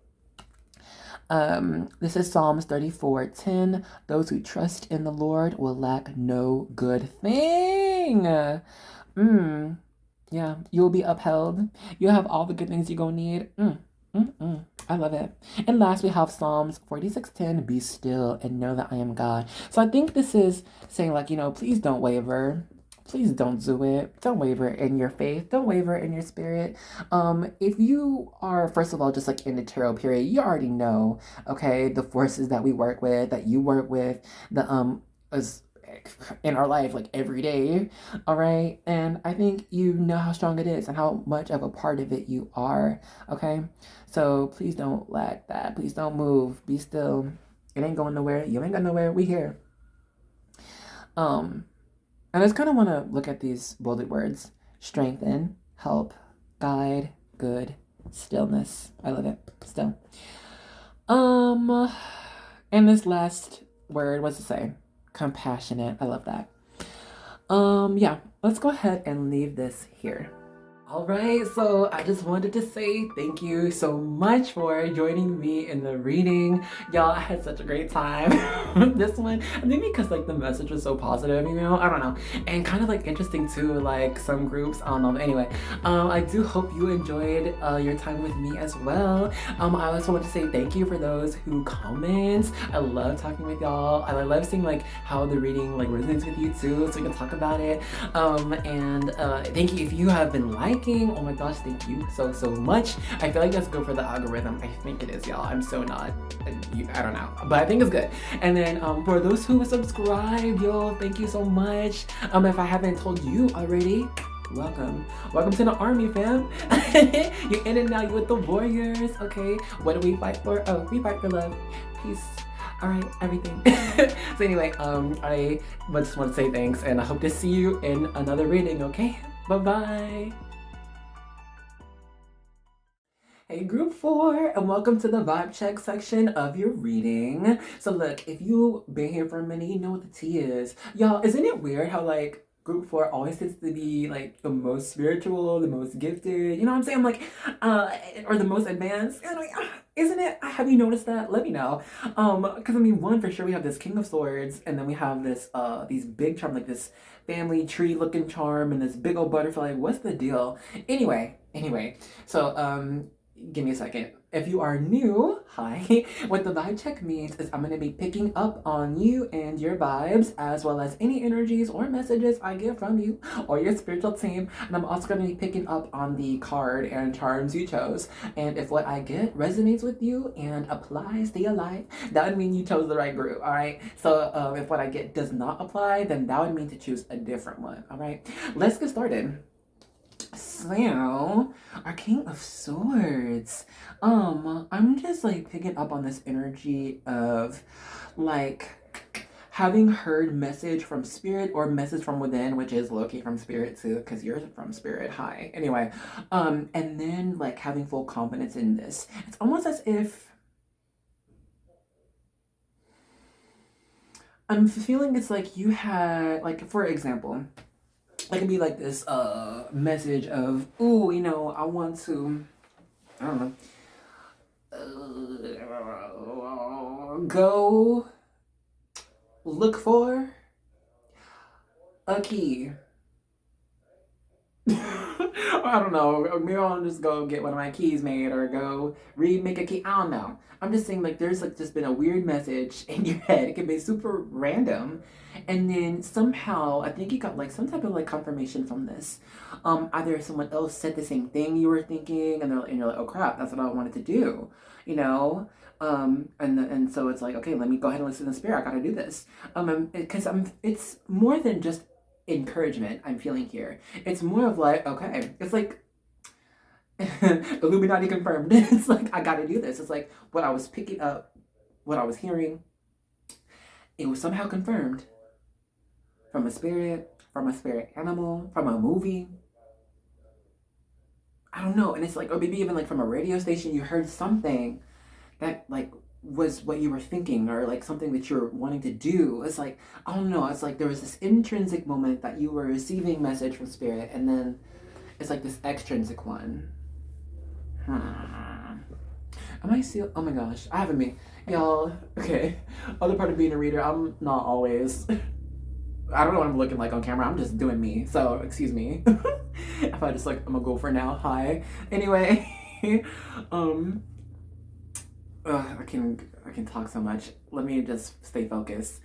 This is Psalms 34:10. Those who trust in the Lord will lack no good thing. Yeah, you'll be upheld. You'll have all the good things you're gonna need. I love it. And last, we have Psalms 46:10. Be still and know that I am God. So I think this is saying, like, please don't waver. Please don't do it. Don't waver in your faith. Don't waver in your spirit. If you are, first of all, just like in the tarot period, you already know, okay, the forces that we work with, that you work with, the is in our life, like every day. All right. And I think you know how strong it is and how much of a part of it you are. Okay. So please don't lack that. Please don't move. Be still. It ain't going nowhere. You ain't going nowhere. We here. And I just kind of want to look at these bolded words: strengthen, help, guide, good, stillness. I love it. Still. And this last word, what's it say? Compassionate. I love that. Yeah, let's go ahead and leave this here. All right, so I just wanted to say thank you so much for joining me in the reading. Y'all, I had such a great time with this one. I think because like the message was so positive, I don't know. And kind of like interesting too, like some groups, I don't know. Anyway, I do hope you enjoyed your time with me as well. I also want to say thank you for those who comment. I love talking with y'all. I love seeing like how the reading like resonates with you too, so we can talk about it. And thank you if you have been liking. Oh my gosh, thank you so much. I feel like that's good for the algorithm. I think it is, y'all. I'm so not, I don't know, but I think it's good. And then for those who subscribe, yo, thank you so much. If I haven't told you already, welcome to the army, fam. You're in and now, you're with the warriors. Okay, what do we fight for? Oh, we fight for love, peace, all right, everything. So anyway, I just want to say thanks, and I hope to see you in another reading. Okay, bye. Hey group 4, and welcome to the vibe check section of your reading. So look, if you've been here for a minute, you know what the tea is. Y'all, isn't it weird how like group 4 always tends to be like the most spiritual, the most gifted, you know what I'm saying? I'm like, or the most advanced. And like, isn't it? Have you noticed that? Let me know. Because I mean, one, for sure we have this King of Swords, and then we have this these big charm, like this family tree looking charm, and this big old butterfly. What's the deal? Anyway, so give me a second. If you are new, hi. What the vibe check means is I'm going to be picking up on you and your vibes, as well as any energies or messages I get from you or your spiritual team. And I'm also going to be picking up on the card and charms you chose. And if what I get resonates with you and applies to your life, that would mean you chose the right group, all right? So if what I get does not apply, then that would mean to choose a different one, all right? Let's get started. So, our King of Swords. I'm just like picking up on this energy of like having heard message from spirit or message from within, which is low-key from spirit too, because you're from spirit. Hi. Anyway, and then like having full confidence in this. It's almost as if I'm feeling it's like you had, like, for example, it can be like this message of, ooh, I want to, I don't know, go look for a key. I don't know, maybe I'll just go get one of my keys made, or go remake a key. I don't know. I'm just saying, like, there's like just been a weird message in your head. It can be super random, and then somehow I think you got like some type of like confirmation from this. Either someone else said the same thing you were thinking, and you're like, oh crap, that's what I wanted to do, you know. And so it's like, okay, let me go ahead and listen to the spirit. I gotta do this. Because it's more than just encouragement I'm feeling here. It's more of like, okay, it's like Illuminati confirmed. It's like, I gotta do this. It's like what I was picking up, what I was hearing, it was somehow confirmed from a spirit animal, from a movie. I don't know. And it's like, or maybe even like from a radio station, you heard something that like was what you were thinking, or like something that you're wanting to do. It's like, I don't know. It's like there was this intrinsic moment that you were receiving message from spirit, and then it's like this extrinsic one. Am I still? Oh my gosh, I haven't been, y'all. Okay, other part of being a reader, I'm not always. I don't know what I'm looking like on camera. I'm just doing me. So excuse me if I just like I'm a gopher now. Hi. Anyway, I can talk so much. Let me just stay focused.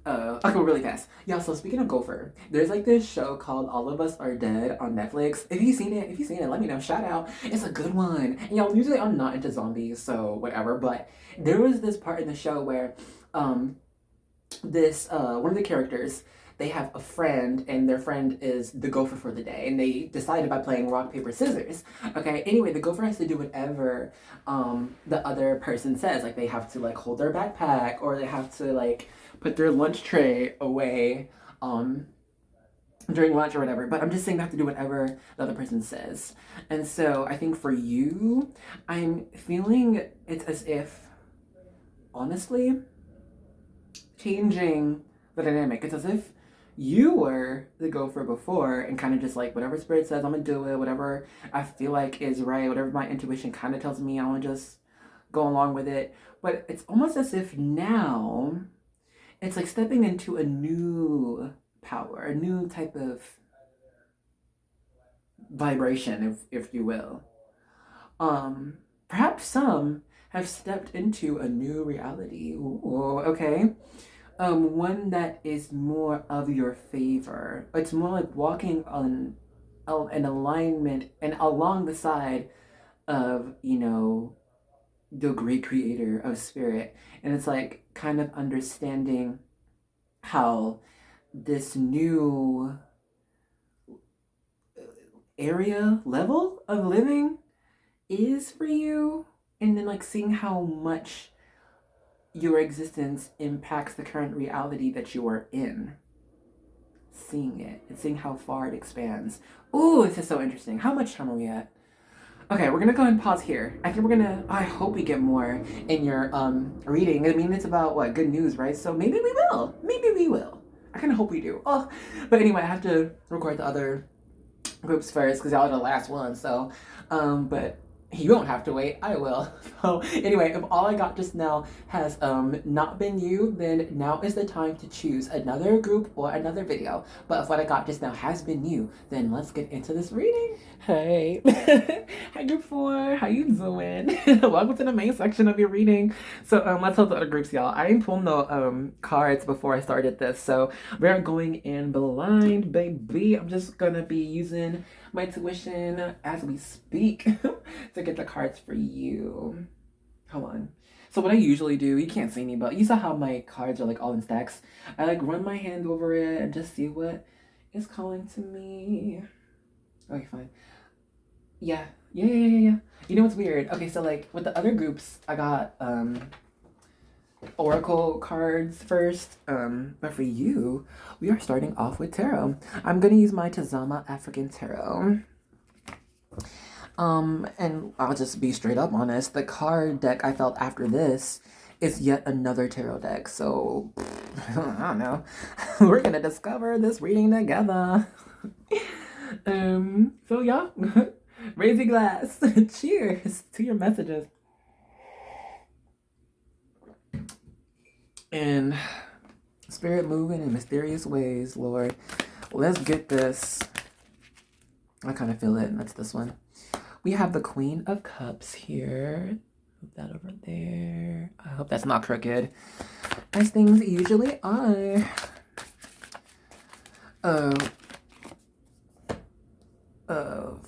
I'll go really fast. Yeah, so speaking of gopher, there's like this show called All of Us Are Dead on Netflix. If you've seen it, let me know. Shout out. It's a good one. And y'all, usually I'm not into zombies, so whatever. But there was this part in the show where this one of the characters, they have a friend, and their friend is the gopher for the day, and they decided by playing rock paper scissors. Okay, anyway, the gopher has to do whatever the other person says. Like they have to like hold their backpack, or they have to like put their lunch tray away during lunch or whatever. But I'm just saying they have to do whatever the other person says. And so I think for you, I'm feeling it's as if, honestly, changing the dynamic. It's as if you were the gopher before, and kind of just like whatever spirit says, I'm gonna do it. Whatever I feel like is right, whatever my intuition kind of tells me, I want to just go along with it. But it's almost as if now it's like stepping into a new power, a new type of vibration, if you will. Perhaps some have stepped into a new reality. Ooh, okay. One that is more of your favor. It's more like walking on an alignment and along the side of, you know, the great creator of spirit. And it's like kind of understanding how this new area level of living is for you, and then like seeing how much your existence impacts the current reality that you are in. Seeing it and seeing how far it expands. Ooh, this is so interesting. How much time are we at? Okay, we're gonna go ahead and pause here. I hope we get more in your reading. I mean, it's about what, good news, right? So maybe we will. Maybe we will. I kind of hope we do. Oh, but anyway, I have to record the other groups first because y'all are the last one. So, but you don't have to wait. I will. So anyway, if all I got just now has not been you, then now is the time to choose another group or another video. But if what I got just now has been you, then let's get into this reading. Hey. Hi group 4. How you doing? Welcome to the main section of your reading. So let's help the other groups, y'all. I didn't pull no cards before I started this, so we're going in blind, baby. I'm just gonna be using my tuition as we speak to get the cards for you. Hold on. So what I usually do, you can't see me, but you saw how my cards are like all in stacks. I like run my hand over it and just see what is calling to me. Okay, fine. Yeah. You know what's weird? Okay, so like with the other groups, I got oracle cards first, but for you, we are starting off with tarot. I'm gonna use my Tazama African Tarot. And I'll just be straight up honest, the card deck I felt after this is yet another tarot deck, so I don't know. We're gonna discover this reading together. So yeah, raise your glass. Cheers to your messages. And spirit moving in mysterious ways, Lord. Let's get this. I kind of feel it, and that's this one. We have the Queen of Cups here. Move that over there. I hope that's not crooked, as things usually are.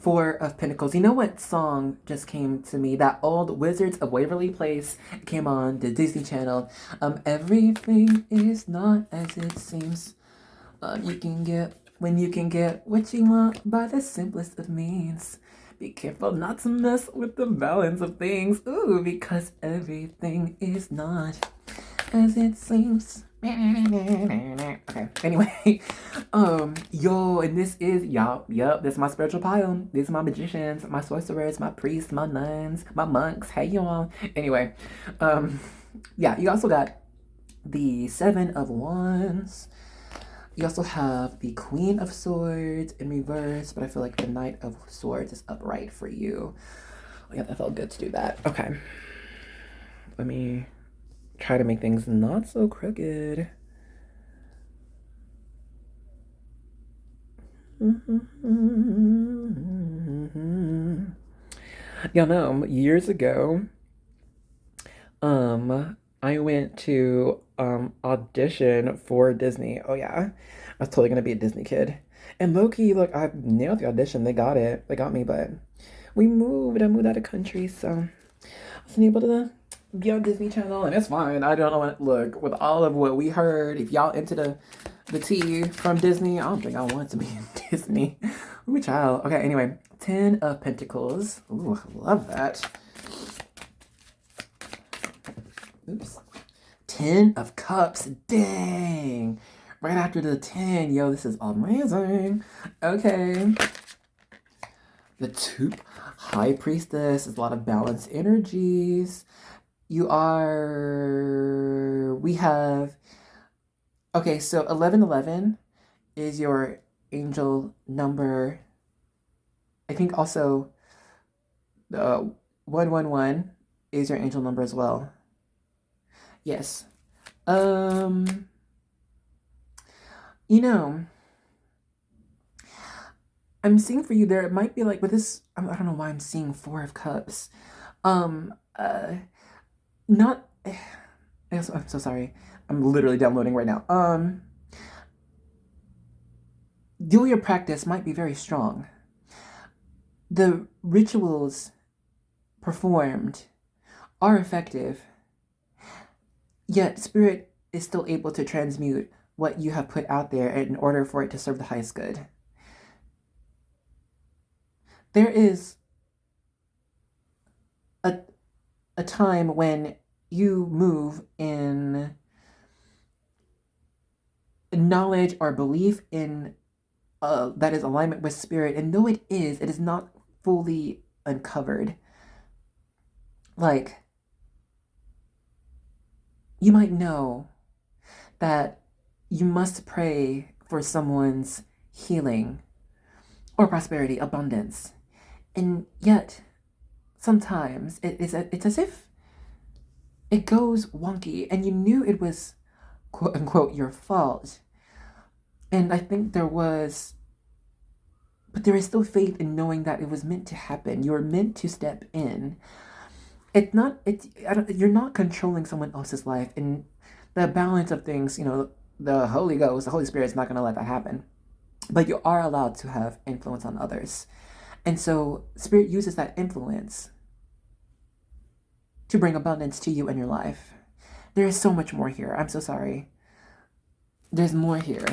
Four of Pentacles. You know what song just came to me? That old Wizards of Waverly Place came on the Disney Channel. Everything is not as it seems. You can get what you want by the simplest of means. Be careful not to mess with the balance of things. Ooh, because everything is not as it seems. Okay, anyway, yo, and this is, yup, this is my spiritual pile. These are my magicians, my sorcerers, my priests, my nuns, my monks. Hey, y'all. Anyway, yeah, you also got the Seven of Wands. You also have the Queen of Swords in reverse, but I feel like the Knight of Swords is upright for you. Oh, yeah, that felt good to do that. Okay. Let me try to make things not so crooked. Y'all know, years ago, I went to audition for Disney. Oh yeah, I was totally gonna be a Disney kid. And low-key, look, I nailed the audition. They got it. They got me, but I moved out of country, so I wasn't able to be on Disney Channel, and it's fine. I don't know what, look, with all of what we heard, if y'all into the tea from Disney, I don't think I want to be in Disney. Ooh, child. Okay, anyway, 10 of Pentacles. Ooh, I love that. Oops. 10 of Cups. Dang. Right after the 10. Yo, this is amazing. Okay. The 2. High Priestess. There's a lot of balanced energies. We have, okay, so 1111 is your angel number. I think also 111 is your angel number as well. Yes. You know, I'm seeing for you there, it might be like, with this, I don't know why I'm seeing 4 of Cups. Not, I'm so sorry. I'm literally downloading right now. Your practice might be very strong. The rituals performed are effective, yet Spirit is still able to transmute what you have put out there in order for it to serve the highest good. There is a time when you move in knowledge or belief in that is alignment with Spirit, and though it is not fully uncovered. Like, you might know that you must pray for someone's healing or prosperity, abundance, and yet sometimes it's as if it goes wonky, and you knew it was quote unquote your fault. And I think but there is still faith in knowing that it was meant to happen. You were meant to step in. You're not controlling someone else's life, and the balance of things, the Holy Ghost, the Holy Spirit is not going to let that happen. But you are allowed to have influence on others. And so Spirit uses that influence to bring abundance to you in your life. There is so much more here. I'm so sorry. There's more here.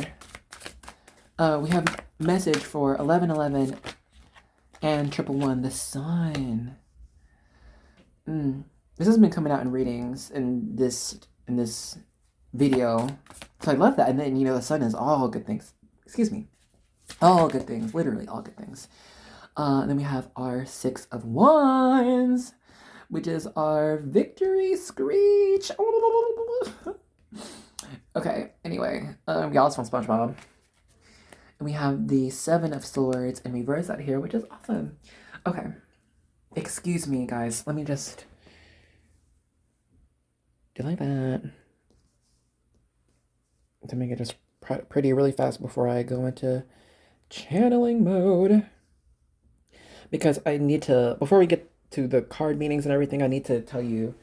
We have message for 1111 and 111, the Sun. This has been coming out in readings in this video. So I love that. And then, the Sun is all good things. Excuse me. All good things. Literally all good things. Then we have our 6 of Wands, which is our victory screech. Okay, anyway. Y'all, it's from SpongeBob. And we have the 7 of Swords in reverse out here, which is awesome. Okay. Excuse me, guys. Let me just do like that to make it just pretty really fast before I go into channeling mode. Because I need to, before we get to the card meanings and everything, I need to tell you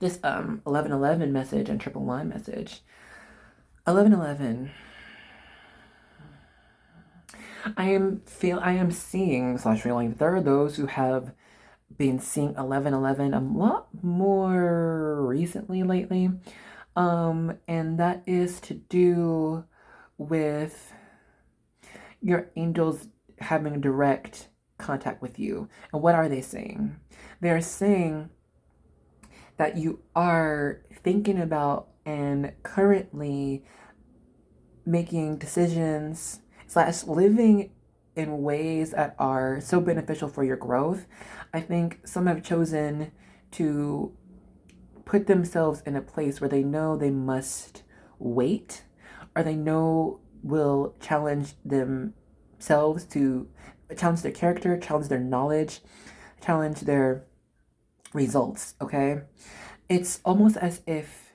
this 1111 message and 111 message. 1111. I am seeing slash feeling there are those who have been seeing 1111 a lot more recently lately. And that is to do with your angels having direct contact with you. And what are they saying? They're saying that you are thinking about and currently making decisions slash living in ways that are so beneficial for your growth. I think some have chosen to put themselves in a place where they know they must wait, or they know will challenge themselves to challenge their character, challenge their knowledge, challenge their results, okay? It's almost as if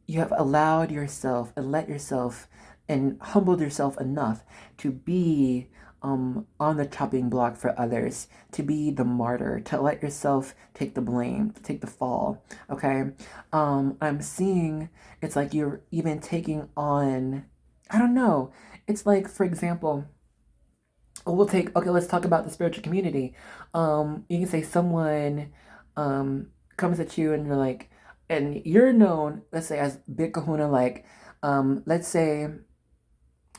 you have allowed yourself and let yourself and humbled yourself enough to be on the chopping block for others, to be the martyr, to let yourself take the blame, to take the fall. Okay, I'm seeing it's like you're even taking on. I don't know. It's like, for example, let's talk about the spiritual community. You can say someone comes at you and you're like, and you're known, let's say, as Big Kahuna, like, let's say,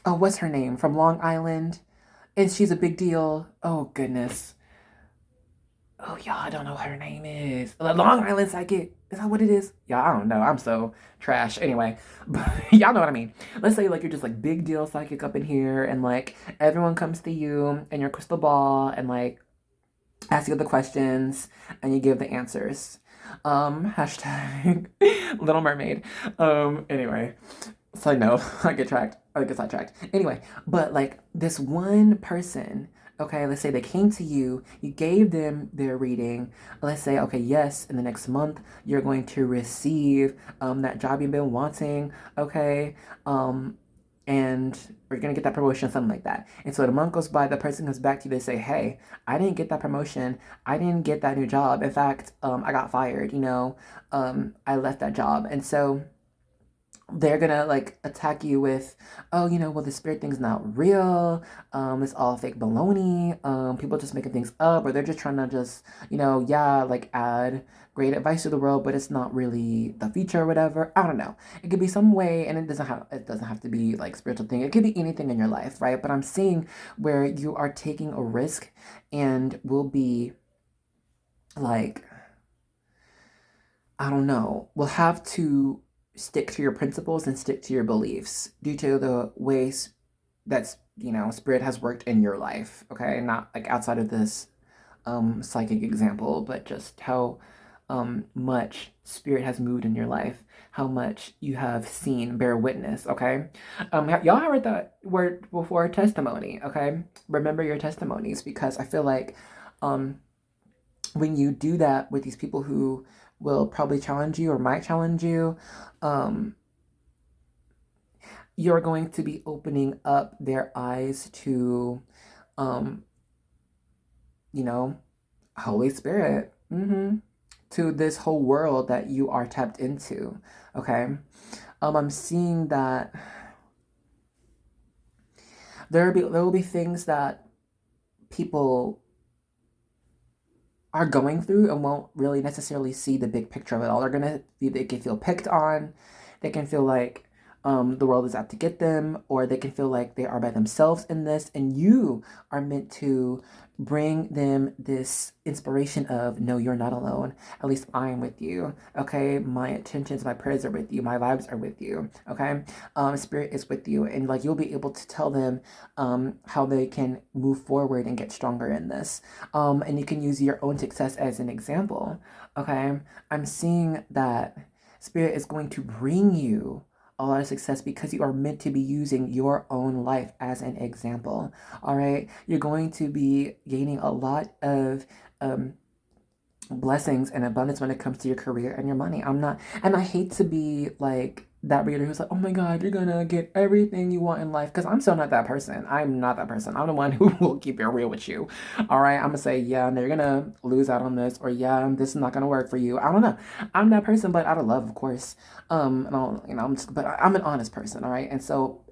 oh, what's her name from Long Island, and she's a big deal. Oh goodness. Oh, y'all, I don't know what her name is. The Long Island Psychic. Is that what it is? Yeah, I don't know. I'm so trash. Anyway, but y'all know what I mean. Let's say like you're just like big deal psychic up in here, and like everyone comes to you and your crystal ball and like ask you the questions and you give the answers. Hashtag Little Mermaid. Anyway. So no, I get sidetracked. Anyway, but like this one person, okay, let's say they came to you, you gave them their reading. Let's say, okay, yes, in the next month you're going to receive that job you've been wanting, okay, and we're gonna get that promotion, something like that. And so the month goes by, the person comes back to you, they say, hey, I didn't get that promotion, I didn't get that new job. In fact, I got fired, I left that job. And so they're gonna like attack you with, oh, well, the spirit thing's not real. It's all fake baloney. People just making things up, or they're just trying to just, yeah, like add great advice to the world, but it's not really the feature or whatever. I don't know. It could be some way, and it doesn't have to be like spiritual thing. It could be anything in your life, right? But I'm seeing where you are taking a risk and will be like, I don't know, will have to stick to your principles and stick to your beliefs due to the ways that spirit has worked in your life. Okay, not like outside of this psychic example, but just how much spirit has moved in your life, how much you have seen, bear witness. Okay, y'all heard that word before, testimony. Okay, remember your testimonies, because I feel like um when you do that with these people who will probably challenge you or might challenge you, um, you're going to be opening up their eyes to, um, you know, Holy Spirit, to this whole world that you are tapped into. Okay, I'm seeing that there will be things that people are going through and won't really necessarily see the big picture of it all. They can feel picked on, they can feel like the world is out to get them, or they can feel like they are by themselves in this, and you are meant to bring them this inspiration of, no, you're not alone. At least I am with you. Okay, my intentions, my prayers are with you, my vibes are with you. Okay, spirit is with you, and like you'll be able to tell them how they can move forward and get stronger in this. And you can use your own success as an example. Okay, I'm seeing that spirit is going to bring you a lot of success because you are meant to be using your own life as an example. All right, you're going to be gaining a lot of blessings and abundance when it comes to your career and your money. And I hate to be like that reader who's like, oh my God, you're gonna get everything you want in life. Because I'm still not that person. I'm not that person. I'm the one who will keep it real with you. All right, I'm gonna say, yeah, no, you're gonna lose out on this, or yeah, this is not gonna work for you. I don't know. I'm that person, but out of love, of course. And but I'm an honest person. All right, and so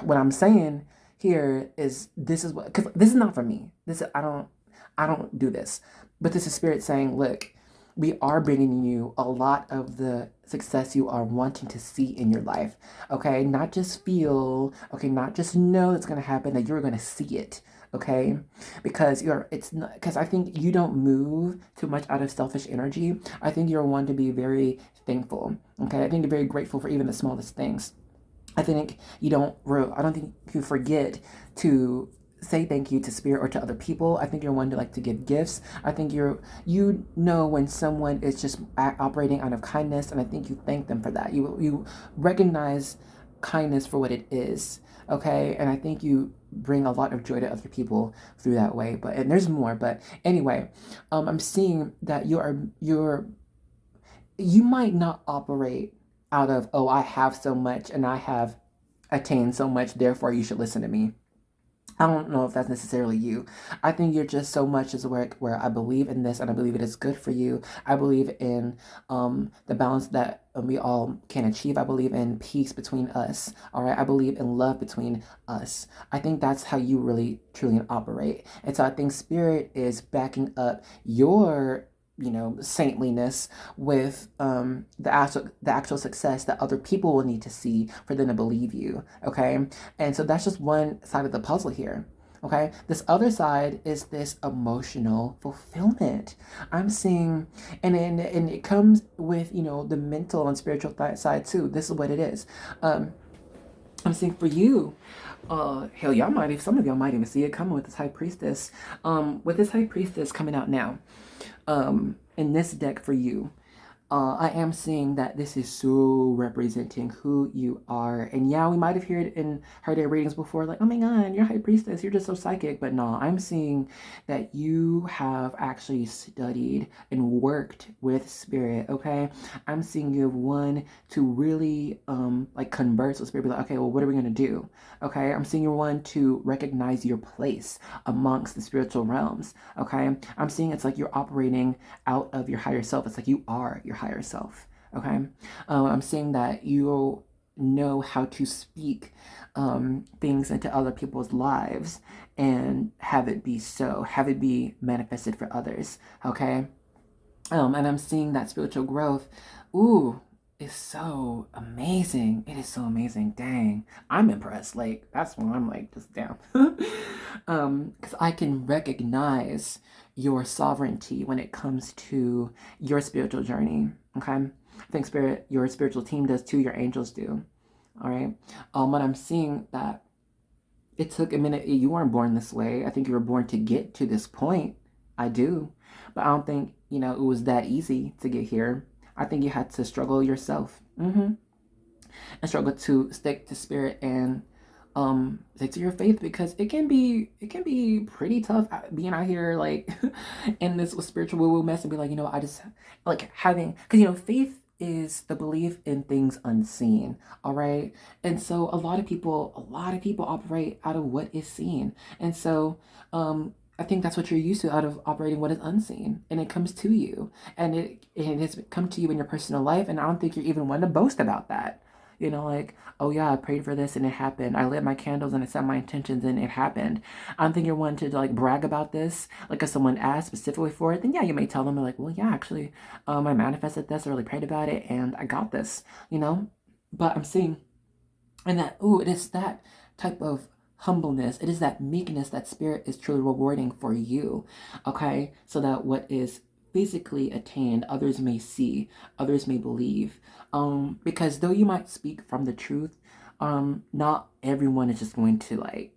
what I'm saying here is, this is what, because this is not for me. This, I don't do this. But this is spirit saying, look, we are bringing you a lot of the success you are wanting to see in your life. Okay? Not just feel, okay, not just know it's gonna happen, that you're gonna see it. Okay? Because it's not, because I think you don't move too much out of selfish energy. I think you're one to be very thankful. Okay? I think you're very grateful for even the smallest things. I think I don't think you forget to say thank you to spirit or to other people. I think you're one to like to give gifts. I think you know when someone is just operating out of kindness, and I think you thank them for that. You recognize kindness for what it is, okay? And I think you bring a lot of joy to other people through that way. But and there's more, but anyway, I'm seeing that you might not operate out of, oh, I have so much and I have attained so much, therefore you should listen to me. I don't know if that's necessarily you. I think you're just so much as where I believe in this and I believe it is good for you. I believe in the balance that we all can achieve. I believe in peace between us. All right. I believe in love between us. I think that's how you really truly operate. And so I think spirit is backing up your saintliness with the actual success that other people will need to see for them to believe you. Okay, and so that's just one side of the puzzle here. Okay, this other side is this emotional fulfillment. I'm seeing, and it comes with the mental and spiritual side too. This is what it is. I'm seeing for you, hell, some of y'all might even see it coming with this high priestess. With this high priestess coming out now, in this deck for you, I am seeing that this is so representing who you are. And yeah, we might have heard their readings before, like, oh my god, you're high priestess, you're just so psychic. But no, I'm seeing that you have actually studied and worked with spirit. Okay, I'm seeing you have one to really like converse with spirit, be like, okay, well, what are we gonna do? Okay, I'm seeing you one to recognize your place amongst the spiritual realms. Okay, I'm seeing it's like you're operating out of your higher self. It's like you are your higher self. Okay, I'm seeing that you know how to speak things into other people's lives and have it be so, have it be manifested for others. Okay, and I'm seeing that spiritual growth. Ooh, is so amazing. It is so amazing. Dang, I'm impressed. Like that's when I'm like just down. Because I can recognize your sovereignty when it comes to your spiritual journey. Okay, I think your spiritual team does too. Your angels do. All right. But I'm seeing that it took a minute. You weren't born this way. I think you were born to get to this point. I do, but I don't think it was that easy to get here. I think you had to struggle yourself, and struggle to stick to spirit and stick to your faith, because it can be pretty tough being out here like in this spiritual woo mess and be like, I just like having, because faith is the belief in things unseen. All right, and so a lot of people operate out of what is seen, and so I think that's what you're used to, out of operating what is unseen, and it comes to you, and it has come to you in your personal life, and I don't think you're even one to boast about that. Like, oh yeah, I prayed for this and it happened. I lit my candles and I set my intentions and it happened. I don't think you're one to like brag about this. Like if someone asked specifically for it, then yeah, you may tell them like, well, yeah, actually, I manifested this, I really prayed about it, and I got this. But I'm seeing, and that it is that type of humbleness. It is that meekness that spirit is truly rewarding for you. Okay, so that what is physically attained, others may see, others may believe. Because though you might speak from the truth, not everyone is just going to like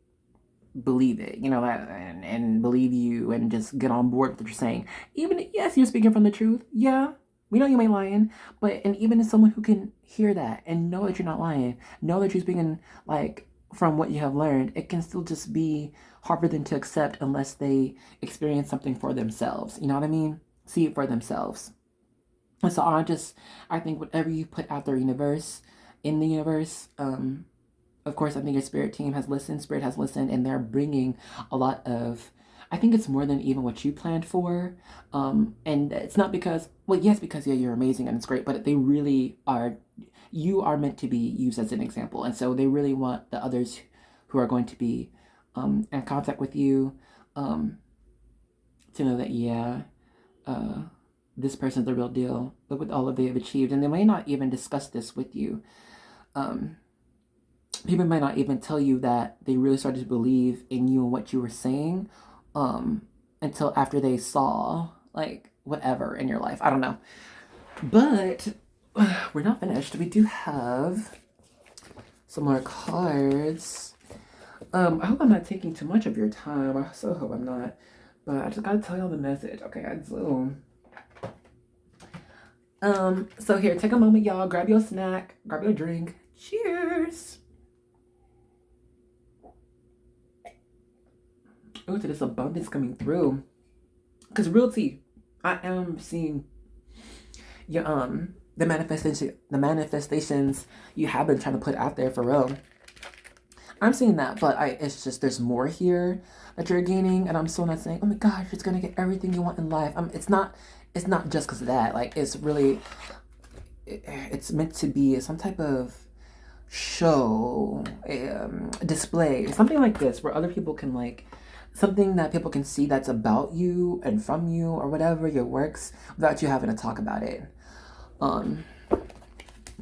believe it, and believe you and just get on board with what you're saying. Even yes, you're speaking from the truth. Yeah, we know you may lying, and even as someone who can hear that and know that you're not lying, know that you're speaking like from what you have learned, it can still just be hard for them to accept unless they experience something for themselves. You know what I mean? See it for themselves. And so I think whatever you put out there in the universe, of course, I think your spirit has listened, and they're bringing a lot of, I think it's more than even what you planned for. And it's not because, well, yes, because yeah, you're amazing and it's great, but they really are, you are meant to be used as an example. And so they really want the others who are going to be in contact with you, to know that, yeah, this person's the real deal. Look what all of they have achieved. And they may not even discuss this with you. People might not even tell you that they really started to believe in you and what you were saying until after they saw, like, whatever in your life. I don't know. But we're not finished. We do have some more cards. I hope I'm not taking too much of your time. I so hope I'm not. But I just gotta tell y'all the message. Okay, I do. So here, take a moment, y'all. Grab your snack, grab your drink. Cheers. Oh, to this abundance coming through. Because realty, I am seeing your the manifestations you have been trying to put out there for real. I'm seeing that, but it's just there's more here that you're gaining, and I'm still not saying, oh my gosh, you're gonna get everything you want in life. It's not just because of that. Like, it's really it's meant to be some type of show, display, something like this, where other people can, like, something that people can see that's about you and from you or whatever, your works, without you having to talk about it. I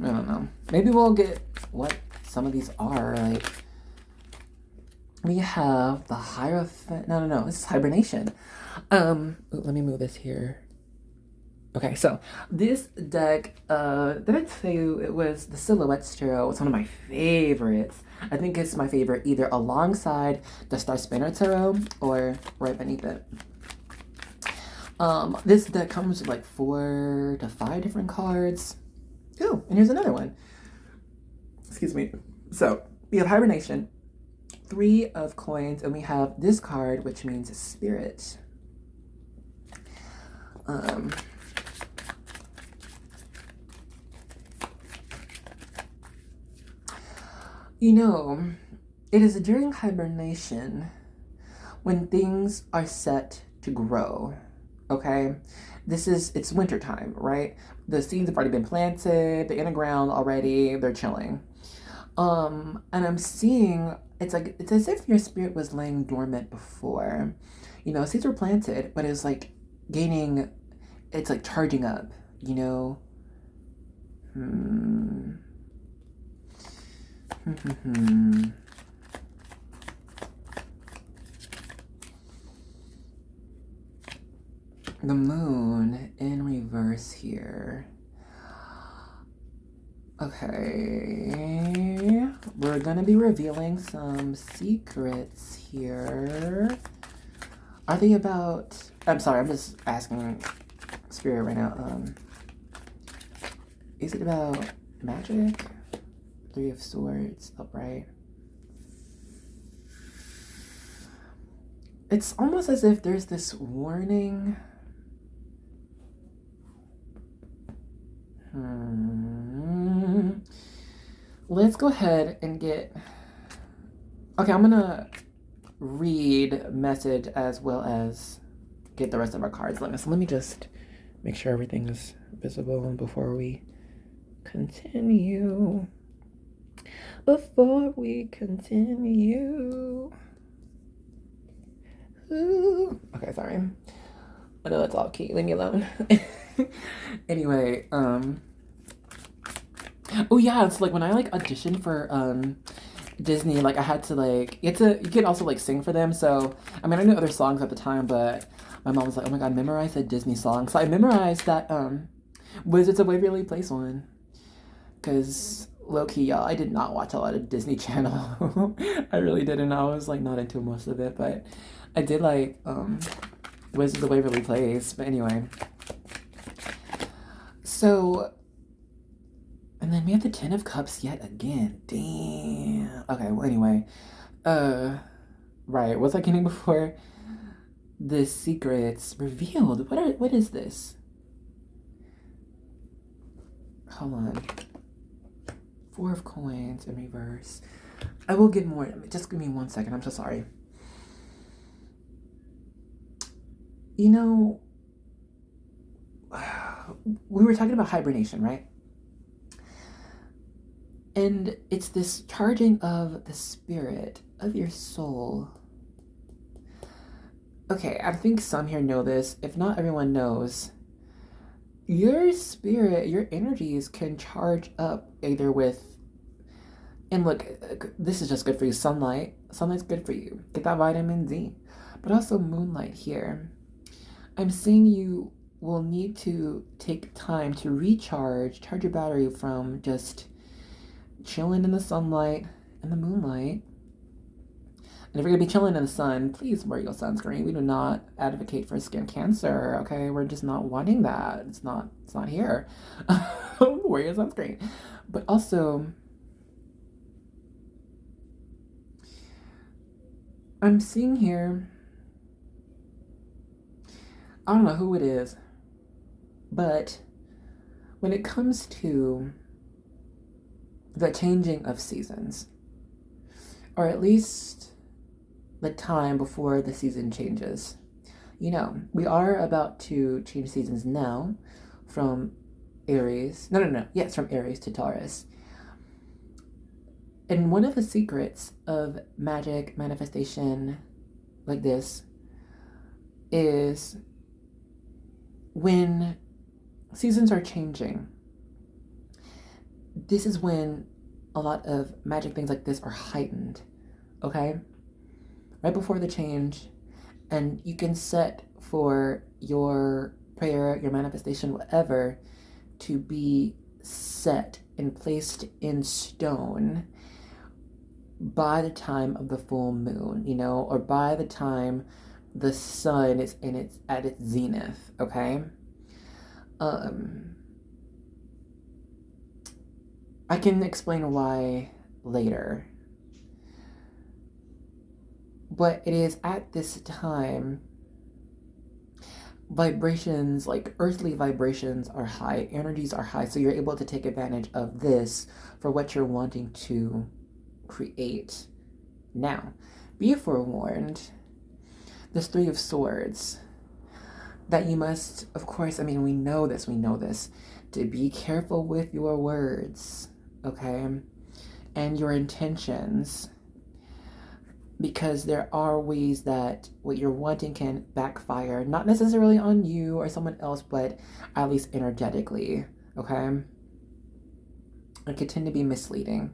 don't know. Maybe we'll get what some of these are. Like, we have the Hierophant. No. This is hibernation. Let me move this here. Okay, so this deck, did I tell you it was the Silhouettes Tarot? It's one of my favorites. I think it's my favorite either alongside the Star Spinner Tarot or right beneath it. This deck comes with like 4 to 5 different cards. Ooh, and here's another one. Excuse me. So we have hibernation, 3 of coins, and we have this card, which means spirit. You know, it is during hibernation when things are set to grow, okay? It's wintertime, right? The seeds have already been planted, they're in the ground already, they're chilling. And I'm seeing, it's as if your spirit was laying dormant before. You know, seeds were planted, but it's like it's like charging up, you know? The moon in reverse here. Okay, we're gonna be revealing some secrets here. Are they about, I'm sorry, I'm just asking Spirit right now. Is it about magic? 3 of Swords, upright. It's almost as if there's this warning. Let's go ahead and get... Okay, I'm gonna read message as well as get the rest of our cards. So let me just make sure everything is visible before we continue. Before we continue. Ooh. Okay, sorry. I know that's all key. Leave me alone. Anyway, oh yeah, it's like when I like auditioned for Disney, like I had to like you can also like sing for them. So I mean I knew other songs at the time, but my mom was like, oh my god, memorize a Disney song. So I memorized that Wizards of Waverly Place one. Cause low-key, y'all, I did not watch a lot of Disney Channel. I really didn't. I was like not into most of it, but I did like Wizards of Waverly Place. But anyway, so and then we have the 10 of Cups yet again. Damn. Okay. Well, anyway, right. What was I getting before? The secrets revealed. What is this? Hold on. 4 of coins in reverse. I will get more. Just give me 1 second. I'm so sorry. You know, we were talking about hibernation, right? And it's this charging of the spirit of your soul. Okay, I think some here know this. If not, everyone knows. Your spirit, your energies can charge up either with, and look, this is just good for you. Sunlight. Sunlight's good for you. Get that vitamin D. But also moonlight here. I'm seeing you will need to take time to recharge, charge your battery from just chilling in the sunlight and the moonlight. And if you're gonna be chilling in the sun, please wear your sunscreen. We do not advocate for skin cancer, okay? We're just not wanting that. It's not here. Wear your sunscreen. But also, I'm seeing here, I don't know who it is, but when it comes to the changing of seasons, or at least the time before the season changes. You know, we are about to change seasons now from Aries. No. Yes, from Aries to Taurus. And one of the secrets of magic manifestation like this is when seasons are changing. This is when a lot of magic things like this are heightened, okay? Right before the change, and you can set for your prayer, your manifestation, whatever, to be set and placed in stone by the time of the full moon, you know, or by the time the sun is at its zenith, okay? I can explain why later. But it is at this time, vibrations, like earthly vibrations are high, energies are high, so you're able to take advantage of this for what you're wanting to create. Now, be forewarned, this Three of Swords, that you must, of course, I mean, we know this, to be careful with your words, okay? And your intentions. Because there are ways that what you're wanting can backfire, not necessarily on you or someone else, but at least energetically, okay? It can tend to be misleading.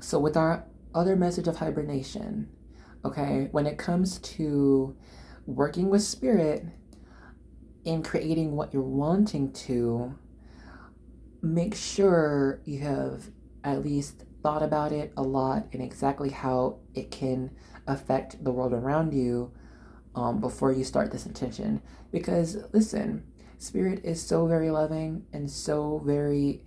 So with our other message of hibernation, okay, when it comes to working with spirit and creating what you're wanting to, make sure you have at least thought about it a lot and exactly how it can affect the world around you before you start this intention. Because listen, spirit is so very loving and so very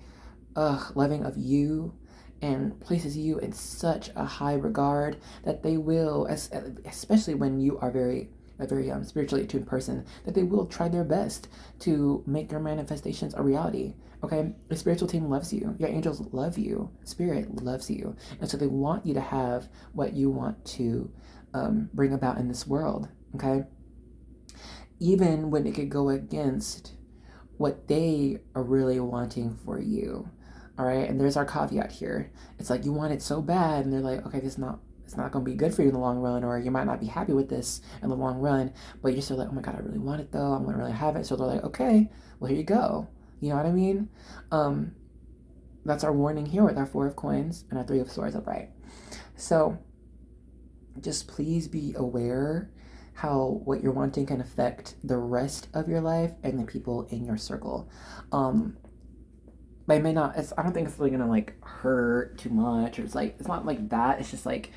loving of you and places you in such a high regard that they will, especially when you are a very spiritually attuned person, that they will try their best to make your manifestations a reality. Okay, the spiritual team loves you. Your angels love you. Spirit loves you. And so they want you to have what you want to bring about in this world. Okay, even when it could go against what they are really wanting for you. All right, and there's our caveat here. It's like you want it so bad, and they're like, okay, it's not going to be good for you in the long run, or you might not be happy with this in the long run, but you're still like, oh my God, I really want it though. I'm going to really have it. So they're like, okay, well, here you go. You know what I mean? That's our warning here with our Four of Coins and our Three of Swords upright. So just please be aware how what you're wanting can affect the rest of your life and the people in your circle. But it may not, I don't think it's really gonna like hurt too much, or it's not like that. It's just like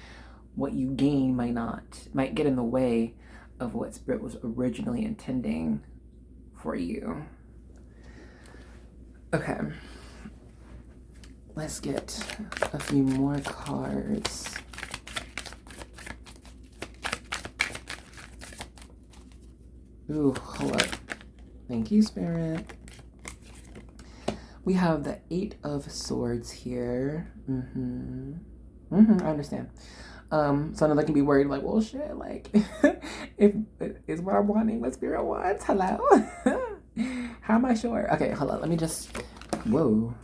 what you gain might get in the way of what Spirit was originally intending for you. Okay, let's get a few more cards. Ooh, hold up. Thank you, Spirit. We have the Eight of Swords here. I understand. So now they can be worried, like, well, shit, like, if is what I'm wanting what Spirit wants. Hello? How am I sure? Okay, hold on. Let me just, whoa.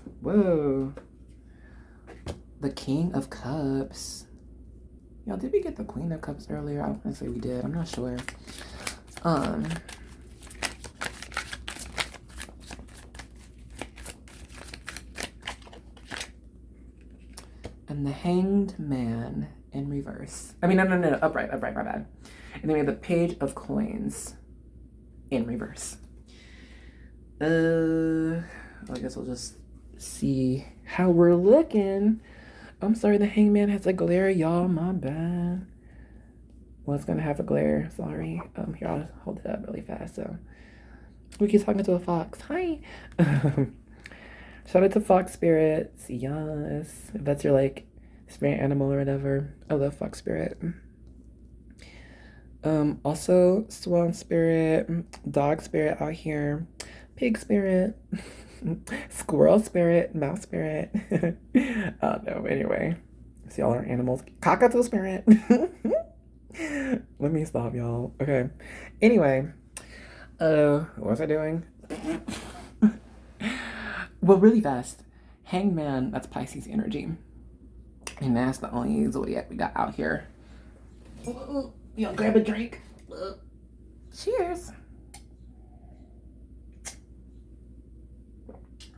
The King of Cups. Y'all, did we get the Queen of Cups earlier? I want to say we did. I'm not sure. And the Hanged Man in reverse. I mean, no, upright, my bad. And then we have the Page of Coins in reverse. I guess we'll just see how we're looking. I'm sorry, the Hangman has a glare, y'all. My bad. Well, it's gonna have a glare. Sorry. Here, I'll hold it up really fast. So we keep talking to a fox. Hi. Shout out to fox spirits. Yes, if that's your like spirit animal or whatever. I love fox spirit. Also swan spirit, dog spirit out here, pig spirit. Squirrel spirit, mouse spirit. No, anyway. See all our animals. Cockatoo spirit. Let me stop, y'all. Okay. Anyway. What was I doing? Well, really fast. Hangman, that's Pisces energy. And that's the only zodiac we got out here. Y'all grab a drink. Cheers.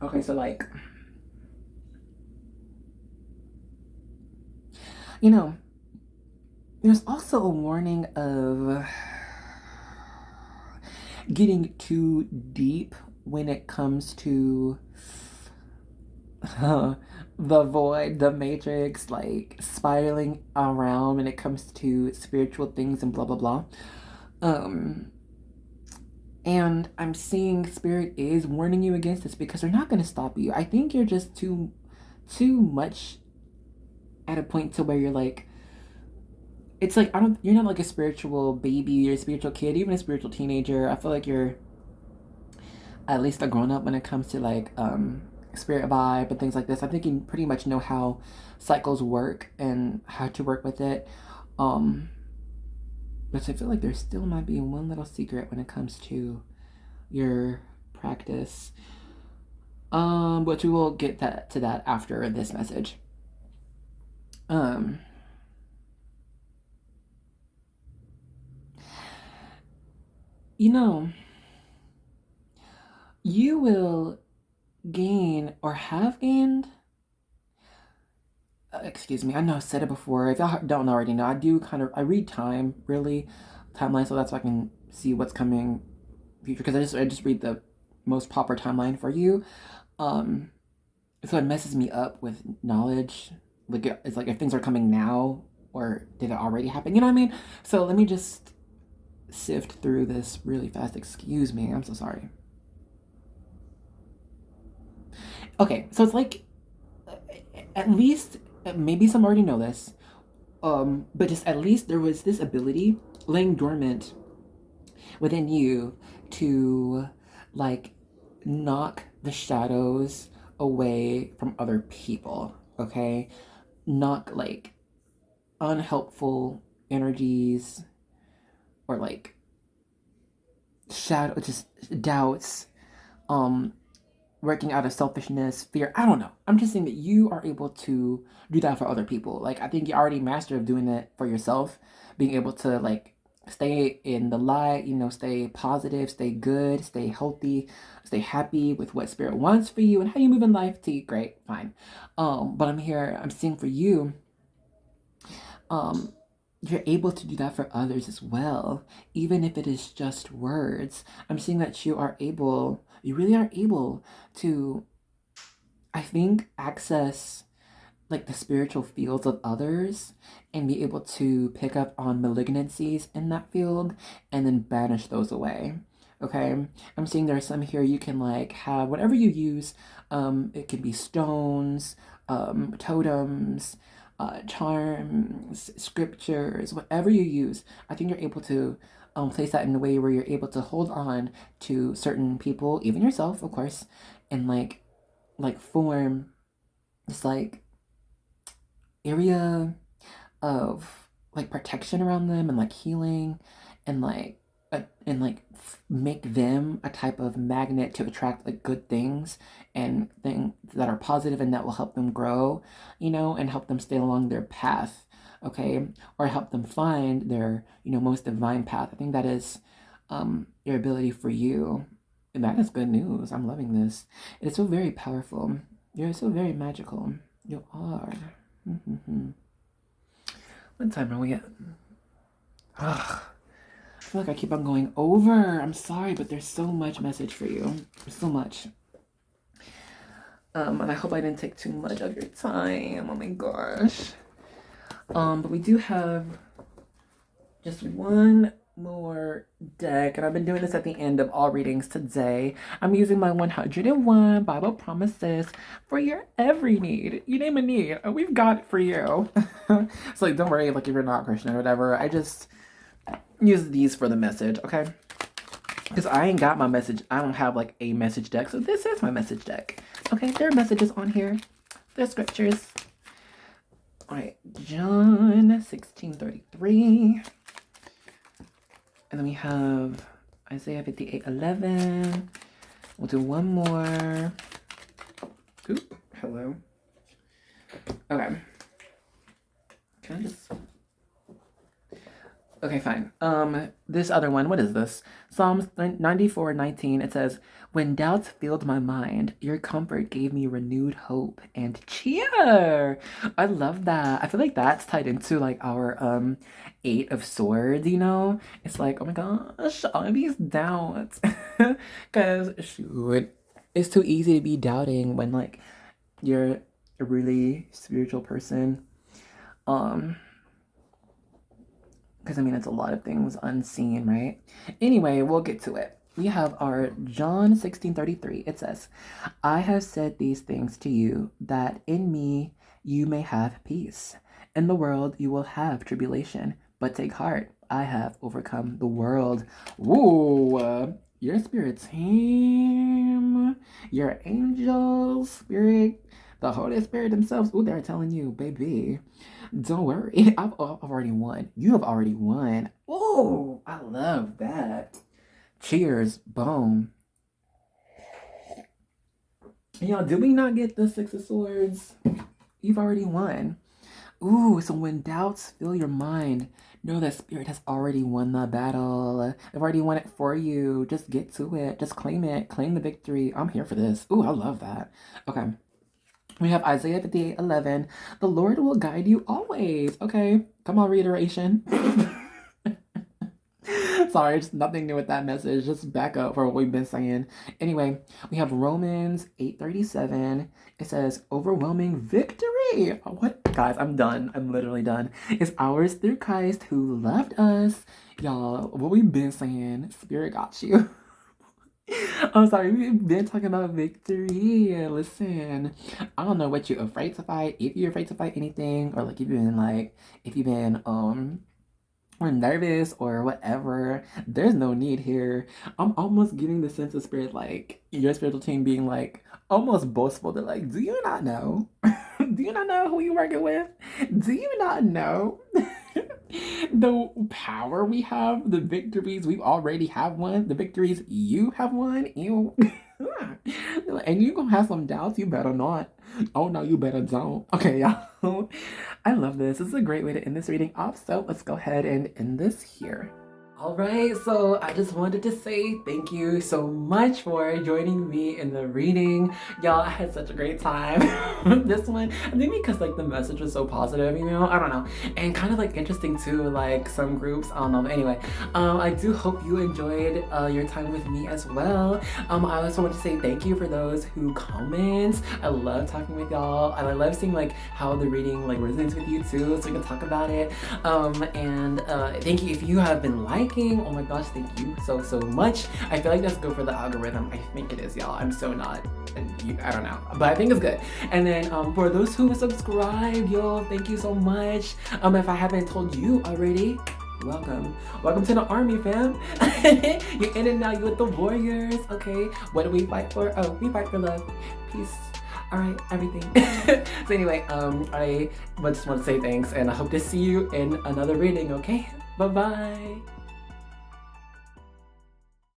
Okay, so like, you know, there's also a warning of getting too deep when it comes to the void, the matrix, like spiraling around when it comes to spiritual things and blah, blah, blah. And I'm seeing Spirit is warning you against this because they're not going to stop you. I think you're just too much at a point to where you're like, it's like, you're not like a spiritual baby or a spiritual kid, even a spiritual teenager. I feel like you're at least a grown up when it comes to like, spirit vibe and things like this. I think you pretty much know how cycles work and how to work with it. But I feel like there still might be one little secret when it comes to your practice. But we will get to that after this message. You know, you will gain or have gained, excuse me, I know I said it before. If y'all don't already know, I read timeline, so that's why I can see what's coming future, because I just read the most proper timeline for you. So it messes me up with knowledge. Like, it's like if things are coming now or did it already happen, you know what I mean? So let me just sift through this really fast. Excuse me, I'm so sorry. Okay, so it's like, at least, maybe some already know this, but just at least there was this ability laying dormant within you to like knock the shadows away from other people, okay? Knock like unhelpful energies or like just doubts, working out of selfishness, fear. I don't know. I'm just saying that you are able to do that for other people. Like, I think you're already master of doing it for yourself, being able to like stay in the light, stay positive, stay good, stay healthy, stay happy with what Spirit wants for you and how you move in life. Great, fine. But I'm seeing for you, you're able to do that for others as well, even if it is just words. I'm seeing that you really are able to, I think, access like the spiritual fields of others and be able to pick up on malignancies in that field and then banish those away. Okay, I'm seeing there are some here you can like have whatever you use. It can be stones, totems, charms, scriptures, whatever you use. I think you're able to place that in a way where you're able to hold on to certain people, even yourself, of course, and like form this like area of like protection around them and like healing and like make them a type of magnet to attract like good things and things that are positive and that will help them grow, and help them stay along their path. okay? Or help them find their, most divine path. I think that is your ability for you. And that is good news. I'm loving this. It's so very powerful. You're so very magical. You are. What time are we at? Ugh. I feel like I keep on going over. I'm sorry, but there's so much message for you. There's so much. And I hope I didn't take too much of your time. Oh my gosh. But we do have just one more deck, and I've been doing this at the end of all readings today. I'm using my 101 Bible promises for your every need. You name a need, we've got it for you. So like, don't worry, like if you're not Christian or whatever, I just use these for the message, okay? Because I ain't got my message. I don't have like a message deck, so this is my message deck. Okay, there are messages on here. There are scriptures. All right, John 16:33. And then we have Isaiah 58:11. We'll do one more. Oop, hello. Okay. Can I just... Okay, fine. This other one, what is this? Psalms 94:19, it says, "When doubts filled my mind, your comfort gave me renewed hope and cheer." I love that. I feel like that's tied into like our 8 of Swords, It's like, oh my gosh, all these doubts. Because shoot, it's too easy to be doubting when like you're a really spiritual person. Because I mean, it's a lot of things unseen, right? Anyway, we'll get to it. We have our John 16:33. It says, "I have said these things to you, that in me you may have peace. In the world you will have tribulation, but take heart, I have overcome the world." Woo! Your spirit team, your angels, spirit, the Holy Spirit themselves. Ooh, they're telling you, baby, don't worry. I've already won. You have already won. Oh, I love that. Cheers. Boom. Did we not get the 6 of Swords? You've already won. Ooh, so when doubts fill your mind, know that Spirit has already won the battle. They've already won it for you. Just get to it. Just claim it. Claim the victory. I'm here for this. Ooh, I love that. Okay. We have Isaiah 58:11. "The Lord will guide you always." Okay, come on, reiteration. Sorry, just nothing new with that message. Just back up for what we've been saying. Anyway, we have Romans 8:37. It says, "Overwhelming victory." What? Guys, I'm done. I'm literally done. "It's ours through Christ who loved us." Y'all, what we've been saying, Spirit got you. I'm sorry, we've been talking about victory. Listen, I don't know what you're afraid to fight. If you're afraid to fight anything, or like if you've been or nervous or whatever, there's no need here. I'm almost getting the sense of Spirit, like your spiritual team being like almost boastful. They're like, do you not know? Do you not know who you're working with? Do you not know the power we have, the victories we've already have won, the victories you have won? Ew. And you gonna have some doubts, you better not. Oh no, you better don't. Okay, y'all. I love this. This is a great way to end this reading off, so let's go ahead and end this here. All right, so I just wanted to say thank you so much for joining me in the reading. Y'all, I had such a great time. This one, I think because like the message was so positive, I don't know. And kind of like interesting too, like some groups, I don't know. But anyway, I do hope you enjoyed your time with me as well. I also want to say thank you for those who comment. I love talking with y'all, and I love seeing like how the reading like resonates with you too, so we can talk about it. And thank you if you have been liking. Oh my gosh, thank you so much. I feel like that's good for the algorithm. I think it is, y'all. I'm so not, I don't know, but I think it's good. And then for those who subscribe, y'all, thank you so much. If I haven't told you already, welcome to the army, fam. You're in and now, you're with the warriors. Okay, what do we fight for? Oh, we fight for love, peace, all right, everything. So anyway, I just want to say thanks, and I hope to see you in another reading. Okay, bye bye.